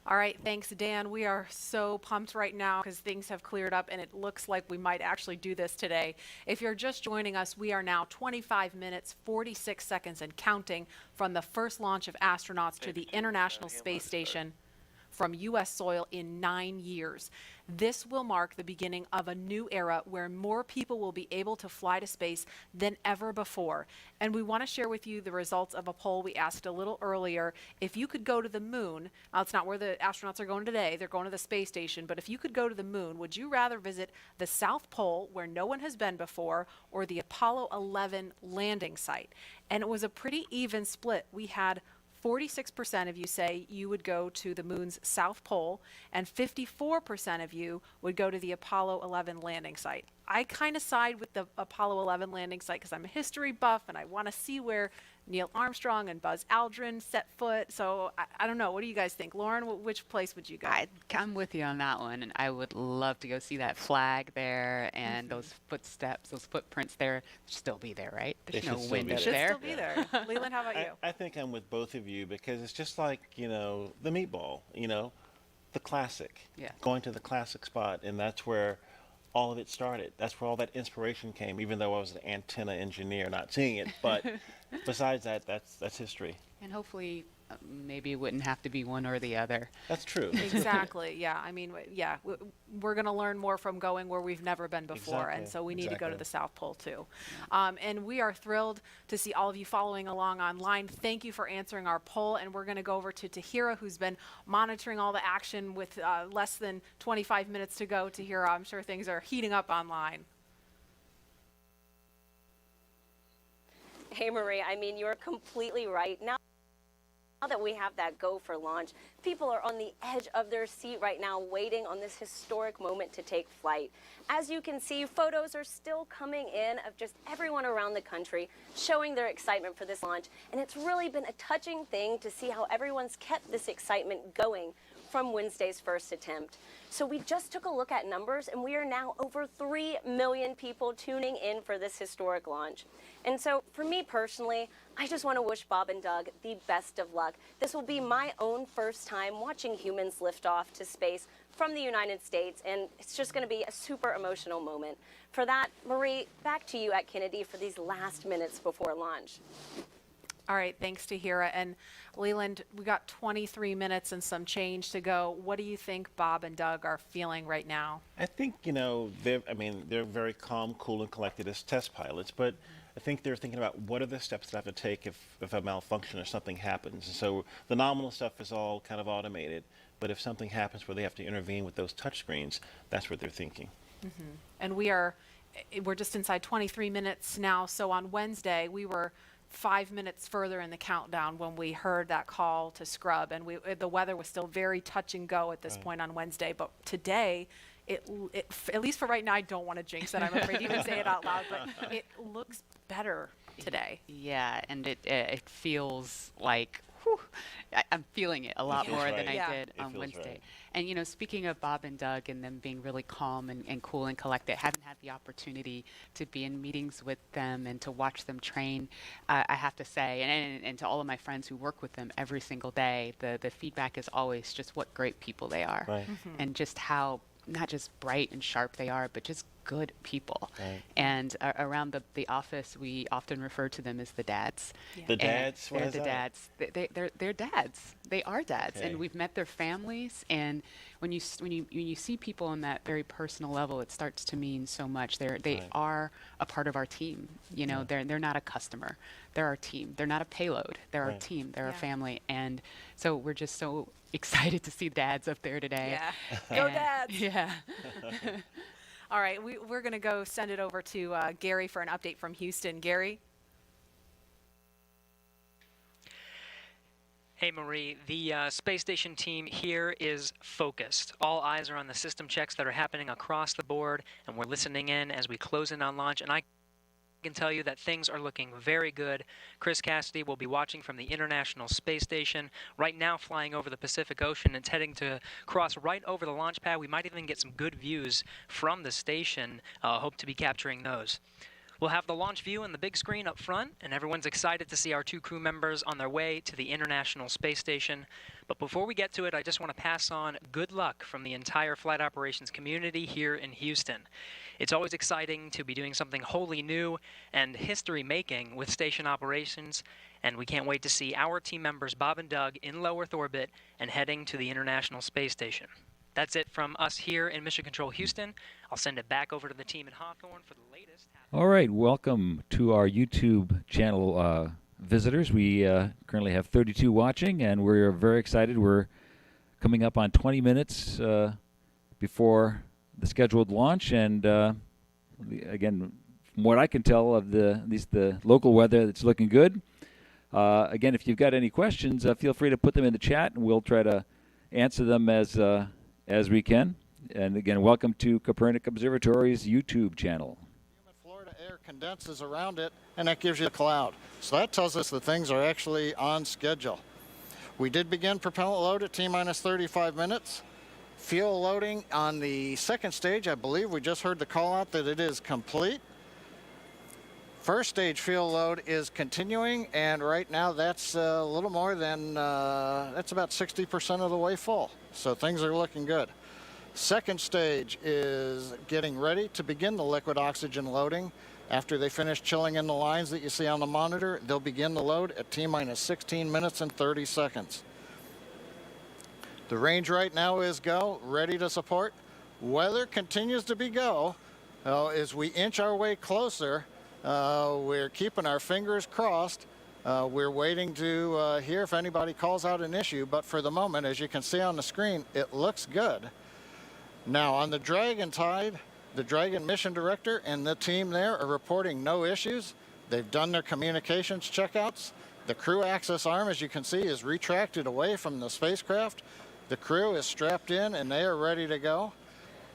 Speaker 3: All right, thanks, Dan. We are so pumped right now because things have cleared up and it looks like we might actually do this today. If you're just joining us, we are now 25 minutes, 46 seconds and counting from the first launch of astronauts to the International Space Station from U.S. soil in 9 years. This will mark the beginning of a new era where more people will be able to fly to space than ever before. And we want to share with you the results of a poll we asked a little earlier. If you could go to the moon, now it's not where the astronauts are going today, they're going to the space station, but if you could go to the moon, would you rather visit the South Pole where no one has been before or the Apollo 11 landing site? And it was a pretty even split. We had 46% of you say you would go to the moon's south pole, and 54% of you would go to the Apollo 11 landing site. I kind of side with the Apollo 11 landing site because I'm a history buff and I want to see where Neil Armstrong and Buzz Aldrin set foot. So I don't know. What do you guys think? Lauren, which place would you go?
Speaker 4: I'm with you on that one, and I would love to go see that flag there and those footsteps, those footprints there. Still be there, right? There's no wind up there.
Speaker 3: Should still be there. Leland, how about you?
Speaker 7: I think I'm with both of you because it's just like, the meatball, the classic.
Speaker 4: Yeah.
Speaker 7: Going to the classic spot, and that's where all of it started. That's where all that inspiration came, even though I was an antenna engineer not seeing it. But besides that, that's history.
Speaker 4: And hopefully maybe it wouldn't have to be one or the other.
Speaker 7: That's true.
Speaker 3: Exactly. Yeah. I mean, yeah, we're going to learn more from going where we've never been before, and
Speaker 7: Exactly.
Speaker 3: so we need to go to
Speaker 7: Exactly.
Speaker 3: the South Pole too. And we are thrilled to see all of you following along online. Thank you for answering our poll, and we're going to go over to Tahira, who's been monitoring all the action with less than 25 minutes to go. Tahira, I'm sure things are heating up online.
Speaker 16: Hey, Marie, I mean, you're completely right. Now that we have that go for launch, people are on the edge of their seat right now waiting on this historic moment to take flight. As you can see, photos are still coming in of just everyone around the country showing their excitement for this launch. And it's really been a touching thing to see how everyone's kept this excitement going from Wednesday's first attempt. So we just took a look at numbers, and we are now over 3 million people tuning in for this historic launch. And so for me personally, I just want to wish Bob and Doug the best of luck. This will be my own first time watching humans lift off to space from the United States, and it's just going to be a super emotional moment. For that, Marie, back to you at Kennedy for these last minutes before launch.
Speaker 3: All right, thanks, Tahira. And Leland, we got 23 minutes and some change to go. What do you think Bob and Doug are feeling right now?
Speaker 7: I think, they're very calm, cool, and collected as test pilots, but I think they're thinking about what are the steps that I have to take if a malfunction or something happens. And so the nominal stuff is all kind of automated, but if something happens where they have to intervene with those touch screens, that's what they're thinking.
Speaker 3: Mm-hmm. And we're just inside 23 minutes now. So on Wednesday, we were 5 minutes further in the countdown when we heard that call to scrub, and the weather was still very touch and go at this point on Wednesday. But today, at least for right now, I don't want to jinx it. I'm afraid to even say it out loud, but it looks better today.
Speaker 4: Yeah, and it feels like I'm feeling it a lot more than I did on Wednesday. Right. And speaking of Bob and Doug and them being really calm and cool and collected, having had the opportunity to be in meetings with them and to watch them train, I have to say, and to all of my friends who work with them every single day, the feedback is always just what great people they are, and just how not just bright and sharp they are, but just good people. Right. And around the office, we often refer to them as the dads.
Speaker 7: Yeah. The dads?
Speaker 4: They're the dads. They're dads. They are dads, and we've met their families. And when you see people on that very personal level, it starts to mean so much. They are a part of our team. They're not a customer. They're our team. They're not a payload. They're our team. They're a family. And so we're just so excited to see dads up there today.
Speaker 3: Yeah. Go dads.
Speaker 4: Yeah.
Speaker 3: All right, we're going to go send it over to Gary for an update from Houston. Gary?
Speaker 17: Hey, Marie. The space station team here is focused. All eyes are on the system checks that are happening across the board, and we're listening in as we close in on launch. And I can tell you that things are looking very good. Chris Cassidy will be watching from the International Space Station, right now flying over the Pacific Ocean. It's heading to cross right over the launch pad. We might even get some good views from the station. Hope to be capturing those. We'll have the launch view on the big screen up front, and everyone's excited to see our 2 crew members on their way to the International Space Station. But before we get to it, I just want to pass on good luck from the entire flight operations community here in Houston. It's always exciting to be doing something wholly new and history-making with station operations, and we can't wait to see our team members Bob and Doug in low Earth orbit and heading to the International Space Station. That's it from us here in Mission Control Houston. I'll send it back over to the team in Hawthorne for the latest.
Speaker 6: All right, welcome to our YouTube channel visitors. We currently have 32 watching, and we're very excited. We're coming up on 20 minutes before the scheduled launch, and again, from what I can tell of at least the local weather, it's looking good. Again, if you've got any questions, feel free to put them in the chat, and we'll try to answer them as we can. And again, welcome to Kopernik Observatory's YouTube channel.
Speaker 12: Florida air condenses around it, and that gives you a cloud. So that tells us that things are actually on schedule. We did begin propellant load at T-minus 35 minutes. Fuel loading on the second stage, I believe we just heard the call out that it is complete. First stage fuel load is continuing, and right now that's a little more than, that's about 60% of the way full. So things are looking good. Second stage is getting ready to begin the liquid oxygen loading. After they finish chilling in the lines that you see on the monitor, they'll begin the load at T-minus 16 minutes and 30 seconds. The range right now is go, ready to support. Weather continues to be go. As we inch our way closer, we're keeping our fingers crossed. We're waiting to hear if anybody calls out an issue, but for the moment, as you can see on the screen, it looks good. Now on the Dragon side, the Dragon mission director and the team there are reporting no issues. They've done their communications checkouts. The crew access arm, as you can see, is retracted away from the spacecraft. The crew is strapped in and they are ready to go.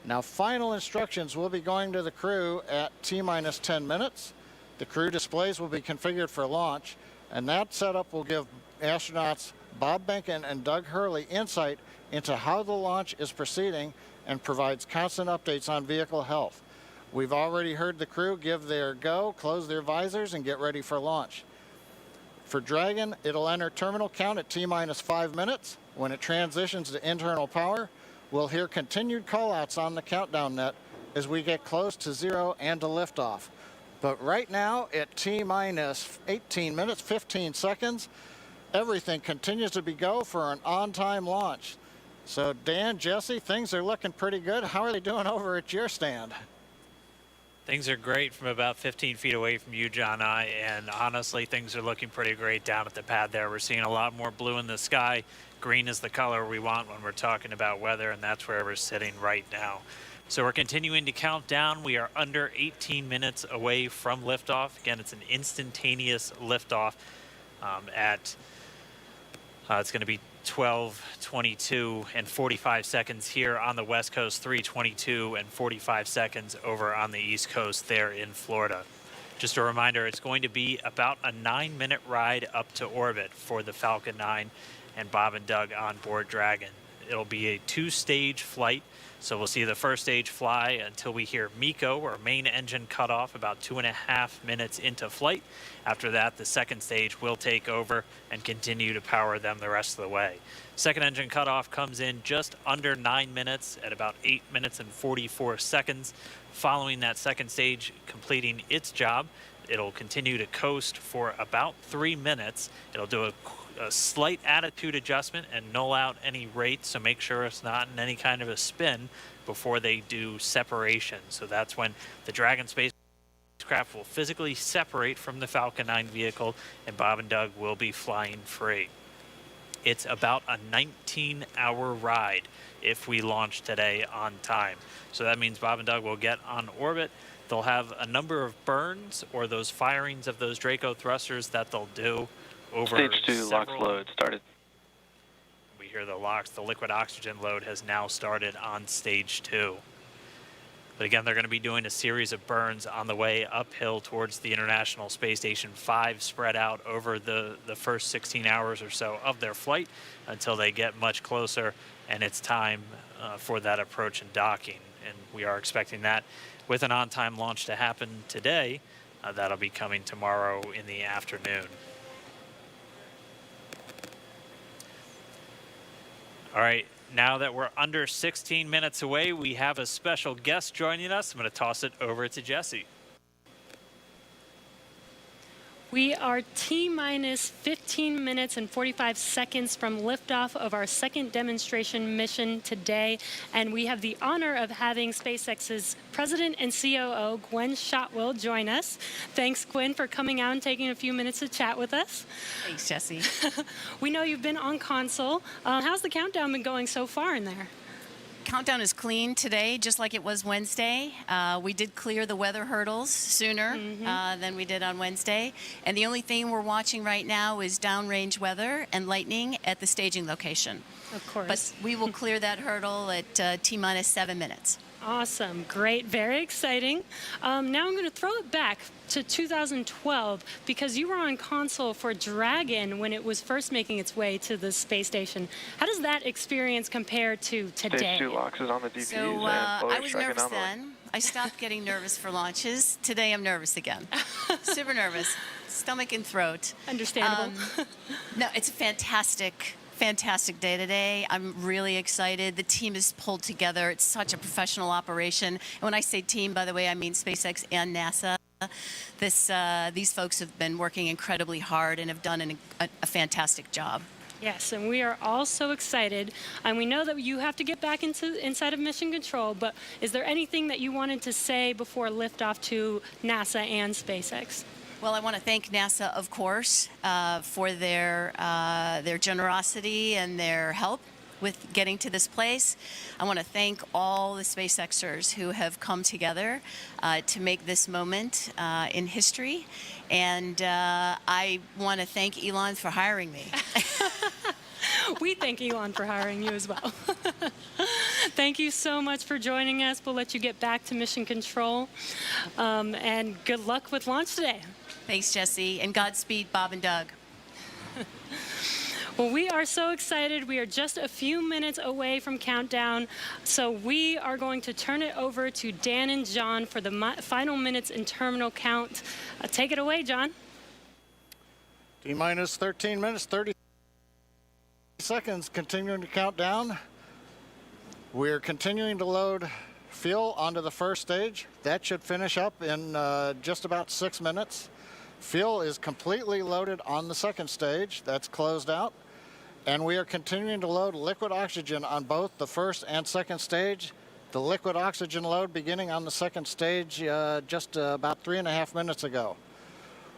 Speaker 12: Now final instructions will be going to the crew at T-minus 10 minutes. The crew displays will be configured for launch, and that setup will give astronauts Bob Behnken and Doug Hurley insight into how the launch is proceeding and provides constant updates on vehicle health. We've already heard the crew give their go, close their visors, and get ready for launch. For Dragon, it'll enter terminal count at T-minus 5 minutes. When it transitions to internal power, we'll hear continued callouts on the countdown net as we get close to 0 and to liftoff. But right now, at T-minus 18 minutes, 15 seconds, everything continues to be go for an on-time launch. So Dan, Jesse, things are looking pretty good. How are they doing over at your stand?
Speaker 11: Things are great from about 15 feet away from you, John, and honestly, things are looking pretty great down at the pad there. We're seeing a lot more blue in the sky. Green is the color we want when we're talking about weather, and that's where we're sitting right now. So we're continuing to count down. We are under 18 minutes away from liftoff. Again, it's an instantaneous liftoff it's going to be 12:22 and 45 seconds here on the West Coast, 3:22 and 45 seconds over on the East Coast there in Florida. Just a reminder, it's going to be about a 9-minute ride up to orbit for the Falcon 9 and Bob and Doug on board Dragon. It'll be a 2-stage flight, so we'll see the first stage fly until we hear MECO, or main engine cutoff, about 2.5 minutes into flight. After that, the second stage will take over and continue to power them the rest of the way. Second engine cutoff comes in just under 9 minutes at about 8 minutes and 44 seconds. Following that second stage completing its job, it'll continue to coast for about 3 minutes. It'll do a slight attitude adjustment and null out any rate, so make sure it's not in any kind of a spin before they do separation. So that's when the Dragon spacecraft will physically separate from the Falcon 9 vehicle and Bob and Doug will be flying free. It's about a 19-hour ride if we launch today on time. So that means Bob and Doug will get on orbit. They'll have a number of burns, or those firings of those Draco thrusters that they'll do over
Speaker 13: Stage 2 LOX load started.
Speaker 11: We hear the LOX, the liquid oxygen load has now started on stage 2. But again, they're going to be doing a series of burns on the way uphill towards the International Space Station 5, spread out over the first 16 hours or so of their flight until they get much closer and it's time for that approach and docking. And we are expecting that with an on-time launch to happen today. That'll be coming tomorrow in the afternoon. All right, now that we're under 16 minutes away, we have a special guest joining us. I'm going to toss it over to Jesse.
Speaker 21: We are T-minus 15 minutes and 45 seconds from liftoff of our second demonstration mission today, and we have the honor of having SpaceX's President and COO, Gwen Shotwell, join us. Thanks, Gwen, for coming out and taking a few minutes to chat with us.
Speaker 18: Thanks, Jesse.
Speaker 21: We know you've been on console. How's the countdown been going so far in there?
Speaker 18: Countdown is clean today, just like it was Wednesday. We did clear the weather hurdles sooner than we did on Wednesday. And the only thing we're watching right now is downrange weather and lightning at the staging location.
Speaker 21: Of course.
Speaker 18: But we will clear that hurdle at T-minus 7 minutes.
Speaker 21: Awesome. Great. Very exciting. Now I'm going to throw it back to 2012 because you were on console for Dragon when it was first making its way to the space station. How does that experience compare to today?
Speaker 13: Stage 2 LOX is on the DPUs.
Speaker 18: So I was nervous then. I stopped getting nervous for launches. Today I'm nervous again. Super nervous. Stomach and throat.
Speaker 21: Understandable.
Speaker 18: No, it's a fantastic fantastic day today. I'm really excited. The team is pulled together. It's such a professional operation. And when I say team, by the way, I mean SpaceX and NASA. These folks have been working incredibly hard and have done a fantastic job.
Speaker 21: Yes, and we are all so excited. And we know that you have to get back inside of mission control, but is there anything that you wanted to say before liftoff to NASA and SpaceX?
Speaker 18: Well, I want to thank NASA, of course, for their generosity and their help with getting to this place. I want to thank all the SpaceXers who have come together to make this moment in history. And I want to thank Elon for hiring me.
Speaker 21: We thank Elon for hiring you as well. Thank you so much for joining us. We'll let you get back to mission control. And good luck with launch today.
Speaker 18: Thanks, Jesse. And Godspeed, Bob and Doug.
Speaker 21: Well, we are so excited. We are just a few minutes away from countdown. So we are going to turn it over to Dan and John for the final minutes in terminal count. Take it away, John.
Speaker 12: T-minus 13 minutes, 30 seconds, continuing to count down. We're continuing to load fuel onto the first stage. That should finish up in just about 6 minutes. Fuel is completely loaded on the second stage. That's closed out. And we are continuing to load liquid oxygen on both the first and second stage. The liquid oxygen load beginning on the second stage just about 3.5 minutes ago.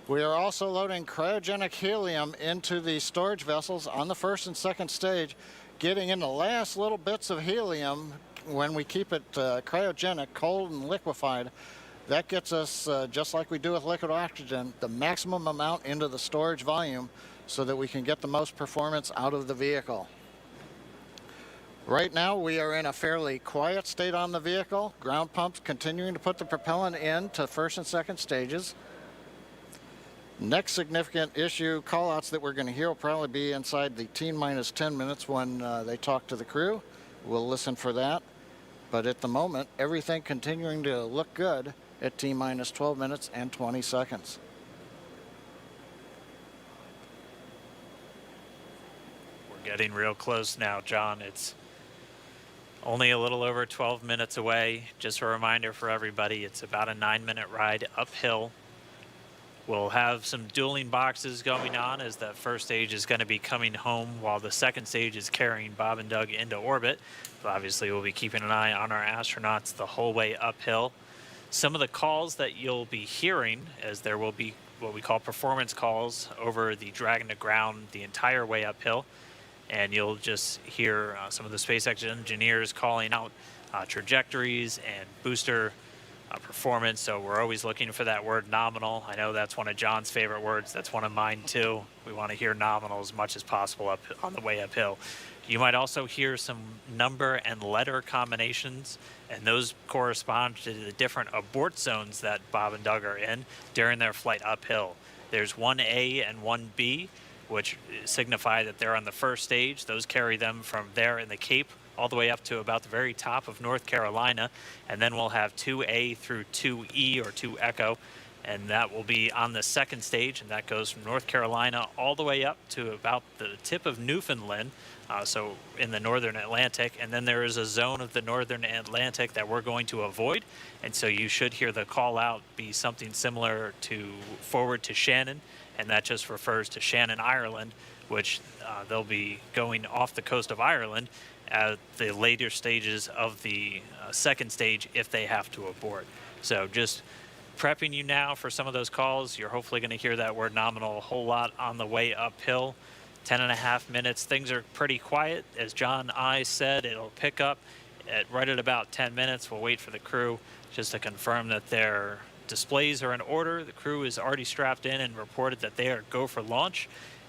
Speaker 12: We are also loading cryogenic helium into the storage vessels on the first and second stage, getting in the last little bits of helium when we keep it cryogenic, cold and liquefied. That gets us, just like we do with liquid oxygen, the maximum amount into the storage volume so that we can get the most performance out of the vehicle. Right now, we are in a fairly quiet state on the vehicle. Ground pumps continuing to put the propellant in to first and second stages. Next significant issue callouts that we're going to hear will probably be inside the T-minus 10 minutes when they talk to the crew. We'll listen for that. But at the moment, everything continuing to look good at T-minus 12 minutes and 20 seconds.
Speaker 11: We're getting real close now, John. It's only a little over 12 minutes away. Just a reminder for everybody, it's about a 9-minute ride uphill. We'll have some dueling boxes going on as that first stage is going to be coming home while the second stage is carrying Bob and Doug into orbit. But obviously, we'll be keeping an eye on our astronauts the whole way uphill. Some of the calls that you'll be hearing, as there will be what we call performance calls over the Dragon to ground the entire way uphill. And you'll just hear some of the SpaceX engineers calling out trajectories and booster performance. So we're always looking for that word nominal. I know that's one of John's favorite words. That's one of mine too. We want to hear nominal as much as possible up on the way uphill. You might also hear some number and letter combinations, and those correspond to the different abort zones that Bob and Doug are in during their flight uphill. There's 1A and 1B, which signify that they're on the first stage. Those carry them from there in the Cape all the way up to about the very top of North Carolina. And then we'll have 2A through 2E or 2 Echo, and that will be on the second stage, and that goes from North Carolina all the way up to about the tip of Newfoundland, so in the northern Atlantic. And then there is a zone of the northern Atlantic that we're going to avoid, and so you should hear the call out be something similar to forward to Shannon, and that just refers to Shannon, Ireland, which they'll be going off the coast of Ireland at the later stages of the second stage if they have to abort. So just prepping you now for some of those calls. You're hopefully going to hear that word nominal a whole lot on the way uphill. 10.5 minutes. Things are pretty quiet. As John I said, it'll pick up right at about 10 minutes. We'll wait for the crew just to confirm that their displays are in order. The crew is already strapped in and reported that they are go for launch.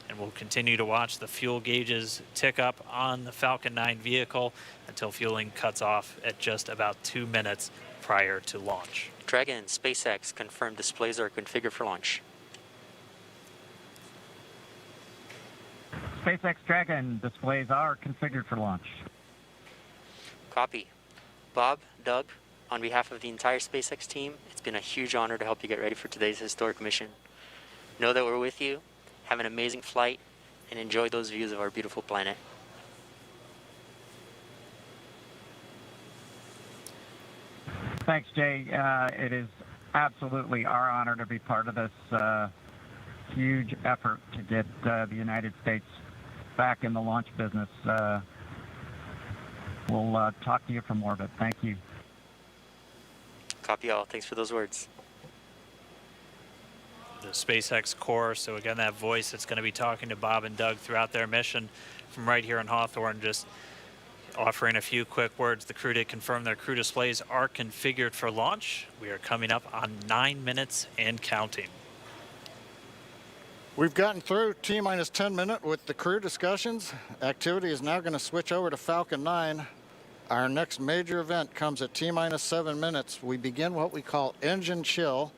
Speaker 11: And we'll continue to watch the fuel gauges tick up on the Falcon 9 vehicle until fueling cuts off at just about 2 minutes prior to launch.
Speaker 8: Dragon and SpaceX confirmed displays are configured for launch.
Speaker 9: SpaceX Dragon displays are configured for launch.
Speaker 8: Copy. Bob, Doug, on behalf of the entire SpaceX team, it's been a huge honor to help you get ready for today's historic mission. Know that we're with you. Have an amazing flight, and enjoy those views of our beautiful planet.
Speaker 9: Thanks, Jay. It is absolutely our honor to be part of this huge effort to get the United States back in the launch business. We'll talk to you from orbit. Thank you.
Speaker 8: Copy all. Thanks for those words.
Speaker 11: The SpaceX core, so again, that voice that's going to be talking to Bob and Doug throughout their mission from right here in Hawthorne, just offering a few quick words. The crew did confirm their crew displays are configured for launch. We are coming up on 9 minutes and counting.
Speaker 12: We've gotten through T-minus 10 minute with the crew discussions. Activity is now going to switch over to Falcon 9. Our next major event comes at T-minus 7 minutes. We begin what we call engine chill.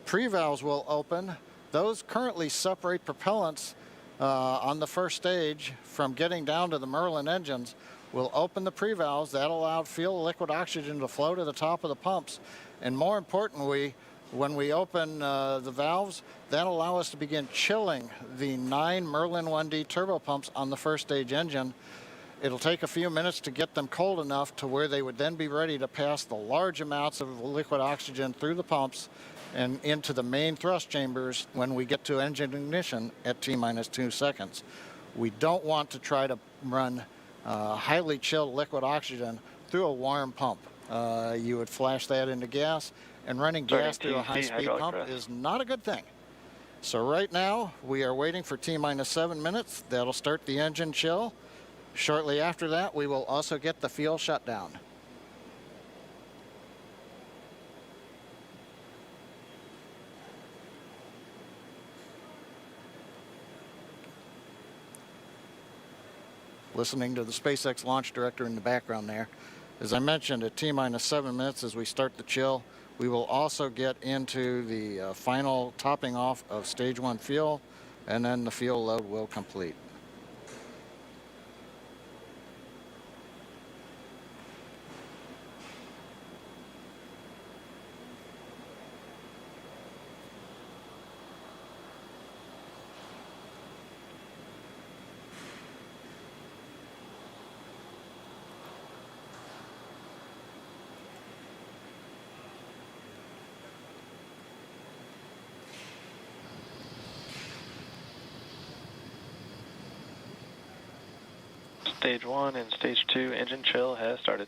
Speaker 12: Pre-valves will open. Those currently separate propellants on the first stage from getting down to the Merlin engines. We'll open the pre-valves. That'll allow fuel liquid oxygen to flow to the top of the pumps. And more importantly, when we open the valves, that'll allow us to begin chilling the 9 Merlin 1D turbopumps on the first stage engine. It'll take a few minutes to get them cold enough to where they would then be ready to pass the large amounts of liquid oxygen through the pumps and into the main thrust chambers when we get to engine ignition at T-minus 2 seconds. We don't want to try to run highly chilled liquid oxygen through a warm pump. You would flash that into gas, and running gas through a high-speed pump is not a good thing. So right now, we are waiting for T-minus 7 minutes. That'll start the engine chill. Shortly after that, we will also get the fuel shutdown. Listening to the SpaceX launch director in the background there. As I mentioned, at T-minus 7 minutes as we start the chill, we will also get into the final topping off of stage 1 fuel, and then the fuel load will complete.
Speaker 13: Stage 1 and Stage 2 engine chill has started.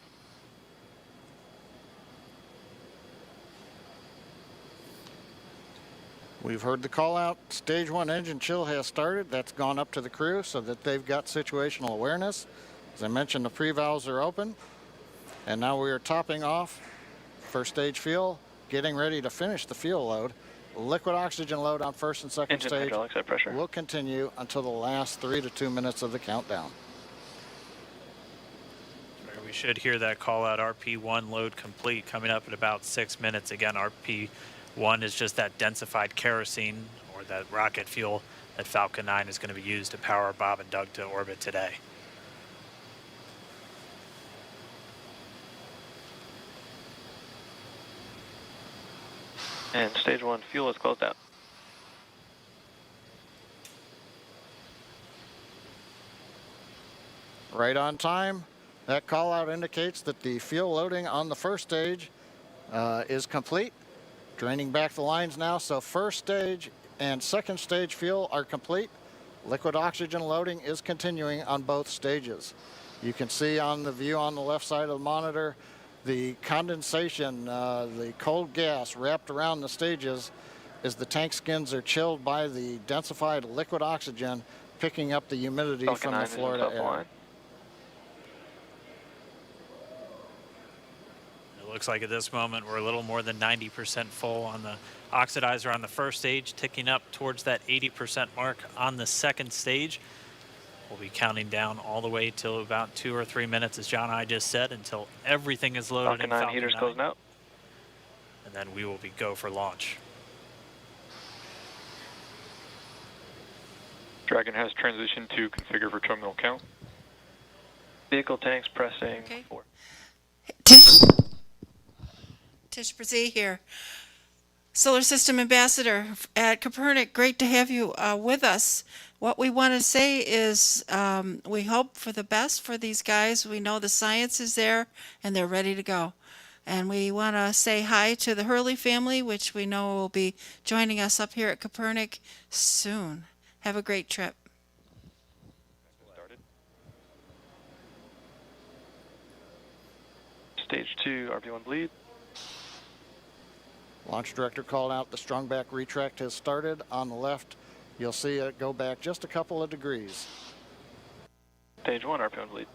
Speaker 12: We've heard the call out. Stage 1 engine chill has started. That's gone up to the crew so that they've got situational awareness. As I mentioned, the pre-valves are open. And now we are topping off first stage fuel, getting ready to finish the fuel load. Liquid oxygen load on first and second
Speaker 13: Engine
Speaker 12: stage
Speaker 13: hydraulics at pressure
Speaker 12: will continue until the last 3 to 2 minutes of the countdown.
Speaker 11: We should hear that call out RP1 load complete coming up in about 6 minutes. Again, RP1 is just that densified kerosene or that rocket fuel that Falcon 9 is going to be used to power Bob and Doug to orbit today.
Speaker 13: and Stage 1 fuel is closed out.
Speaker 12: Right on time. That call out indicates that the fuel loading on the first stage is complete. Draining back the lines now, so first stage and second stage fuel are complete. Liquid oxygen loading is continuing on both stages. You can see on the view on the left side of the monitor the condensation, the cold gas wrapped around the stages as the tank skins are chilled by the densified liquid oxygen picking up the humidity
Speaker 13: Falcon
Speaker 12: from the Florida air.
Speaker 11: It looks like at this moment we're a little more than 90% full on the oxidizer on the first stage, ticking up towards that 80% mark on the second stage. We'll be counting down all the way till about 2 or 3 minutes, as John and I just said, until everything is loaded
Speaker 13: Falcon
Speaker 11: in
Speaker 13: 9
Speaker 11: Falcon
Speaker 13: heaters
Speaker 11: 9.
Speaker 13: closing out.
Speaker 11: And then we will be go for launch.
Speaker 5: Dragon has transitioned to configure for terminal count.
Speaker 13: Vehicle tanks pressing
Speaker 19: Okay.
Speaker 13: 4.
Speaker 19: Tish Brzee here. Solar System Ambassador at Kopernik, great to have you with us. what we want to say is we hope for the best for these guys. We know the science is there and they're ready to go. And we want to say hi to the Hurley family, which we know will be joining us up here at Kopernik soon. Have a great trip.
Speaker 2: Started. Stage 2, RP1 bleed.
Speaker 12: Launch director called out the strong back retract has started. On the left, you'll see it go back just a couple of degrees.
Speaker 13: Stage 1, RP1 bleed.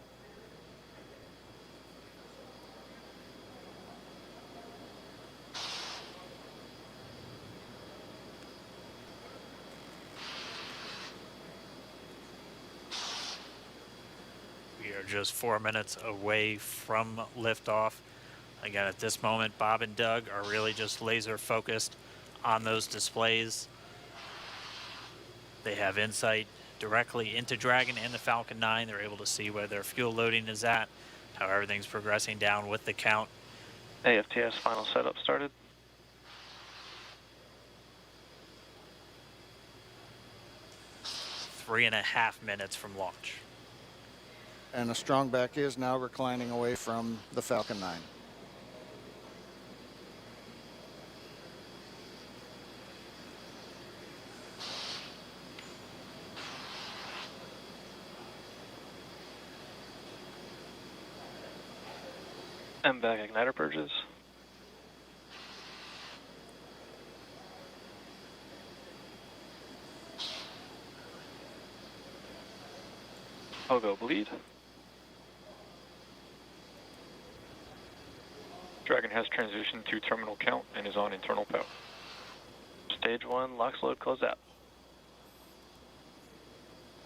Speaker 11: We are just 4 minutes away from liftoff. Again, at this moment, Bob and Doug are really just laser focused on those displays. They have insight directly into Dragon and the Falcon 9. They're able to see where their fuel loading is at, how everything's progressing down with the count.
Speaker 13: AFTS final setup started.
Speaker 11: Three and a half minutes from launch.
Speaker 12: And the strong back is now reclining away from the Falcon 9.
Speaker 13: MVAC igniter purges. Pogo bleed.
Speaker 5: Dragon has transitioned to terminal count and is on internal power.
Speaker 13: Stage 1, LOX load close out.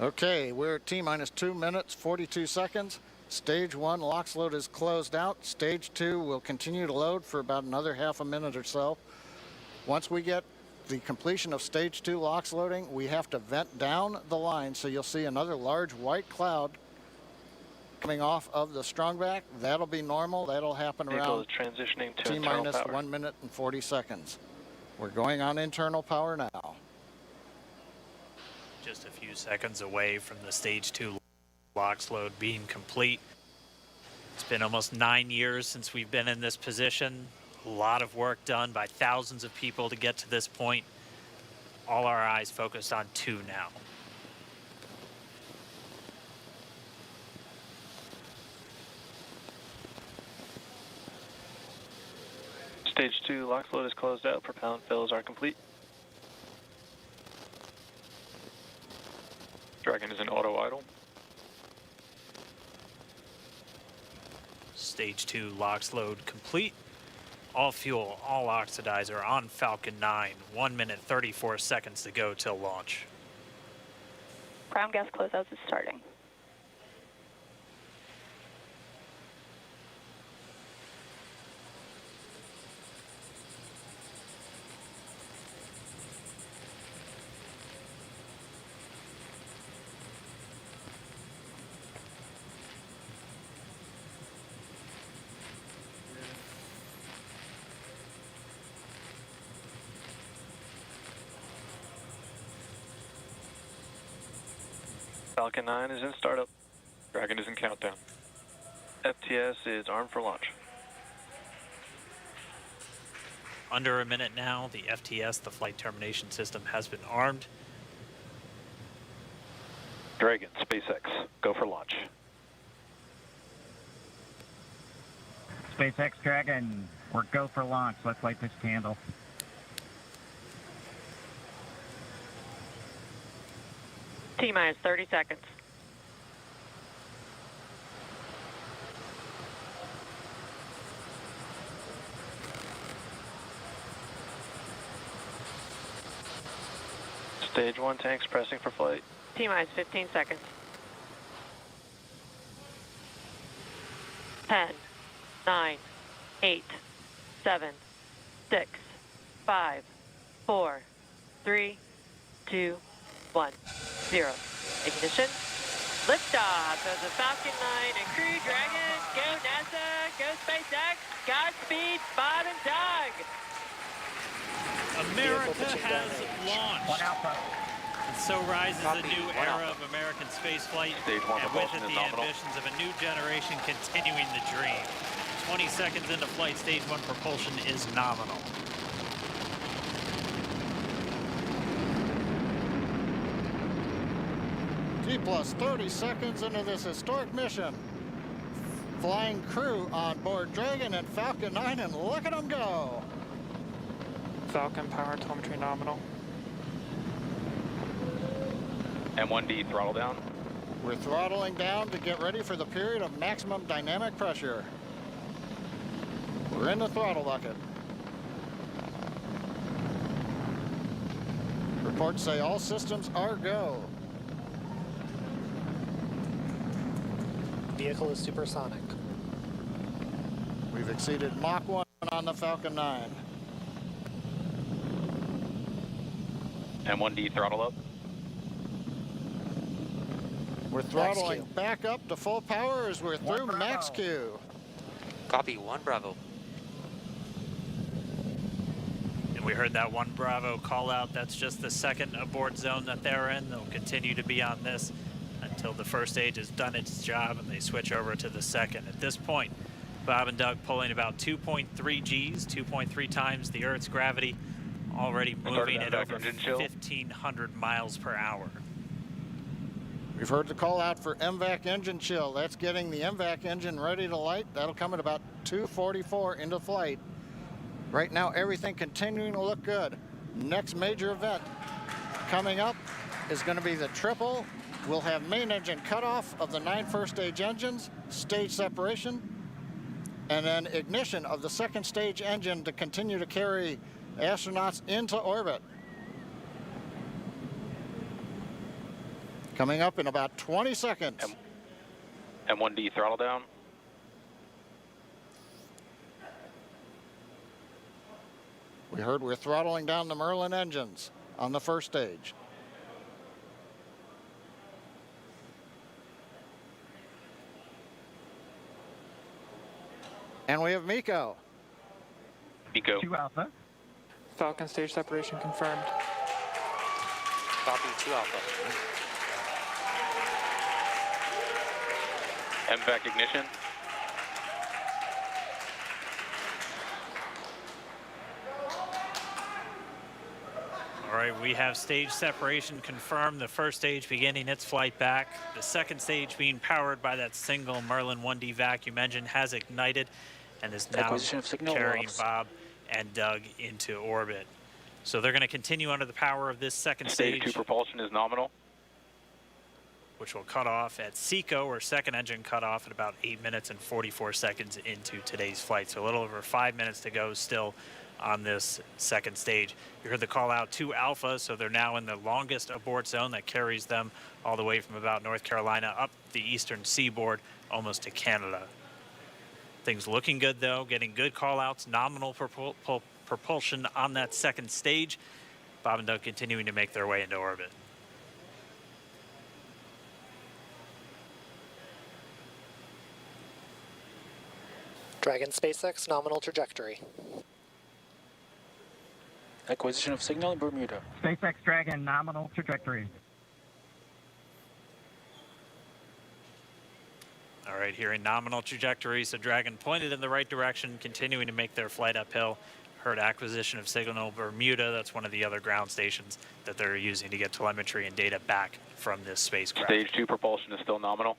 Speaker 12: Okay, we're at T-minus 2 minutes, 42 seconds. Stage 1 LOX load is closed out. Stage 2 will continue to load for about another half a minute or so. Once we get the completion of Stage 2 LOX loading, we have to vent down the line, so you'll see another large white cloud coming off of the strongback. That'll be normal. That'll happen
Speaker 13: Vehicle
Speaker 12: around
Speaker 13: is transitioning to
Speaker 12: T-minus
Speaker 13: internal power.
Speaker 12: 1 minute and 40 seconds. We're going on internal power now.
Speaker 11: Just a few seconds away from the Stage 2 LOX load being complete. It's been almost 9 years since we've been in this position. A lot of work done by thousands of people to get to this point. All our eyes focused on 2 now.
Speaker 13: Stage 2 LOX load is closed out. Propellant fills are complete.
Speaker 5: Dragon is in auto idle.
Speaker 11: Stage 2 LOX load complete. All fuel, all oxidizer on Falcon 9. 1 minute 34 seconds to go till launch.
Speaker 1: Ground gas closeouts is starting.
Speaker 13: Falcon 9 is in startup.
Speaker 5: Dragon is in countdown.
Speaker 13: FTS is armed for launch.
Speaker 11: Under a minute now, the FTS, the flight termination system, has been armed.
Speaker 2: Dragon, SpaceX, go for launch.
Speaker 9: SpaceX Dragon, we're go for launch. Let's light this candle.
Speaker 1: T-minus 30 seconds.
Speaker 13: Stage 1 tanks pressing for flight.
Speaker 1: T-minus 15 seconds. 10, 9, 8, 7, 6, 5, 4, 3, 2, 1, 0. Ignition. Liftoff of the Falcon 9 and Crew Dragon. Go NASA, go SpaceX. Godspeed, Bob and Doug.
Speaker 11: America has launched.
Speaker 9: One Alpha.
Speaker 11: And so rises a new era of American spaceflight, and with it the ambitions of a new generation continuing the dream. 20 seconds into flight, stage 1 propulsion is nominal.
Speaker 12: T plus 30 seconds into this historic mission. Flying crew on board Dragon and Falcon 9, and look at them go.
Speaker 5: Falcon power telemetry nominal.
Speaker 14: M1D throttle down.
Speaker 12: We're throttling down to get ready for the period of maximum dynamic pressure. We're in the throttle bucket. Reports say all systems are go.
Speaker 10: Vehicle is supersonic.
Speaker 12: We've exceeded Mach 1 on the Falcon 9.
Speaker 14: M1D throttle up.
Speaker 12: We're throttling back up to full power as we're through max Q.
Speaker 20: Copy, 1 Bravo.
Speaker 11: And we heard that 1 Bravo call out. That's just the second abort zone that they're in. They'll continue to be on this until the first stage has done its job and they switch over to the second. At this point, Bob and Doug pulling about 2.3 Gs, 2.3 times the Earth's gravity, already moving at over 1,500 miles per hour.
Speaker 12: We've heard the call out for MVAC engine chill. That's getting the MVAC engine ready to light. That'll come at about 2:44 into flight. Right now, everything continuing to look good. Next major event coming up is going to be the triple. We'll have main engine cutoff of the 9 first stage engines, stage separation, and then ignition of the second stage engine to continue to carry astronauts into orbit. Coming up in about 20 seconds.
Speaker 14: M1D throttle down.
Speaker 12: We heard we're throttling down the Merlin engines on the first stage. And we have Miko.
Speaker 14: Miko.
Speaker 10: 2 Alpha.
Speaker 5: Falcon stage separation confirmed.
Speaker 20: Copy, 2 Alpha.
Speaker 14: MVAC ignition.
Speaker 11: All right, we have stage separation confirmed. The first stage beginning its flight back. The second stage being powered by that single Merlin 1D vacuum engine has ignited and is now carrying Bob and Doug into orbit. So they're going to continue under the power of this second stage.
Speaker 14: Stage 2 propulsion is nominal.
Speaker 11: Which will cut off at SECO, or second engine cut off at about 8 minutes and 44 seconds into today's flight. So a little over 5 minutes to go still on this second stage. You heard the call out to Alpha, so they're now in the longest abort zone that carries them all the way from about North Carolina up the eastern seaboard almost to Canada. Things looking good though, getting good call outs, nominal propulsion on that second stage. Bob and Doug continuing to make their way into orbit.
Speaker 10: Dragon SpaceX nominal trajectory.
Speaker 5: Acquisition of signal in Bermuda.
Speaker 9: SpaceX Dragon nominal trajectory.
Speaker 11: All right, here in nominal trajectory, so Dragon pointed in the right direction, continuing to make their flight uphill. Heard acquisition of signal Bermuda. That's one of the other ground stations that they're using to get telemetry and data back from this spacecraft.
Speaker 14: Stage 2 propulsion is still nominal.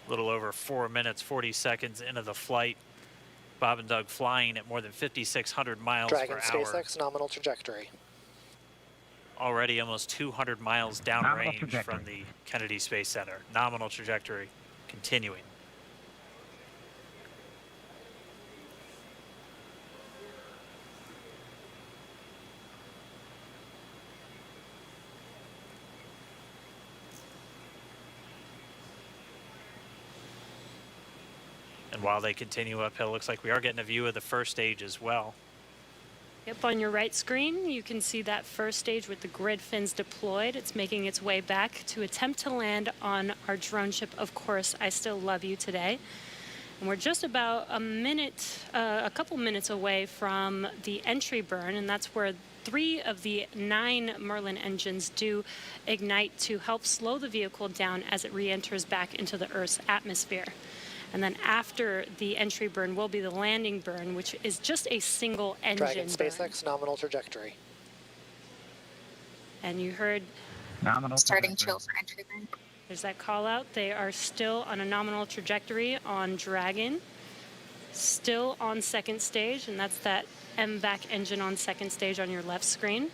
Speaker 11: A little over 4 minutes, 40 seconds into the flight. Bob and Doug flying at more than 5,600 miles
Speaker 10: Dragon
Speaker 11: per hour.
Speaker 10: SpaceX nominal trajectory.
Speaker 11: Already almost 200 miles downrange from the Kennedy Space Center. Nominal trajectory continuing. And while they continue uphill, looks like we are getting a view of the first stage as well.
Speaker 21: Yep, on your right screen, you can see that first stage with the grid fins deployed. It's making its way back to attempt to land on our drone ship, Of Course, I Still Love You today. And we're just about a couple minutes away from the entry burn, and that's where 3 of the 9 Merlin engines do ignite to help slow the vehicle down as it re-enters back into the Earth's atmosphere. And then after the entry burn will be the landing burn, which is just a single engine
Speaker 10: Dragon
Speaker 21: burn.
Speaker 10: SpaceX nominal trajectory.
Speaker 21: And you heard
Speaker 10: Nominal
Speaker 21: starting chill for entry burn. There's that call out. They are still on a nominal trajectory on Dragon, still on second stage, and that's that MVAC engine on second stage on your left screen.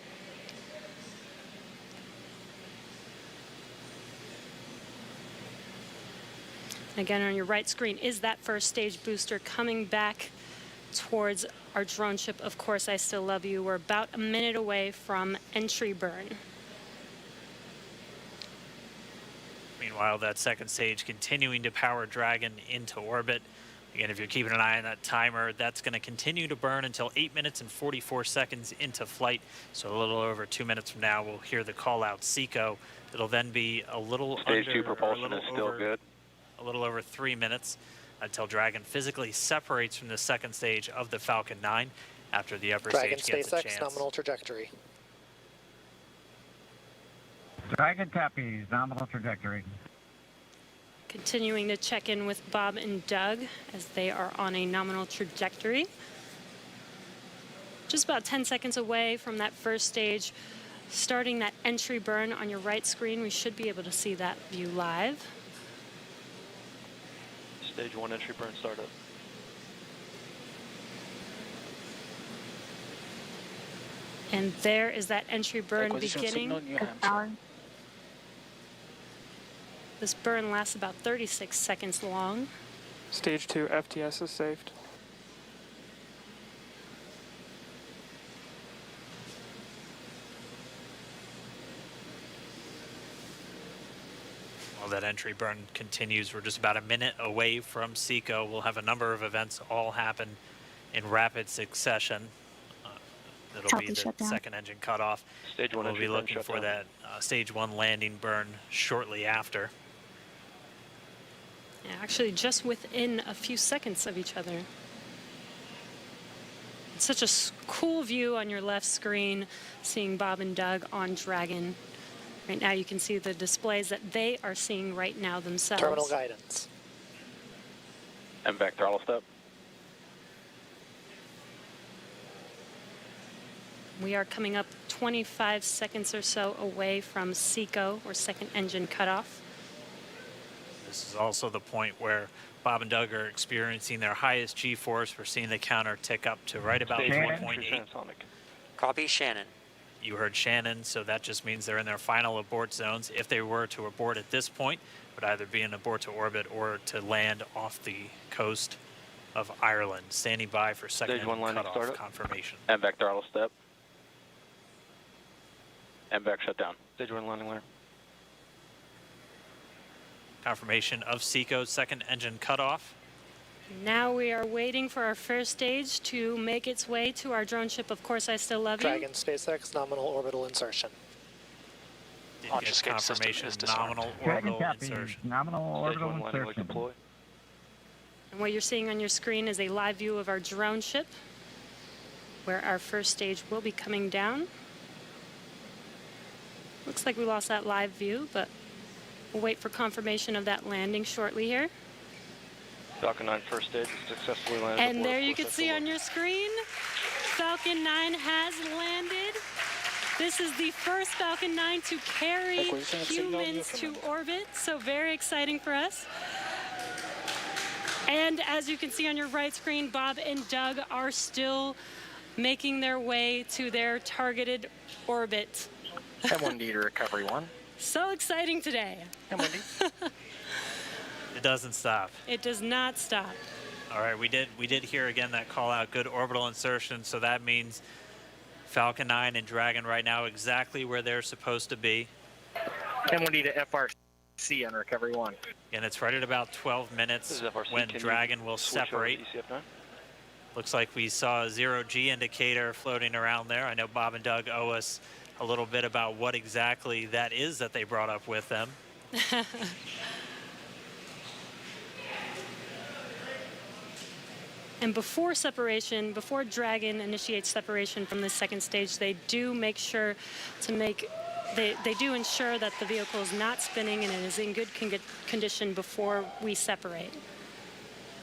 Speaker 21: Again, on your right screen is that first stage booster coming back towards our drone ship, Of Course, I Still Love You. We're about a minute away from entry burn.
Speaker 11: Meanwhile, that second stage continuing to power Dragon into orbit. Again, if you're keeping an eye on that timer, that's going to continue to burn until 8 minutes and 44 seconds into flight. So a little over 2 minutes from now, we'll hear the call out SECO. It'll then be a little
Speaker 13: Stage 2 propulsion is still good.
Speaker 11: A little over 3 minutes until Dragon physically separates from the second stage of the Falcon 9 after the upper
Speaker 10: Dragon
Speaker 11: stage gets a
Speaker 10: SpaceX
Speaker 11: chance.
Speaker 10: nominal trajectory.
Speaker 9: Dragon copies, nominal trajectory.
Speaker 21: Continuing to check in with Bob and Doug as they are on a nominal trajectory. Just about 10 seconds away from that first stage, starting that entry burn on your right screen. We should be able to see that view live.
Speaker 13: Stage 1 entry burn startup.
Speaker 21: And there is that entry burn
Speaker 13: Acquisition
Speaker 21: beginning.
Speaker 13: signal, New Hampshire.
Speaker 21: This burn lasts about 36 seconds long.
Speaker 15: Stage 2 FTS is saved.
Speaker 11: While that entry burn continues, we're just about a minute away from SECO. We'll have a number of events all happen in rapid succession. That'll be the second engine cutoff.
Speaker 13: Stage 1
Speaker 11: we'll
Speaker 13: entry
Speaker 11: be
Speaker 13: burn
Speaker 11: looking for
Speaker 13: shutdown.
Speaker 11: that stage 1 landing burn shortly after.
Speaker 21: Yeah, actually just within a few seconds of each other. It's such a cool view on your left screen, seeing Bob and Doug on Dragon. Right now you can see the displays that they are seeing right now themselves.
Speaker 10: Terminal guidance.
Speaker 13: MVAC throttle step.
Speaker 21: We are coming up 25 seconds or so away from SECO, or second engine cutoff.
Speaker 11: This is also the point where Bob and Doug are experiencing their highest G-force. We're seeing the counter tick up to right about 1.8.
Speaker 20: Copy, Shannon.
Speaker 11: You heard Shannon, so that just means they're in their final abort zones. If they were to abort at this point, it would either be an abort to orbit or to land off the coast of Ireland. Standing by for second
Speaker 13: Stage 1
Speaker 11: engine
Speaker 13: landing
Speaker 11: cutoff
Speaker 13: startup.
Speaker 11: confirmation.
Speaker 13: MVAC throttle step. MVAC shutdown. Stage 1 landing layer.
Speaker 11: Confirmation of SECO's second engine cutoff.
Speaker 21: Now we are waiting for our first stage to make its way to our drone ship, Of Course, I Still Love You.
Speaker 10: Dragon SpaceX nominal orbital insertion.
Speaker 11: Did get confirmation nominal
Speaker 9: Dragon
Speaker 11: orbital
Speaker 9: copies,
Speaker 11: insertion.
Speaker 9: nominal orbital insertion.
Speaker 21: And what you're seeing on your screen is a live view of our drone ship, where our first stage will be coming down. Looks like we lost that live view, but we'll wait for confirmation of that landing shortly here.
Speaker 13: Falcon 9 first stage is successfully landed.
Speaker 21: And there you can see on your screen, Falcon 9 has landed. This is the first Falcon 9 to carry humans to orbit, so very exciting for us. And as you can see on your right screen, Bob and Doug are still making their way to their targeted orbit.
Speaker 22: M1D to recovery 1.
Speaker 21: So exciting today.
Speaker 22: M1D.
Speaker 11: It doesn't stop.
Speaker 21: It does not stop.
Speaker 11: All right, we did hear again that call out, good orbital insertion, so that means Falcon 9 and Dragon right now exactly where they're supposed to be.
Speaker 22: M1D to FR. C on recovery 1.
Speaker 11: And it's right at about 12 minutes when Dragon will separate. Looks like we saw a 0G indicator floating around there. I know Bob and Doug owe us a little bit about what exactly that is that they brought up with them.
Speaker 21: And before separation, before Dragon initiates separation from the second stage, they do make sure to make, they do ensure that the vehicle is not spinning and it is in good condition before we separate.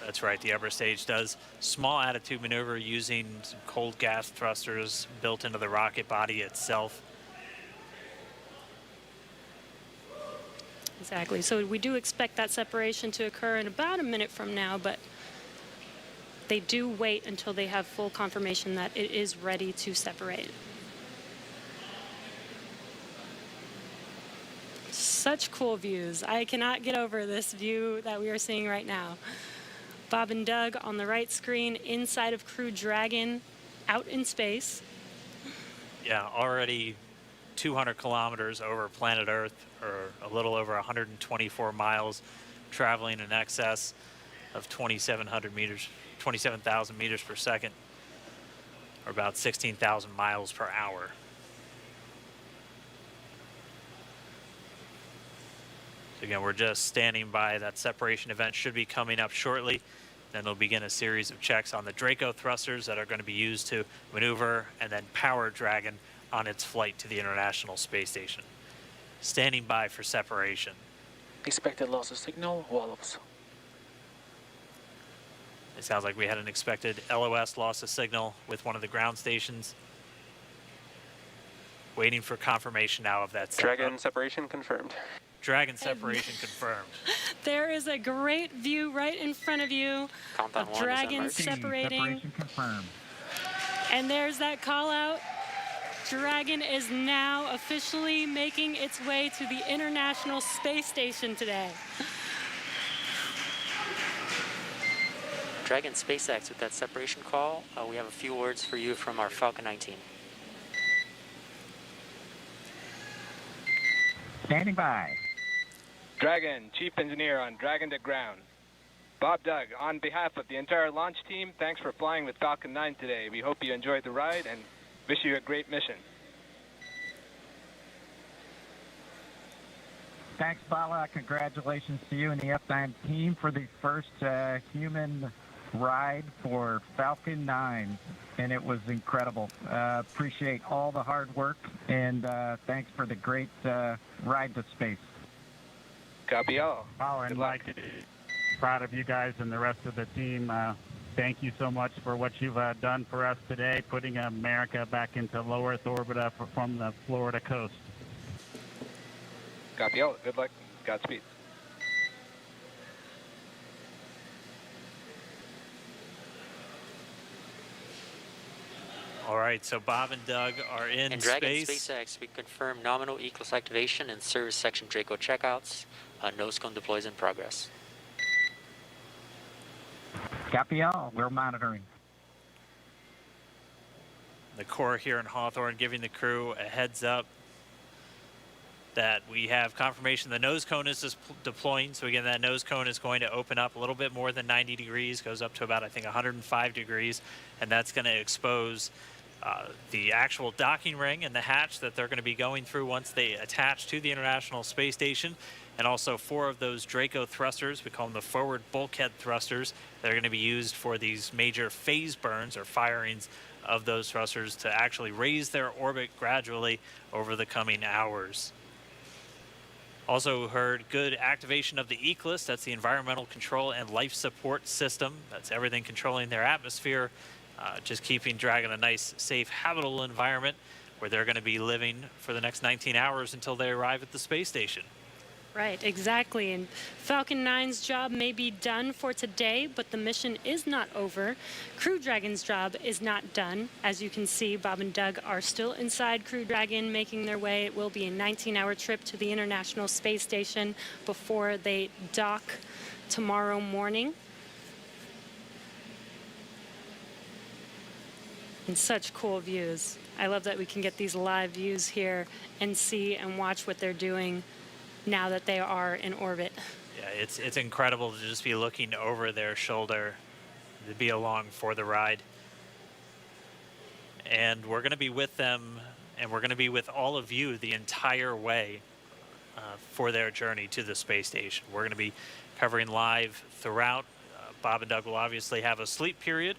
Speaker 11: That's right, the upper stage does small attitude maneuver using some cold gas thrusters built into the rocket body itself.
Speaker 21: Exactly, so we do expect that separation to occur in about a minute from now, but they do wait until they have full confirmation that it is ready to separate. Such cool views. I cannot get over this view that we are seeing right now. Bob and Doug on the right screen, inside of Crew Dragon, out in space.
Speaker 11: Yeah, already 200 kilometers over planet Earth, or a little over 124 miles, traveling in excess of 2,700 meters. 27,000 meters per second, or about 16,000 miles per hour. So again, we're just standing by. That separation event should be coming up shortly. Then they'll begin a series of checks on the Draco thrusters that are going to be used to maneuver and then power Dragon on its flight to the International Space Station. Standing by for separation.
Speaker 22: Expected loss of signal, wallows.
Speaker 11: It sounds like we had an expected LOS, loss of signal, with one of the ground stations. Waiting for confirmation now of that.
Speaker 13: Dragon separation confirmed.
Speaker 11: Dragon separation confirmed.
Speaker 21: There is a great view right in front of you of Dragon separating.
Speaker 9: Separation confirmed.
Speaker 21: And there's that call out. Dragon is now officially making its way to the International Space Station today.
Speaker 20: Dragon SpaceX, with that separation call, we have a few words for you from our Falcon 9 team.
Speaker 9: Standing by.
Speaker 7: Dragon, Chief Engineer on Dragon to ground. Bob Doug, on behalf of the entire launch team, thanks for flying with Falcon 9 today. We hope you enjoyed the ride and wish you a great mission.
Speaker 9: Thanks, Bala. Congratulations to you and the F9 team for the first human ride for Falcon 9, and it was incredible. Appreciate all the hard work, and thanks for the great ride to space.
Speaker 7: Copy all.
Speaker 9: And like, proud of you guys and the rest of the team. Thank you so much for what you've done for us today, putting America back into low Earth orbit from the Florida coast.
Speaker 7: Copy all. Good luck. Godspeed.
Speaker 11: All right, so Bob and Doug are in
Speaker 20: And Dragon
Speaker 11: space.
Speaker 20: SpaceX, we confirm nominal ECLS activation and service section Draco checkouts. Nose cone deploys in progress.
Speaker 9: Copy all. We're monitoring.
Speaker 11: The Corps here in Hawthorne giving the crew a heads up that we have confirmation the nose cone is deploying. So again, that nose cone is going to open up a little bit more than 90 degrees, goes up to about, I think, 105 degrees, and that's going to expose the actual docking ring and the hatch that they're going to be going through once they attach to the International Space Station, and also 4 of those Draco thrusters, we call them the forward bulkhead thrusters, that are going to be used for these major phase burns or firings of those thrusters to actually raise their orbit gradually over the coming hours. Also heard good activation of the ECLS, that's the Environmental Control and Life Support System. That's everything controlling their atmosphere, just keeping Dragon a nice, safe, habitable environment where they're going to be living for the next 19 hours until they arrive at the space station.
Speaker 21: Right, exactly. And Falcon 9's job may be done for today, but the mission is not over. Crew Dragon's job is not done. As you can see, Bob and Doug are still inside Crew Dragon, making their way. It will be a 19-hour trip to the International Space Station before they dock tomorrow morning. And such cool views. I love that we can get these live views here and see and watch what they're doing. now that they are in orbit.
Speaker 11: Yeah, it's incredible to just be looking over their shoulder, to be along for the ride. And we're going to be with them, and we're going to be with all of you the entire way for their journey to the space station. We're going to be covering live throughout. Bob and Doug will obviously have a sleep period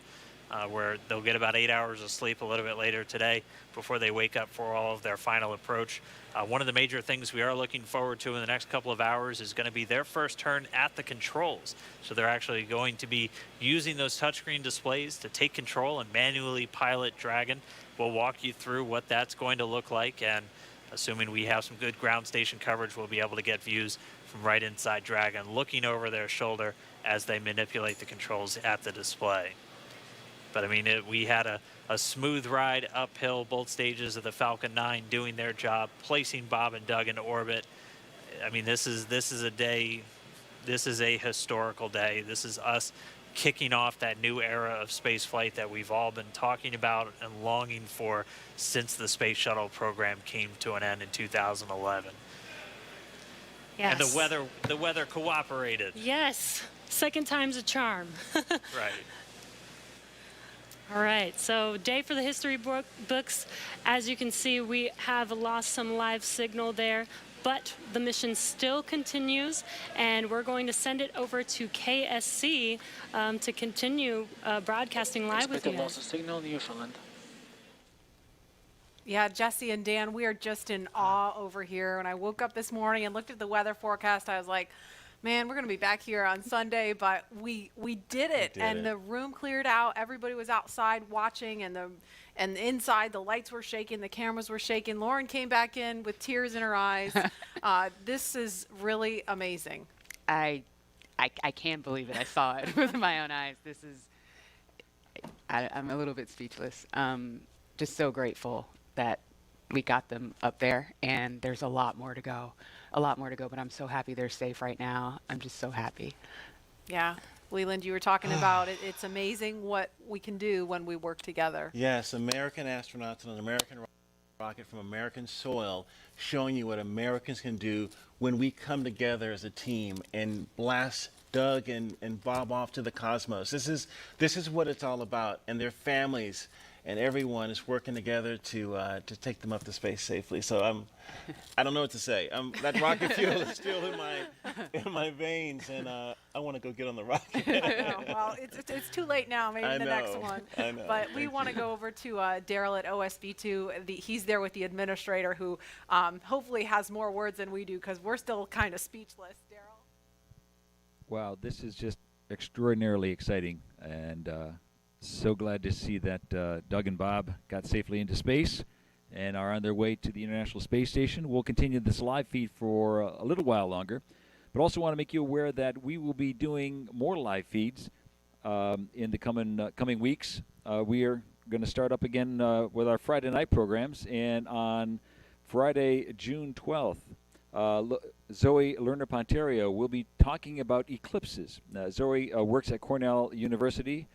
Speaker 11: where they'll get about 8 hours of sleep a little bit later today before they wake up for all of their final approach. One of the major things we are looking forward to in the next couple of hours is going to be their first turn at the controls. So they're actually going to be using those touchscreen displays to take control and manually pilot Dragon. We'll walk you through what that's going to look like, and assuming we have some good ground station coverage, we'll be able to get views from right inside Dragon, looking over their shoulder as they manipulate the controls at the display. But I mean, we had a smooth ride uphill, both stages of the Falcon 9 doing their job, placing Bob and Doug into orbit. I mean, this is a day, this is a historical day. This is us kicking off that new era of spaceflight that we've all been talking about and longing for since the space shuttle program came to an end in 2011.
Speaker 21: Yes.
Speaker 11: And the weather cooperated.
Speaker 21: Yes, second time's a charm.
Speaker 11: Right.
Speaker 21: All right, so day for the history books. As you can see, we have lost some live signal there, but the mission still continues, and we're going to send it over to KSC to continue broadcasting live with you
Speaker 22: Expected loss of signal, Newfoundland.
Speaker 3: Yeah, Jesse and Dan, we are just in awe over here. When I woke up this morning and looked at the weather forecast, I was like, man, we're going to be back here on Sunday, but we did it. The room cleared out. Everybody was outside watching, and inside the lights were shaking, the cameras were shaking. Lauren came back in with tears in her eyes. This is really amazing.
Speaker 4: I can't believe it. I saw it with my own eyes. This is, I'm a little bit speechless. Just so grateful that we got them up there, and there's a lot more to go. But I'm so happy they're safe right now. I'm just so happy.
Speaker 3: Yeah. Leland, you were talking about it. It's amazing what we can do when we work together.
Speaker 16: Yes, American astronauts on an American rocket from American soil, showing you what Americans can do when we come together as a team and blast Doug and Bob off to the cosmos. This is what it's all about, and their families and everyone is working together to take them up to space safely. So I don't know what to say. That rocket fuel is still in my veins, and I want to go get on the rocket.
Speaker 3: Well, it's too late now. Maybe the next one.
Speaker 16: I know.
Speaker 3: But we want to go over to Daryl at OSB2. He's there with the administrator, who hopefully has more words than we do, because we're still kind of speechless. Daryl.
Speaker 6: Wow, this is just extraordinarily exciting, and so glad to see that Doug and Bob got safely into space and are on their way to the International Space Station. We'll continue this live feed for a little while longer, but also want to make you aware that we will be doing more live feeds in the coming weeks. We are going to start up again with our Friday night programs, and on Friday, June 12th, Zoe Lerner-Ponterio will be talking about eclipses. Zoe works at Cornell University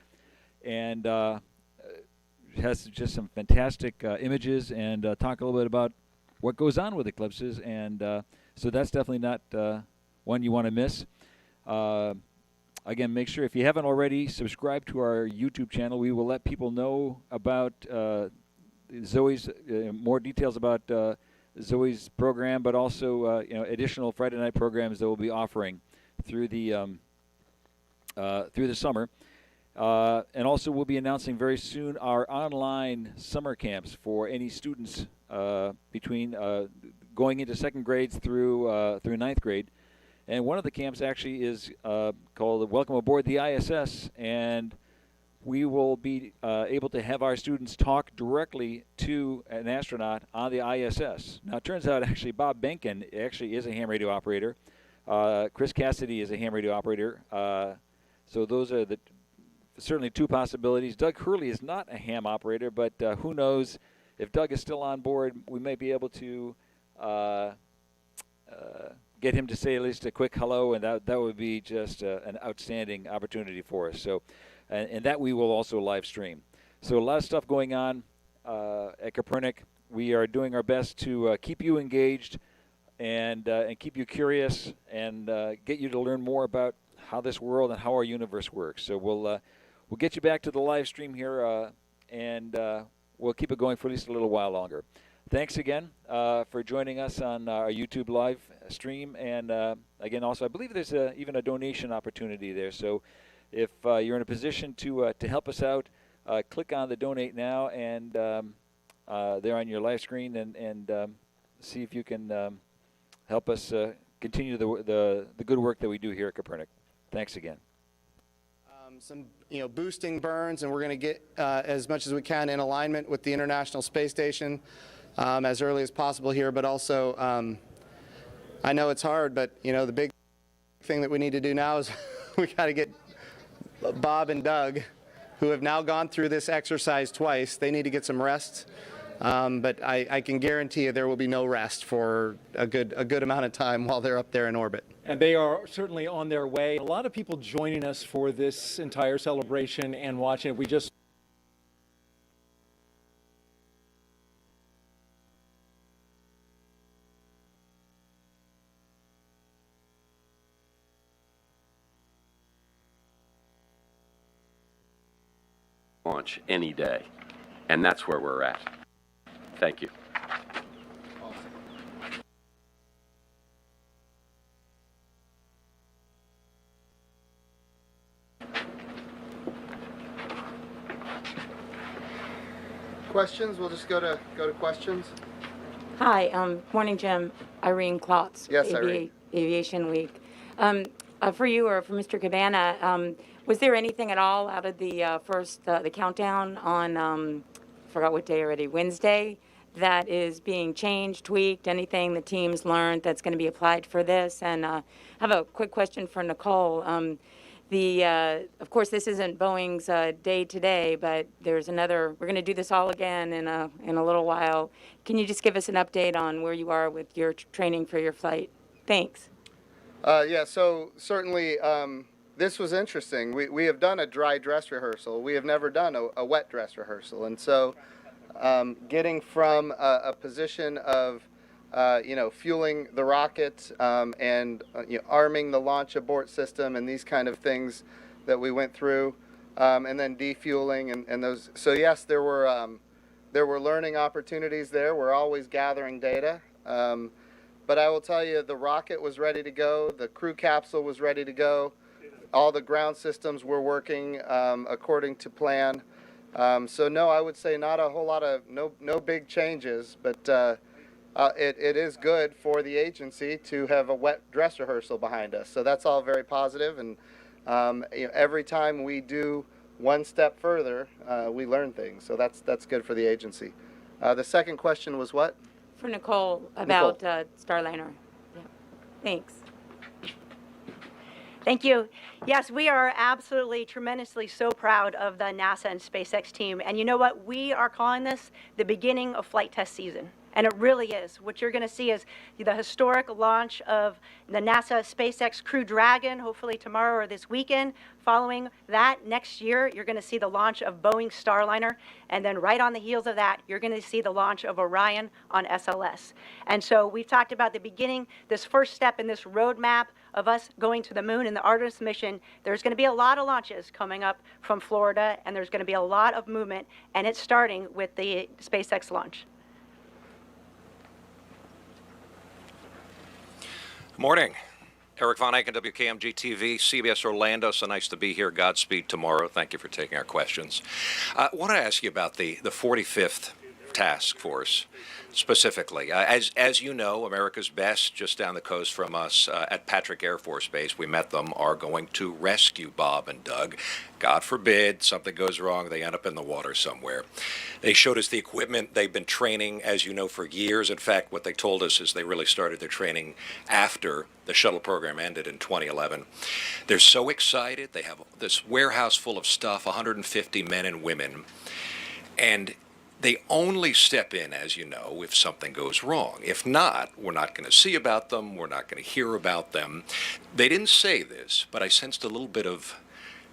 Speaker 6: and has just some fantastic images, and talk a little bit about what goes on with eclipses, and so that's definitely not one you want to miss. Again, make sure, if you haven't already, subscribe to our YouTube channel. We will let people know about Zoe's, more details about Zoe's program, but also additional Friday night programs that we'll be offering through the summer. And also, we'll be announcing very soon our online summer camps for any students between going into second grades through ninth grade. And one of the camps actually is called Welcome Aboard the ISS, and we will be able to have our students talk directly to an astronaut on the ISS. Now, it turns out actually Bob Benkin actually is a ham radio operator. Chris Cassidy is a ham radio operator. So those are certainly two possibilities. Doug Hurley is not a ham operator, but who knows, if Doug is still on board, we may be able to get him to say at least a quick hello, and that would be just an outstanding opportunity for us. So, and that we will also live stream. So a lot of stuff going on at Kopernik. We are doing our best to keep you engaged and keep you curious and get you to learn more about how this world and how our universe works. So we'll get you back to the live stream here, and we'll keep it going for at least a little while longer. Thanks again for joining us on our YouTube live stream, and again, also I believe there's even a donation opportunity there. So if you're in a position to help us out, click on the donate now and there on your live screen, and see if you can help us continue the good work that we do here at Kopernik. Thanks again.
Speaker 17: Some boosting burns, and we're going to get as much as we can in alignment with the International Space Station as early as possible here. But also, I know it's hard, but the big thing that we need to do now is we got to get Bob and Doug, who have now gone through this exercise twice. They need to get some rest. But I can guarantee you there will be no rest for a good amount of time while they're up there in orbit.
Speaker 18: And they are certainly on their way. A lot of people joining us for this entire celebration and watching it. We just
Speaker 23: launch any day, and that's where we're at. Thank you.
Speaker 17: Questions? We'll just go to questions.
Speaker 24: Hi, morning, Jim. Irene Klotz.
Speaker 17: Yes, Irene.
Speaker 24: Aviation Week. For you or for Mr. Cabana, was there anything at all out of the first the countdown on forgot what day already, Wednesday, that is being changed, tweaked, anything the teams learned that's going to be applied for this? And I have a quick question for Nicole. Of course, this isn't Boeing's day today, but there's another. We're going to do this all again in a little while. Can you just give us an update on where you are with your training for your flight? Thanks.
Speaker 17: Yeah, so certainly this was interesting. We have done a dry dress rehearsal. We have never done a wet dress rehearsal. And so getting from a position of fueling the rocket and arming the launch abort system and these kind of things that we went through, and then defueling and those. So yes, there were learning opportunities there. We're always gathering data. But I will tell you, the rocket was ready to go. The crew capsule was ready to go. All the ground systems were working according to plan. So no, I would say not a whole lot of no big changes, but it is good for the agency to have a wet dress rehearsal behind us. So that's all very positive, and every time we do one step further, we learn things. So that's good for the agency. The second question was what?
Speaker 24: For Nicole about Starliner. Yeah. Thanks.
Speaker 25: Thank you. Yes, we are absolutely tremendously so proud of the NASA and SpaceX team. And you know what? We are calling this the beginning of flight test season. And it really is. What you're going to see is the historic launch of the NASA SpaceX Crew Dragon, hopefully tomorrow or this weekend. Following that, next year, you're going to see the launch of Boeing Starliner. And then right on the heels of that, you're going to see the launch of Orion on SLS. And so we've talked about the beginning, this first step in this roadmap of us going to the moon in the Artemis mission. There's going to be a lot of launches coming up from Florida, and there's going to be a lot of movement, and it's starting with the SpaceX launch.
Speaker 26: Morning. Eric Von Eyck, WKMG TV, CBS Orlando. So nice to be here. Godspeed tomorrow. Thank you for taking our questions. I want to ask you about the 45th Task Force specifically. As you know, America's Best, just down the coast from us at Patrick Air Force Base, we met them, are going to rescue Bob and Doug. God forbid something goes wrong, they end up in the water somewhere. They showed us the equipment. They've been training, as you know, for years. In fact, what they told us is they really started their training after the shuttle program ended in 2011. They're so excited. They have this warehouse full of stuff, 150 men and women. And they only step in, as you know, if something goes wrong. If not, we're not going to see about them. We're not going to hear about them. They didn't say this, but I sensed a little bit of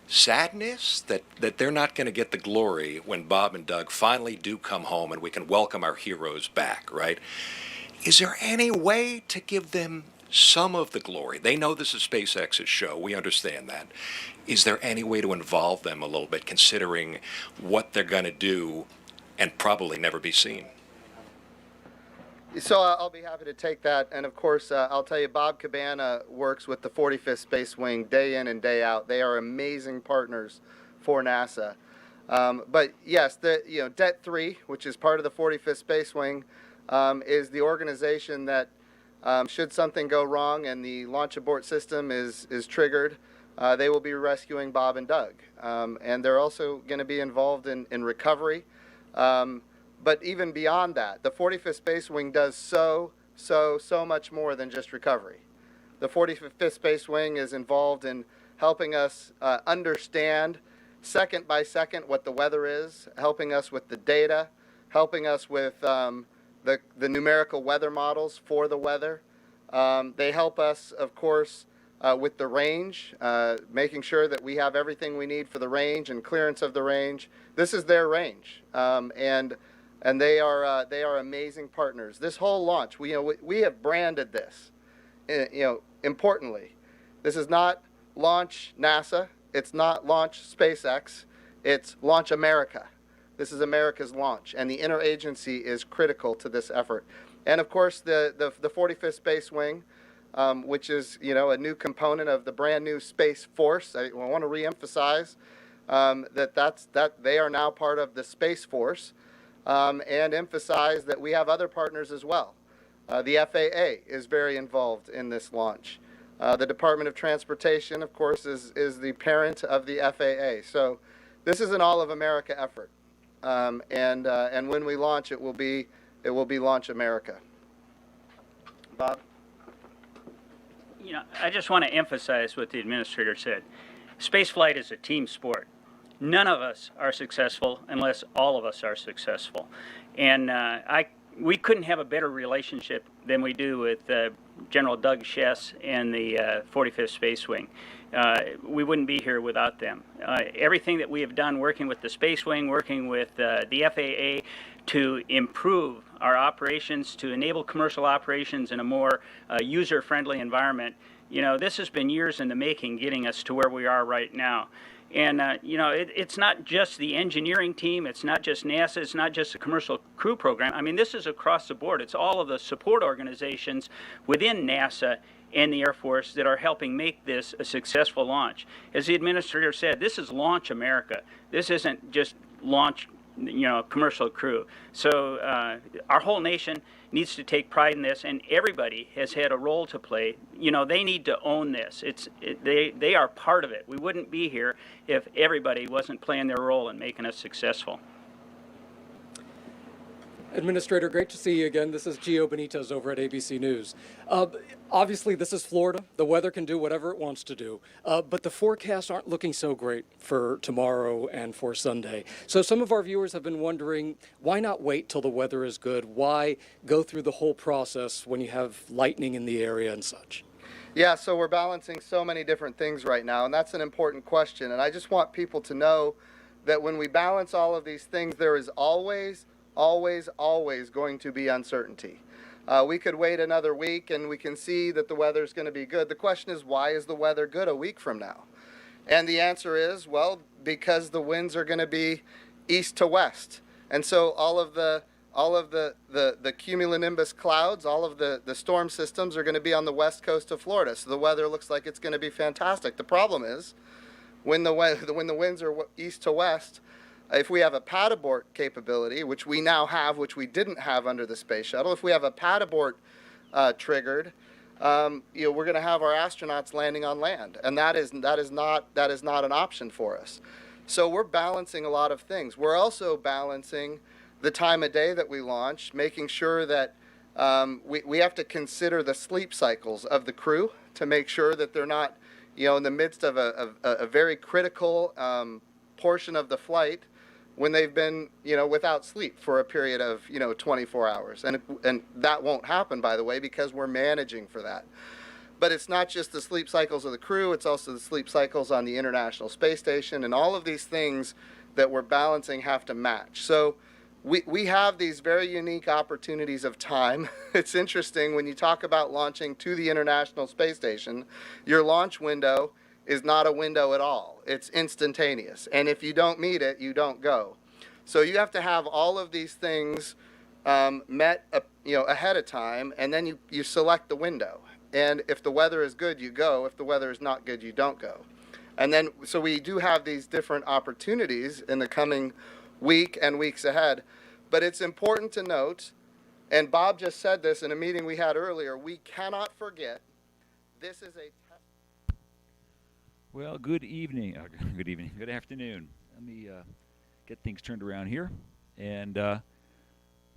Speaker 26: sadness that they're not going to get the glory when Bob and Doug finally do come home and we can welcome our heroes back, right? Is there any way to give them some of the glory? They know this is SpaceX's show. We understand that. Is there any way to involve them a little bit, considering what they're going to do and probably never be seen?
Speaker 17: So I'll be happy to take that. And of course, I'll tell you, Bob Cabana works with the 45th Space Wing day in and day out. They are amazing partners for NASA. But yes, DET-3, which is part of the 45th Space Wing, is the organization that, should something go wrong and the launch abort system is triggered, they will be rescuing Bob and Doug. And they're also going to be involved in recovery. But even beyond that, the 45th Space Wing does so much more than just recovery. The 45th Space Wing is involved in helping us understand second by second what the weather is, helping us with the data, helping us with the numerical weather models for the weather. They help us, of course, with the range, making sure that we have everything we need for the range and clearance of the range. This is their range, and they are amazing partners. This whole launch, we have branded this. Importantly, this is not launch NASA. It's not launch SpaceX. It's launch America. This is America's launch, and the interagency is critical to this effort. And of course, the 45th Space Wing, which is a new component of the brand new Space Force. I want to reemphasize that they are now part of the Space Force, and emphasize that we have other partners as well. The FAA is very involved in this launch. The Department of Transportation, of course, is the parent of the FAA. So this is an all-of-America effort, and when we launch, it will be Launch America. Bob?
Speaker 1: I just want to emphasize what the administrator said. Spaceflight is a team sport. None of us are successful unless all of us are successful. And we couldn't have a better relationship than we do with General Doug Shess and the 45th Space Wing. We wouldn't be here without them. Everything that we have done working with the Space Wing, working with the FAA to improve our operations, to enable commercial operations in a more user-friendly environment, this has been years in the making, getting us to where we are right now. And, it's not just the engineering team, it's not just NASA, it's not just the commercial crew program. I mean, this is across the board. It's all of the support organizations within NASA and the Air Force that are helping make this a successful launch. As the administrator said, this is Launch America. This isn't just launch, commercial crew. So our whole nation needs to take pride in this, and everybody has had a role to play. They need to own this. They are part of it. We wouldn't be here if everybody wasn't playing their role in making us successful.
Speaker 18: Administrator, great to see you again. This is Gio Benitez over at ABC News. Obviously, this is Florida. The weather can do whatever it wants to do. But the forecasts aren't looking so great for tomorrow and for Sunday. So some of our viewers have been wondering, why not wait till the weather is good? Why go through the whole process when you have lightning in the area and such?
Speaker 17: Yeah, so we're balancing so many different things right now, and that's an important question. And I just want people to know that when we balance all of these things, there is always going to be uncertainty. We could wait another week and we can see that the weather's going to be good. The question is, why is the weather good a week from now? And the answer is, well, because the winds are going to be east to west. And so all of the cumulonimbus clouds, all of the storm systems are going to be on the west coast of Florida. So the weather looks like it's going to be fantastic. The problem is, when the winds are east to west, if we have a pad abort capability, which we now have, which we didn't have under the space shuttle, if we have a pad abort triggered, we're going to have our astronauts landing on land, and that is not an option for us. So we're balancing a lot of things. We're also balancing the time of day that we launch, making sure that we have to consider the sleep cycles of the crew to make sure that they're not, in the midst of a very critical portion of the flight, when they've been, without sleep for a period of, 24 hours. And that won't happen, by the way, because we're managing for that. But it's not just the sleep cycles of the crew, it's also the sleep cycles on the International Space Station, and all of these things that we're balancing have to match. So we have these very unique opportunities of time. It's interesting when you talk about launching to the International Space Station, your launch window is not a window at all. It's instantaneous. And if you don't meet it, you don't go. So you have to have all of these things met ahead of time, and then you select the window. And if the weather is good, you go. If the weather is not good, you don't go. And then, so we do have these different opportunities in the coming week and weeks ahead. But it's important to note, and Bob just said this in a meeting we had earlier, we cannot forget this is a test.
Speaker 6: Well, good evening. Good afternoon. Let me get things turned around here. And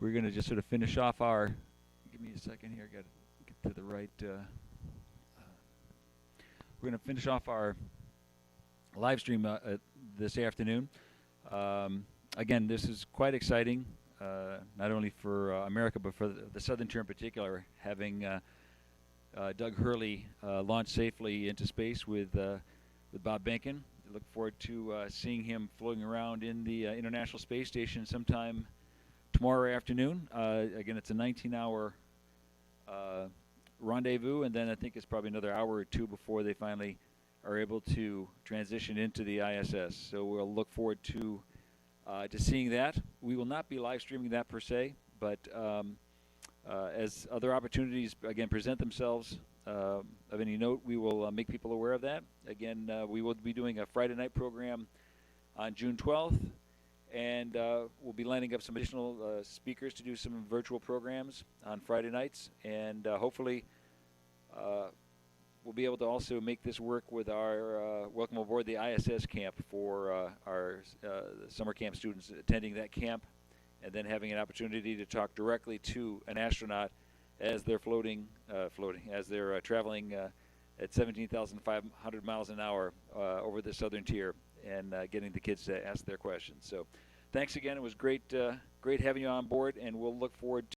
Speaker 6: we're going to just sort of finish off our, give me a second here, got to get to the right, we're going to finish off our live stream this afternoon. Again, this is quite exciting, not only for America, but for the Southern Tier in particular, having Doug Hurley launch safely into space with Bob Behnken. I look forward to seeing him floating around in the International Space Station sometime tomorrow afternoon. Again, it's a 19-hour rendezvous, and then I think it's probably another hour or two before they finally are able to transition into the ISS. So we'll look forward to seeing that. We will not be live streaming that per se, but as other opportunities again present themselves of any note, we will make people aware of that. Again, we will be doing a Friday night program on June 12th, and we'll be lining up some additional speakers to do some virtual programs on Friday nights, and hopefully we'll be able to also make this work with our Welcome Aboard the ISS camp for our summer camp students attending that camp, and then having an opportunity to talk directly to an astronaut as they're as they're traveling at 17,500 miles an hour over the Southern Tier, and getting the kids to ask their questions. So thanks again. It was great having you on board, and we'll look forward to